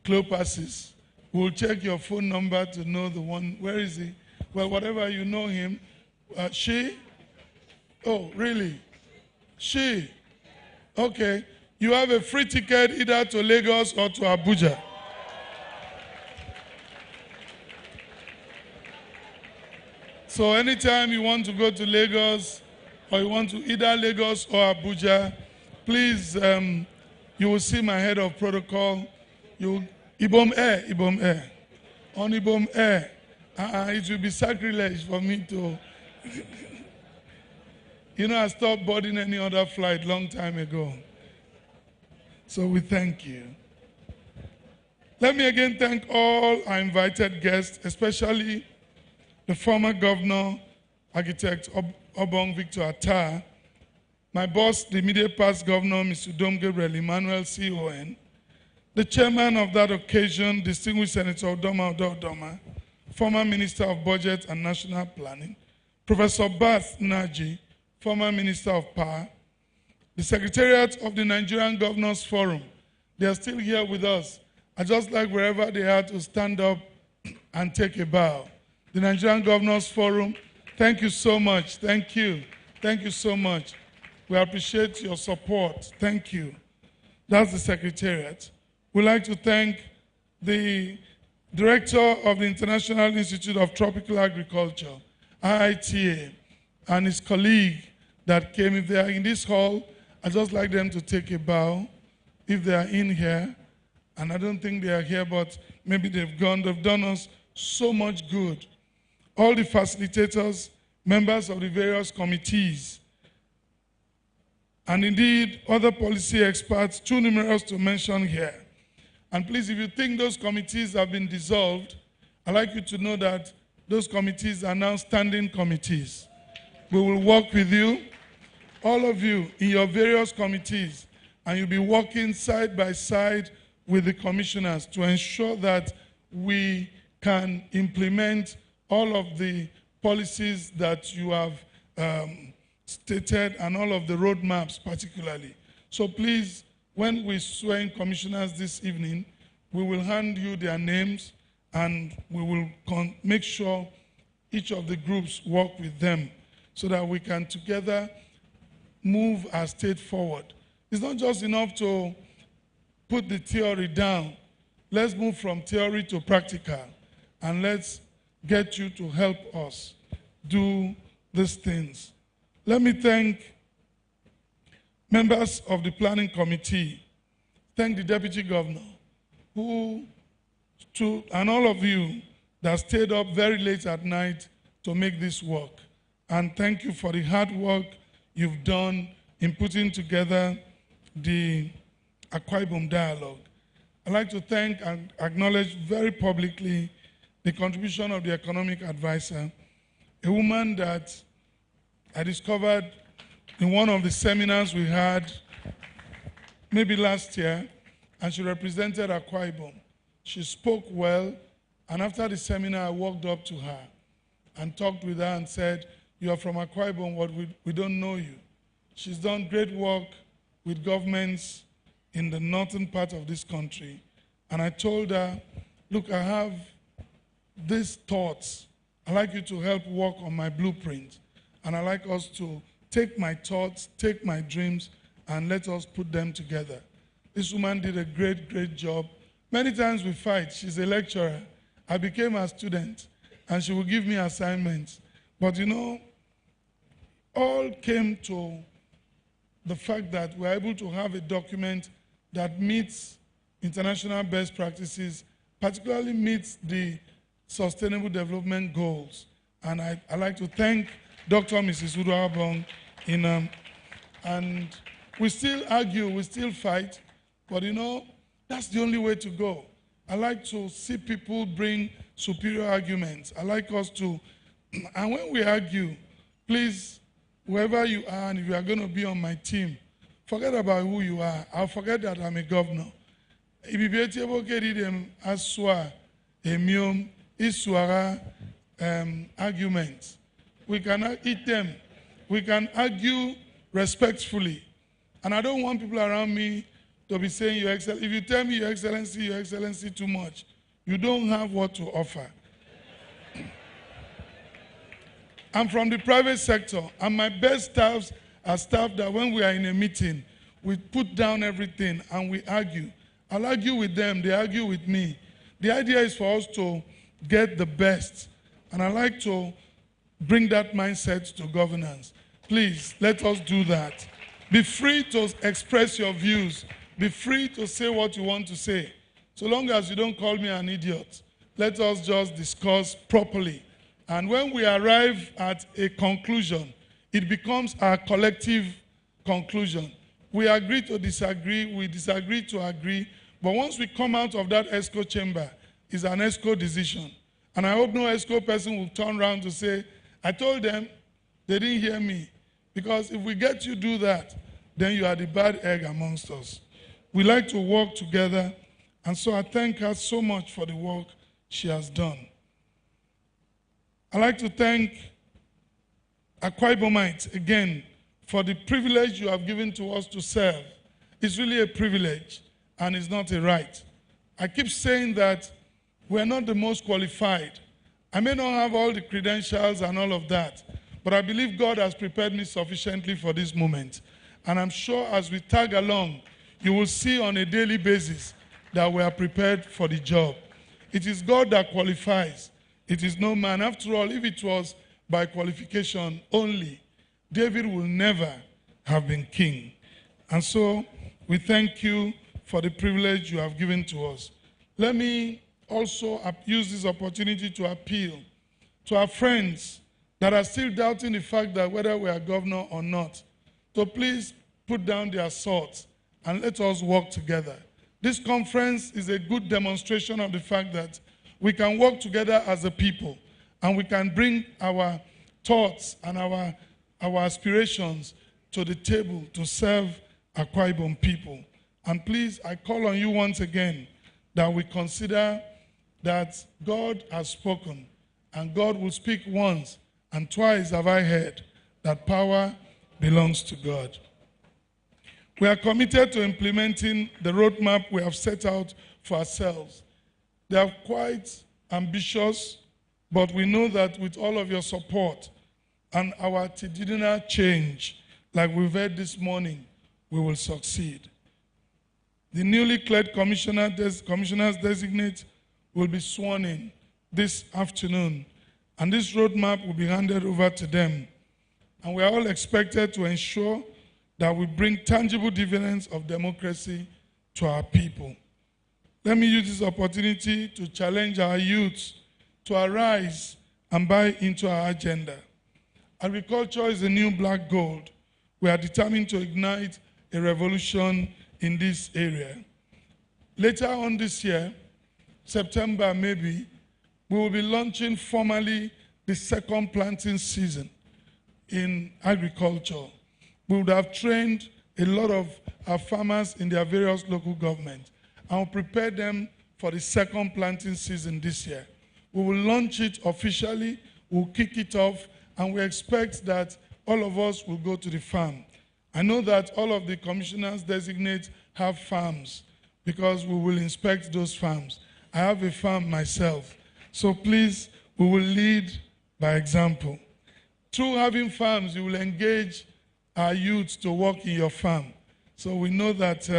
Cleopases, we'll check your phone number to know the one. Where is he? Well, whatever you know him. She? Oh, really? She? Okay. You have a free ticket either to Lagos or to Abuja. So anytime you want to go to Lagos, or you want to either Lagos or Abuja, please, you will see my head of protocol. Ibom Air. On Ibom Air. It will be sacrilege for me to... You know, I stopped boarding any other flight long time ago. So we thank you. Let me again thank all our invited guests, especially the former governor, architect Obong Victor Atta, my boss, the immediate past governor, Mr. Dom Gabriel Emmanuel, CON, the chairman of that occasion, distinguished Senator Odoma Odoma, former Minister of Budget and National Planning, Professor Bath Naji, former Minister of Power, the Secretariat of the Nigerian Governors Forum, They are still here with us. I just like wherever they are to stand up and take a bow. The Nigerian Governors Forum, thank you so much. Thank you. Thank you so much. We appreciate your support. Thank you. That's the Secretariat. We'd like to thank the Director of the International Institute of Tropical Agriculture, IITA, and his colleague that came. If they are in this hall, I'd just like them to take a bow. If they are in here, and I don't think they are here, but maybe they've gone. They've done us so much good. All the facilitators, members of the various committees, and indeed other policy experts, too numerous to mention here. And please, if you think those committees have been dissolved, I'd like you to know that those committees are now standing committees. We will work with you, all of you, in your various committees, and you'll be working side by side with the commissioners to ensure that we can implement all of the policies that you have stated and all of the roadmaps particularly. So please, when we swear in commissioners this evening, we will hand you their names and we will make sure each of the groups work with them so that we can together move our state forward. It's not just enough to put the theory down. Let's move from theory to practical, and let's get you to help us do these things. Let me thank members of the planning committee, thank the deputy governor, and all of you that stayed up very late at night to make this work. And thank you for the hard work you've done in putting together the Akwa Ibom Dialogue. I'd like to thank and acknowledge very publicly the contribution of the economic advisor, a woman that I discovered in one of the seminars we had maybe last year, and she represented Akwa Ibom. She spoke well, and after the seminar, I walked up to her and talked with her and said, "You are from Akwa Ibom, but we don't know you." She's done great work with governments in the northern part of this country. And I told her, look, I have these thoughts. I'd like you to help work on my blueprint. And I'd like us to take my thoughts, take my dreams, and let us put them together. This woman did a great, great job. Many times we fight. She's a lecturer. I became her student, and she would give me assignments. But you know, all came to the fact that we're able to have a document that meets international best practices, particularly meets the Sustainable Development Goals. And I'd like to thank Dr. and Mrs. Udo Abong. And we still argue, we still fight, but you know, that's the only way to go. I like to see people bring superior arguments. I like us to, and when we argue, please, whoever you are, and if you are going to be on my team, forget about who you are. I'll forget that I'm a governor. If you be able to get them aswa, emium, isuara arguments, we cannot eat them. We can argue respectfully. And I don't want people around me to be saying, Your Excellency. If you tell me Your Excellency too much, you don't have what to offer. I'm from the private sector, and my best staffs are staff that when we are in a meeting, we put down everything and we argue. I'll argue with them, they argue with me. The idea is for us to get the best, and I like to bring that mindset to governance. Please, let us do that. Be free to express your views. Be free to say what you want to say. So long as you don't call me an idiot, let us just discuss properly. And when we arrive at a conclusion, it becomes our collective conclusion. We agree to disagree, we disagree to agree, but once we come out of that ESCO chamber, it's an ESCO decision. And I hope no ESCO person will turn around to say, I told them, they didn't hear me. Because if we get you do that, then you are the bad egg amongst us. We like to work together, and so I thank her so much for the work she has done. I'd like to thank Akwa Ibomites again for the privilege you have given to us to serve. It's really a privilege. and it's not a right. I keep saying that we're not the most qualified. I may not have all the credentials and all of that, but I believe God has prepared me sufficiently for this moment. And I'm sure as we tag along, you will see on a daily basis that we are prepared for the job. It is God that qualifies. It is no man. After all, if it was by qualification only, David will never have been king. And so we thank you for the privilege you have given to us. Let me also use this opportunity to appeal to our friends that are still doubting the fact that whether we are governor or not, to please put down their swords and let us work together. This conference is a good demonstration of the fact that we can work together as a people and we can bring our thoughts and our aspirations to the table to serve Akwa Ibom people. And please, I call on you once again that we consider that God has spoken and God will speak once and twice have I heard that power belongs to God. We are committed to implementing the roadmap we have set out for ourselves. They are quite ambitious, but we know that with all of your support and our attitudinal change, like we've heard this morning, we will succeed. The newly cleared commissioners designate will be sworn in this afternoon, and this roadmap will be handed over to them. And we are all expected to ensure that we bring tangible dividends of democracy to our people. Let me use this opportunity to challenge our youths to arise and buy into our agenda. Agriculture is the new black gold. We are determined to ignite a revolution in this area. Later on this year, September maybe, we will be launching formally the second planting season in agriculture. We would have trained a lot of our farmers in their various local governments and will prepare them for the second planting season this year. We will launch it officially, we'll kick it off, and we expect that all of us will go to the farm. I know that all of the commissioners designate have farms because we will inspect those farms. I have a farm myself. So please, we will lead by example. Through having farms, you will engage our youth to work in your farm. So we know that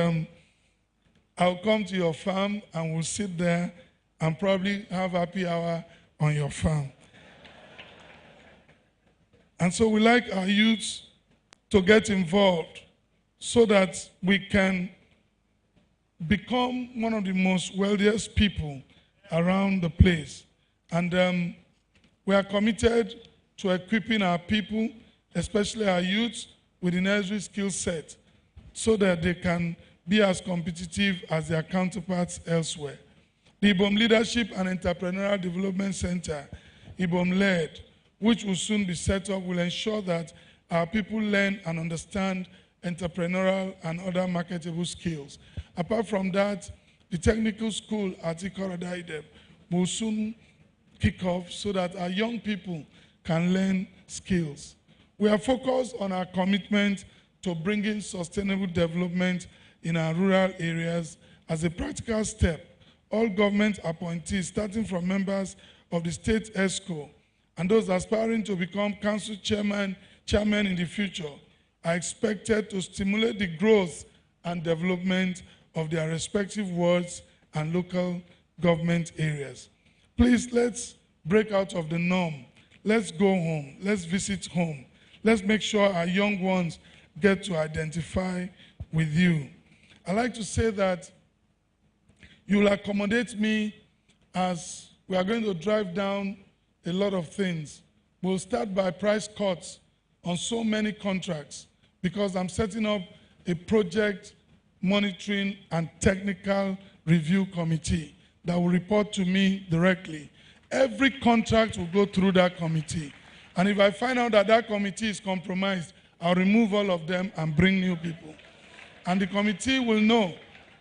I'll come to your farm and we'll sit there and probably have happy hour on your farm. And so we like our youths to get involved so that we can become one of the most wealthiest people around the place. And we are committed to equipping our people, especially our youths, with the necessary skill set so that they can be as competitive as their counterparts elsewhere. The Ibom Leadership and Entrepreneurial Development Center, Ibom-led, which will soon be set up, will ensure that our people learn and understand entrepreneurial and other marketable skills. Apart from that, the technical school at Ikorodaideb will soon kick off so that our young people can learn skills. We are focused on our commitment to bringing sustainable development in our rural areas as a practical step. All government appointees, starting from members of the state ESCO and those aspiring to become council chairman in the future, are expected to stimulate the growth and development of their respective wards and local government areas. Please, let's break out of the norm. Let's go home. Let's visit home. Let's make sure our young ones get to identify with you. I like to say that you will accommodate me as we are going to drive down a lot of things. We'll start by price cuts on so many contracts because I'm setting up a project monitoring and technical review committee that will report to me directly. Every contract will go through that committee. And if I find out that that committee is compromised, I'll remove all of them and bring new people. And the committee will know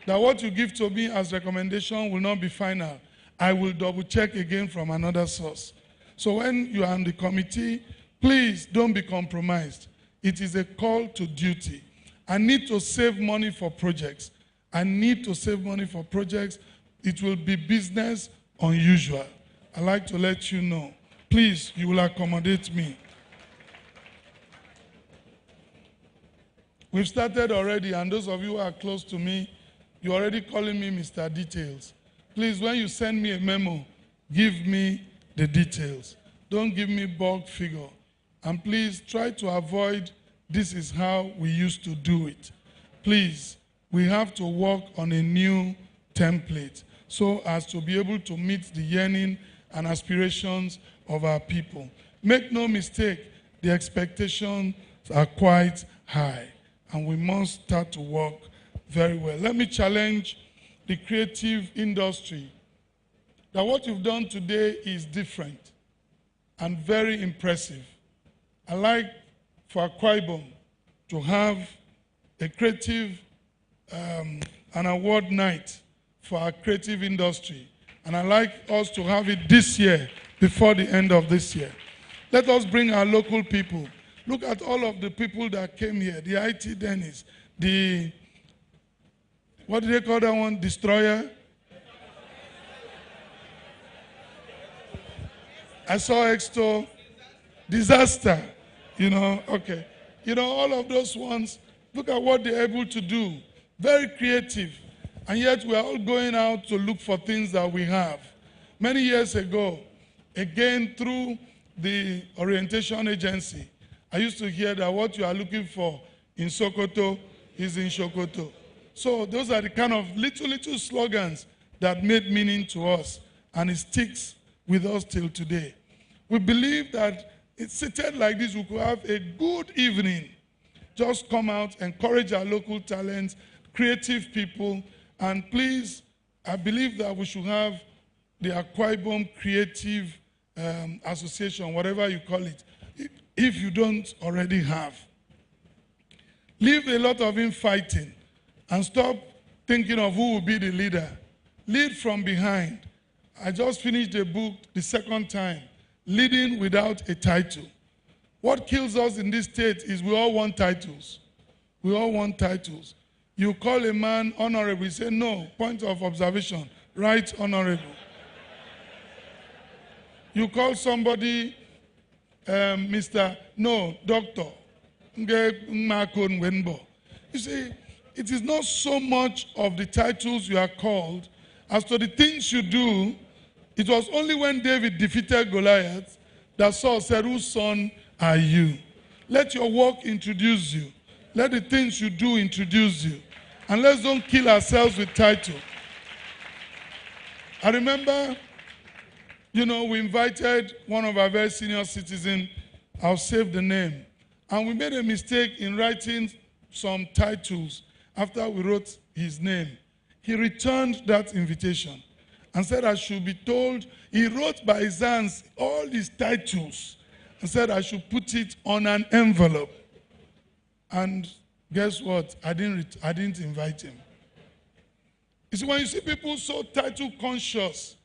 that what you give to me as recommendation will not be final. I will double check again from another source. So when you are on the committee, please don't be compromised. It is a call to duty. I need to save money for projects. I need to save money for projects. It will be business unusual. I'd like to let you know. Please, you will accommodate me. We've started already, and those of you who are close to me, you're already calling me Mr. Details. Please, when you send me a memo, give me the details. Don't give me bulk figure. And please try to avoid this is how we used to do it. Please, we have to work on a new template so as to be able to meet the yearning and aspirations of our people. Make no mistake, the expectations are quite high, and we must start to work very well. Let me challenge the creative industry that what you've done today is different and very impressive. I like for Akwa Ibom to have a creative, an award night for our creative industry. And I'd like us to have it this year, before the end of this year. Let us bring our local people. Look at all of the people that came here, the IT Dennis, the, what do they call that one, Destroyer? I saw Exto, Disaster, okay. All of those ones, look at what they're able to do. Very creative. And yet we are all going out to look for things that we have. Many years ago, again through the orientation agency, I used to hear that what you are looking for in Sokoto is in Sokoto. So those are the kind of little slogans that made meaning to us, and it sticks with us till today. We believe that it's seated like this, we could have a good evening. Just come out, encourage our local talents, creative people, and please, I believe that we should have the Akwa Ibom Creative Association, whatever you call it, if you don't already have. Leave a lot of infighting and stop thinking of who will be the leader. Lead from behind. I just finished a book the second time, Leading Without a Title. What kills us in this state is we all want titles. We all want titles. You call a man honorable, you say, no, point of observation, right honorable. You call somebody Mr. No, doctor. You see, it is not so much of the titles you are called as to the things you do. It was only when David defeated Goliath that Saul said, whose son are you? Let your work introduce you. Let the things you do introduce you. And let's don't kill ourselves with title. I remember, we invited one of our very senior citizens, I'll save the name, and we made a mistake in writing some titles after we wrote his name. He returned that invitation and said I should be told, he wrote by his hands all his titles and said I should put it on an envelope. And guess what? I didn't invite him. You see, when you see people so title conscious,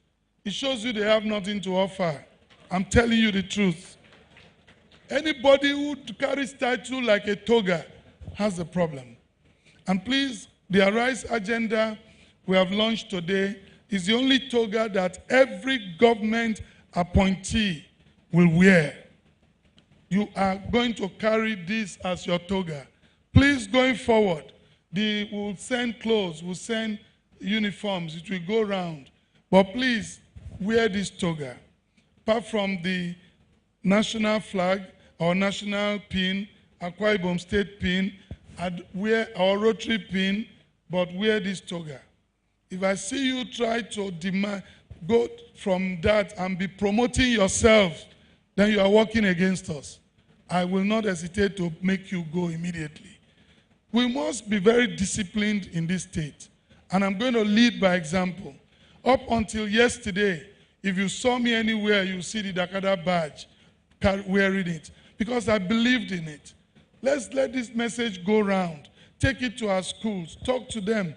it shows you they have nothing to offer. I'm telling you the truth. Anybody who carries title like a toga has a problem. And please, the Arise agenda we have launched today is the only toga that every government appointee will wear. You are going to carry this as your toga. Please, going forward, we'll send clothes, we'll send uniforms, it will go round. But please, wear this toga. Apart from the national flag or national pin, Akwa Ibom state pin, I'd wear our Rotary pin, but wear this toga. If I see you try to go from that and be promoting yourself, then you are working against us. I will not hesitate to make you go immediately. We must be very disciplined in this state. And I'm going to lead by example. Up until yesterday, if you saw me anywhere, you see the Dakada badge, wearing it, because I believed in it. Let's let this message go round. Take it to our schools, talk to them.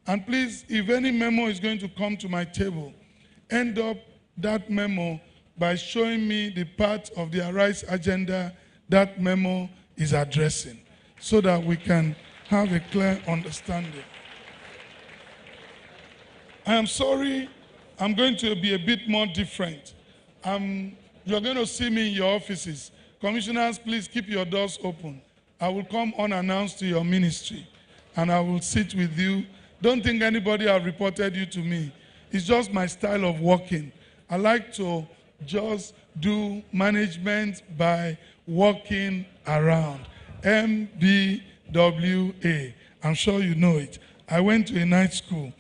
And please, if any memo is going to come to my table, end up that memo by showing me the part of the Arise agenda that memo is addressing, so that we can have a clear understanding. I am sorry, I'm going to be a bit more different. You're going to see me in your offices. Commissioners, please keep your doors open. I will come unannounced to your ministry, and I will sit with you. Don't think anybody has reported you to me. It's just my style of working. I like to just do management by walking around. MBWA. I'm sure you know it. I went to a night school.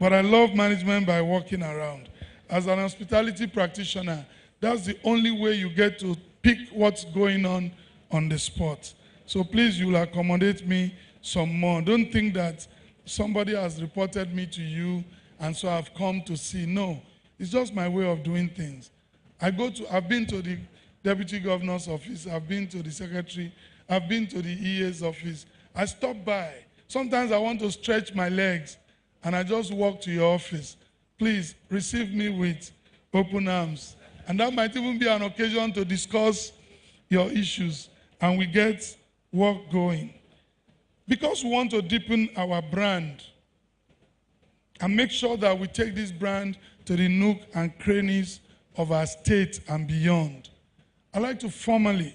But I love management by walking around. As an hospitality practitioner, that's the only way you get to pick what's going on the spot. So please, you will accommodate me some more. Don't think that somebody has reported me to you and so I've come to see. No, it's just my way of doing things. I've been to the deputy governor's office, I've been to the secretary, I've been to the EA's office. I stop by. Sometimes I want to stretch my legs and I just walk to your office. Please receive me with open arms. And that might even be an occasion to discuss your issues and we get work going. Because we want to deepen our brand and make sure that we take this brand to the nook and crannies of our state and beyond, I'd like to formally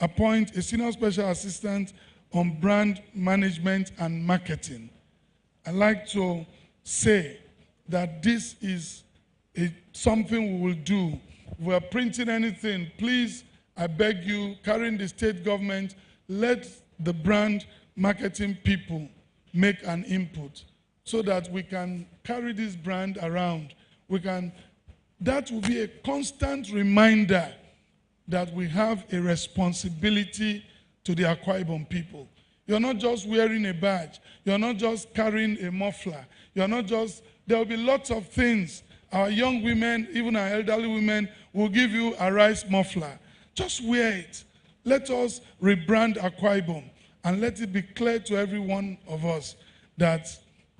appoint a senior special assistant on brand management and marketing. I'd like to say that this is something we will do. If we are printing anything, please, I beg you, carrying the state government, let the brand marketing people make an input so that we can carry this brand around. That will be a constant reminder that we have a responsibility to the Akwa Ibom people. You're not just wearing a badge. You're not just carrying a muffler. There will be lots of things. Our young women, even our elderly women, will give you a rice muffler. Just wear it. Let us rebrand Akwa Ibom and let it be clear to every one of us that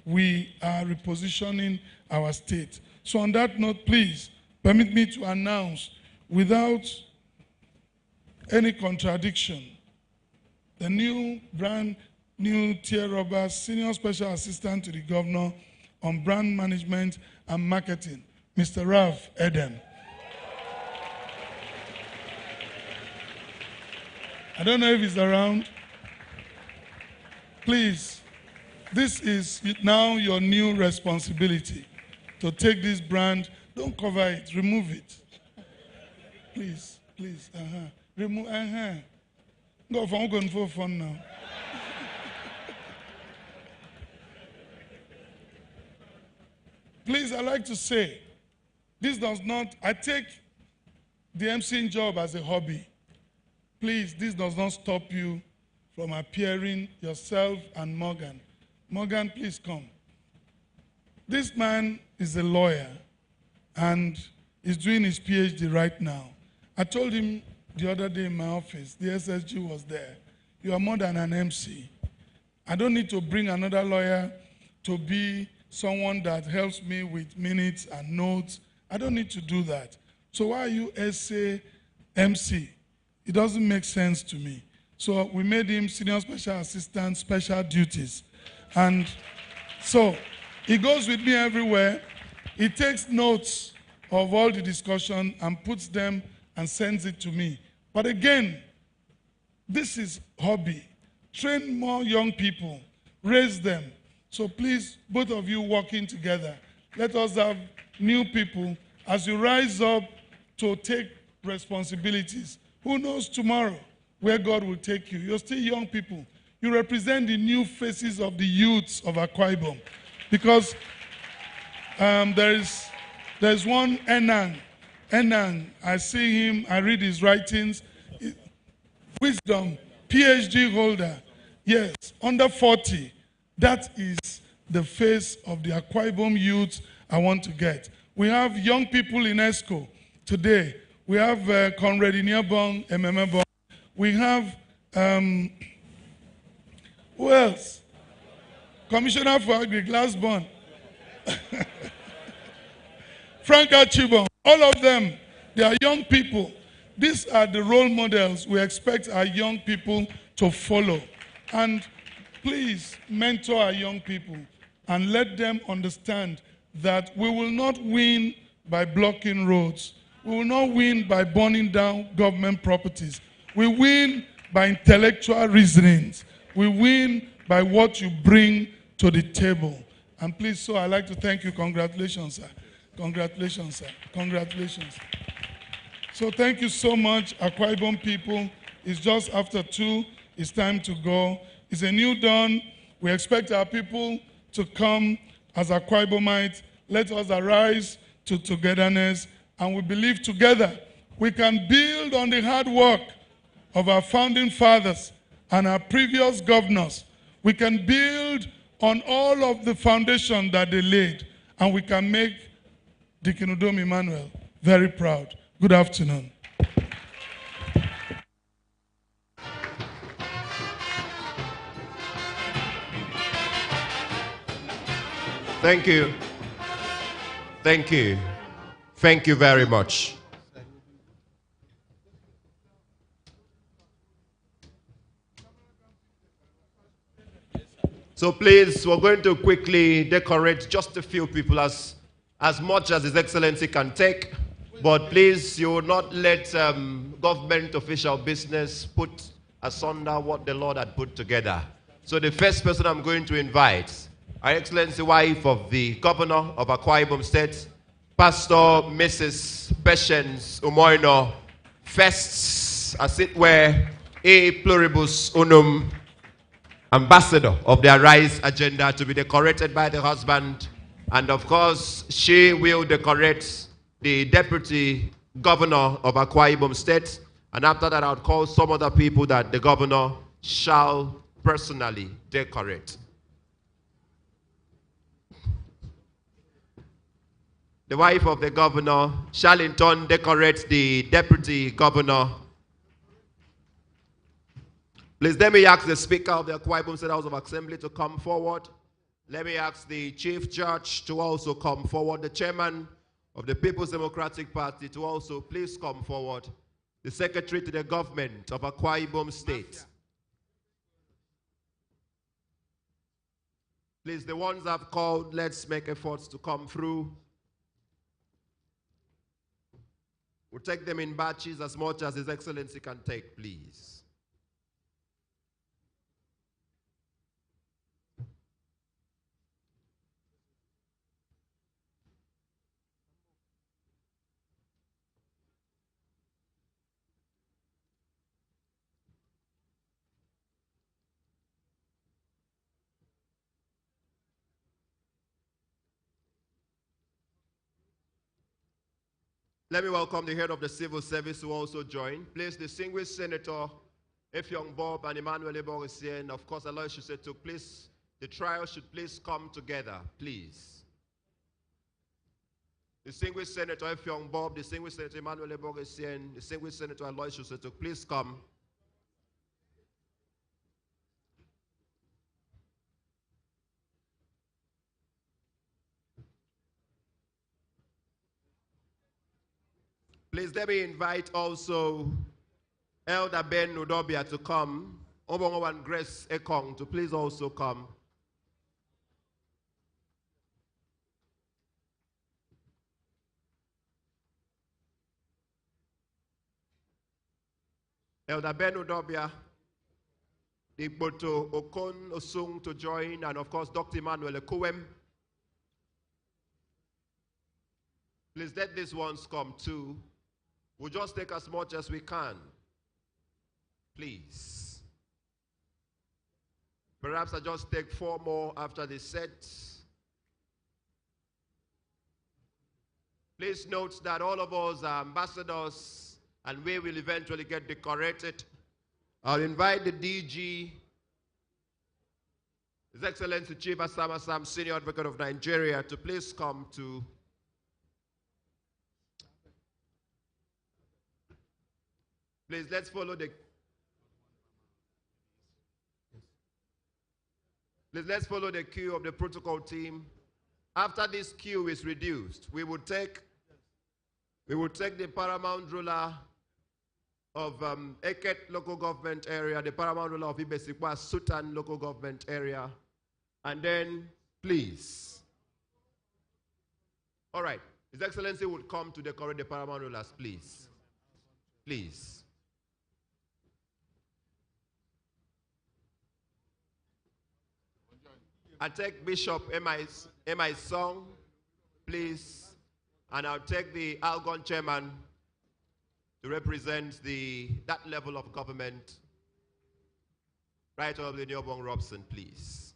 we are repositioning our state. So on that note, please, permit me to announce, without any contradiction, the new brand new tier rubber senior special assistant to the governor on brand management and marketing, Mr. Ralph Edem. I don't know if he's around. Please, this is now your new responsibility to take this brand. Don't cover it, remove it. Please, please, remove, Go for fun now. Please, I like to say, I take the MCing job as a hobby. Please, this does not stop you from appearing yourself and Morgan. Morgan, please come. This man is a lawyer and is doing his PhD right now. I told him the other day in my office, the SSG was there. You are more than an MC. I don't need to bring another lawyer to be someone that helps me with minutes and notes. I don't need to do that. So why are you essay MC? It doesn't make sense to me. So we made him senior special assistant, special duties. And so he goes with me everywhere. He takes notes of all the discussion and puts them and sends it to me. But again, this is hobby. Train more young people, raise them. So please, both of you working together, let us have new people as you rise up to take responsibilities. Who knows tomorrow where God will take you? You're still young people. You represent the new faces of the youths of Akwa Ibom. Because there's one Enang. Enang, I see him, I read his writings. Wisdom, PhD holder. Yes, under 40. That is the face of the Akwa Ibom youth I want to get. We have young people in ESCO today. We have Conrad Inyabong, Ememebong. We have, who else? Commissioner for Agri, Glassborn. Frank Achibong. All of them, they are young people. These are the role models we expect our young people to follow. And please mentor our young people. and let them understand that we will not win by blocking roads. We will not win by burning down government properties. We win by intellectual reasonings. We win by what you bring to the table. And please, so I'd like to thank you. Congratulations, sir. Congratulations, sir. Congratulations. So thank you so much, Akwa Ibom people. It's just after 2. It's time to go. It's a new dawn. We expect our people to come as Akwa Ibomites. Let us arise to togetherness, and we believe together we can build on the hard work of our founding fathers and our previous governors. We can build on all of the foundation that they laid, and we can make Deacon Udom Emmanuel very proud. Good afternoon. Thank you. Thank you. Thank you very much. So please, we're going to quickly decorate just a few people as much as His Excellency can take. But please, you will not let government official business put asunder what the Lord had put together. So the first person I'm going to invite, Her Excellency, wife of the Governor of Akwa Ibom State, Pastor Mrs. Patience Umoino, first, as it were, a pluribus unum ambassador of the Arise agenda, to be decorated by the husband. And of course, she will decorate the Deputy Governor of Akwa Ibom State. And after that, I'll call some other people that the governor shall personally decorate. The wife of the governor shall in turn decorate the Deputy Governor. Please let me ask the Speaker of the Akwa Ibom State House of Assembly to come forward. Let me ask the Chief Judge to also come forward. The Chairman of the People's Democratic Party to also please come forward. The Secretary to the Government of Akwa Ibom State. Please, the ones I've called, let's make efforts to come through. We'll take them in batches as much as His Excellency can take, please. Let me welcome the head of the civil service who also joined. Please, distinguished Senator Effiong Bob and Emmanuel Eborisien, of course, Aloysius should took place. The trial should please come together, please. Distinguished Senator Effiong Bob, distinguished Senator Emmanuel Eborisien, distinguished Senator Aloysius should took, please come. Please let me invite also Elder Ben Udobia to come. Obongo and Grace Ekong to please also come. Elder Ben Udobia, Igboto Okon Osung to join, and of course Dr. Emmanuel Ekuwem. Please let these ones come too. We'll just take as much as we can. Please. Perhaps I just take 4 more after the set. Please note that all of us are ambassadors and we will eventually get decorated. I'll invite the DG, His Excellency Chief Asam Asam, Senior Advocate of Nigeria, to please come to please, let's follow the queue of the protocol team. After this queue is reduced, we will take the paramount ruler of Eket local government area, the paramount ruler of Ibesikwa Sutan local government area, and then Please. All right. His Excellency would come to decorate the paramount rulers, please. Please. I take Bishop M.I. Song, please. And I'll take the Algon chairman to represent that level of government. Right Honorable Nyobong Robson, please.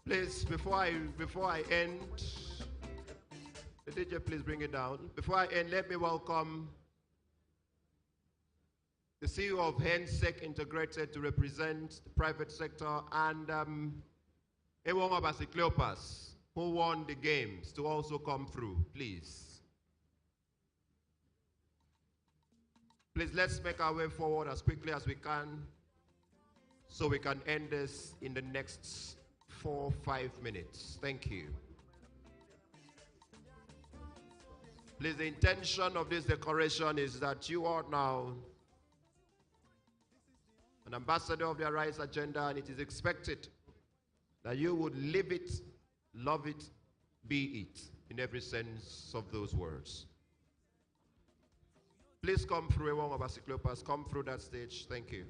Please, before I end, the DJ, please bring it down. Before I end, let me welcome the CEO of HENSEC Integrated to represent the private sector, and Ewong Obasi Cleopas, who won the games, to also come through, please. Please, let's make our way forward as quickly as we can so we can end this in the next 4-5 minutes. Thank you. Please, the intention of this decoration is that you are now an ambassador of the Arise agenda, and it is expected that you would live it, love it, be it, in every sense of those words. Please come through, Ewong Obasi Cleopas, come through that stage. Thank you.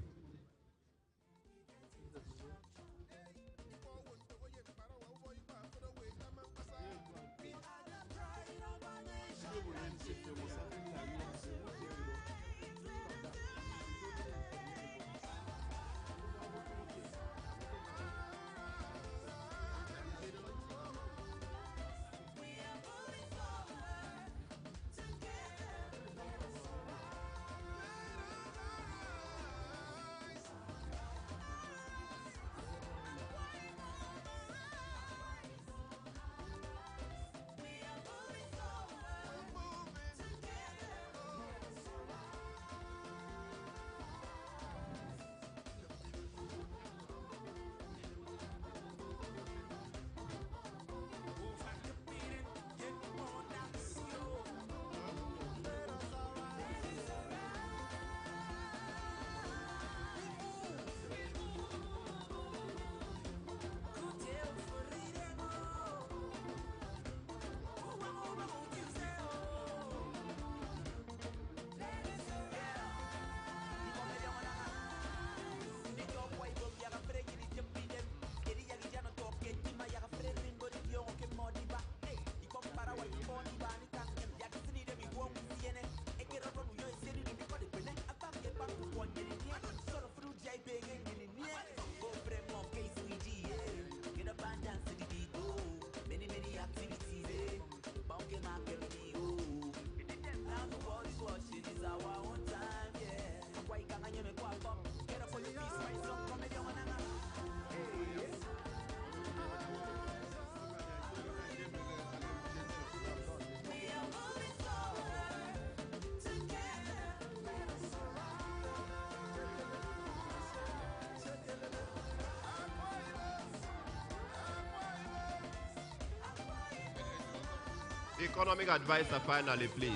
Economic advisor finally, please.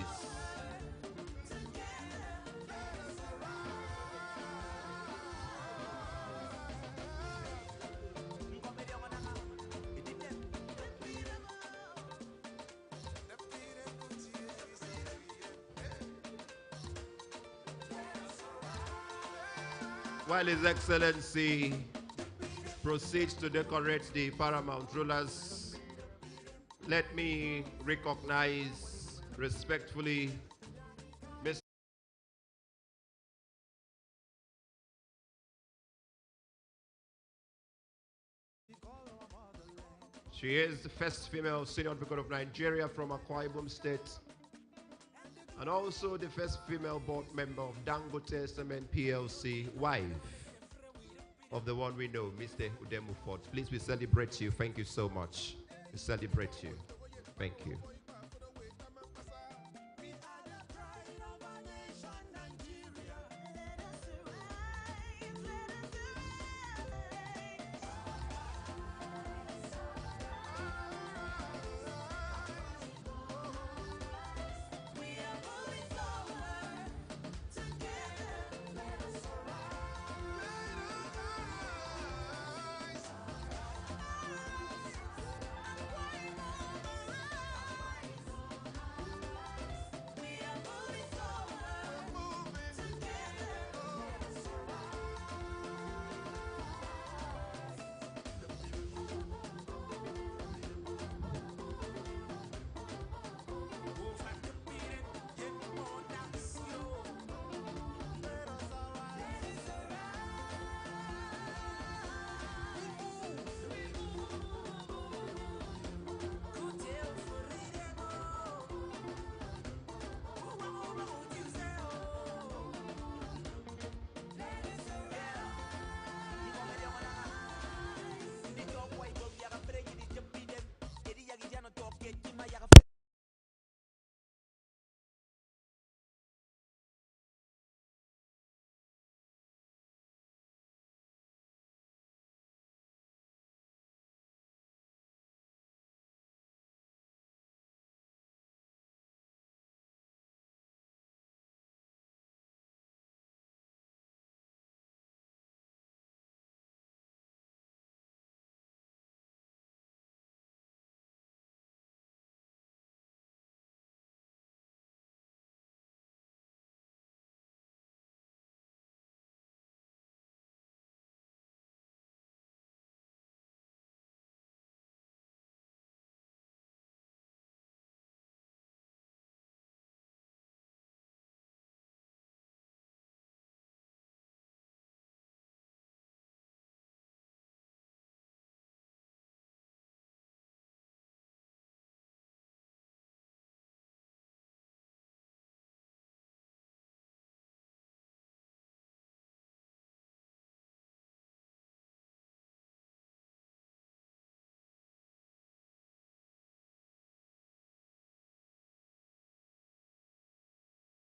While His Excellency proceeds to decorate the paramount rulers, let me recognize respectfully Ms. She is the first female senior advocate of Nigeria from Akwa Ibom State. And also the first female board member of Dangote Cement PLC, wife of the one we know, Mr. Udemu Ford. Please, we celebrate you. Thank you so much. We celebrate you. Thank you.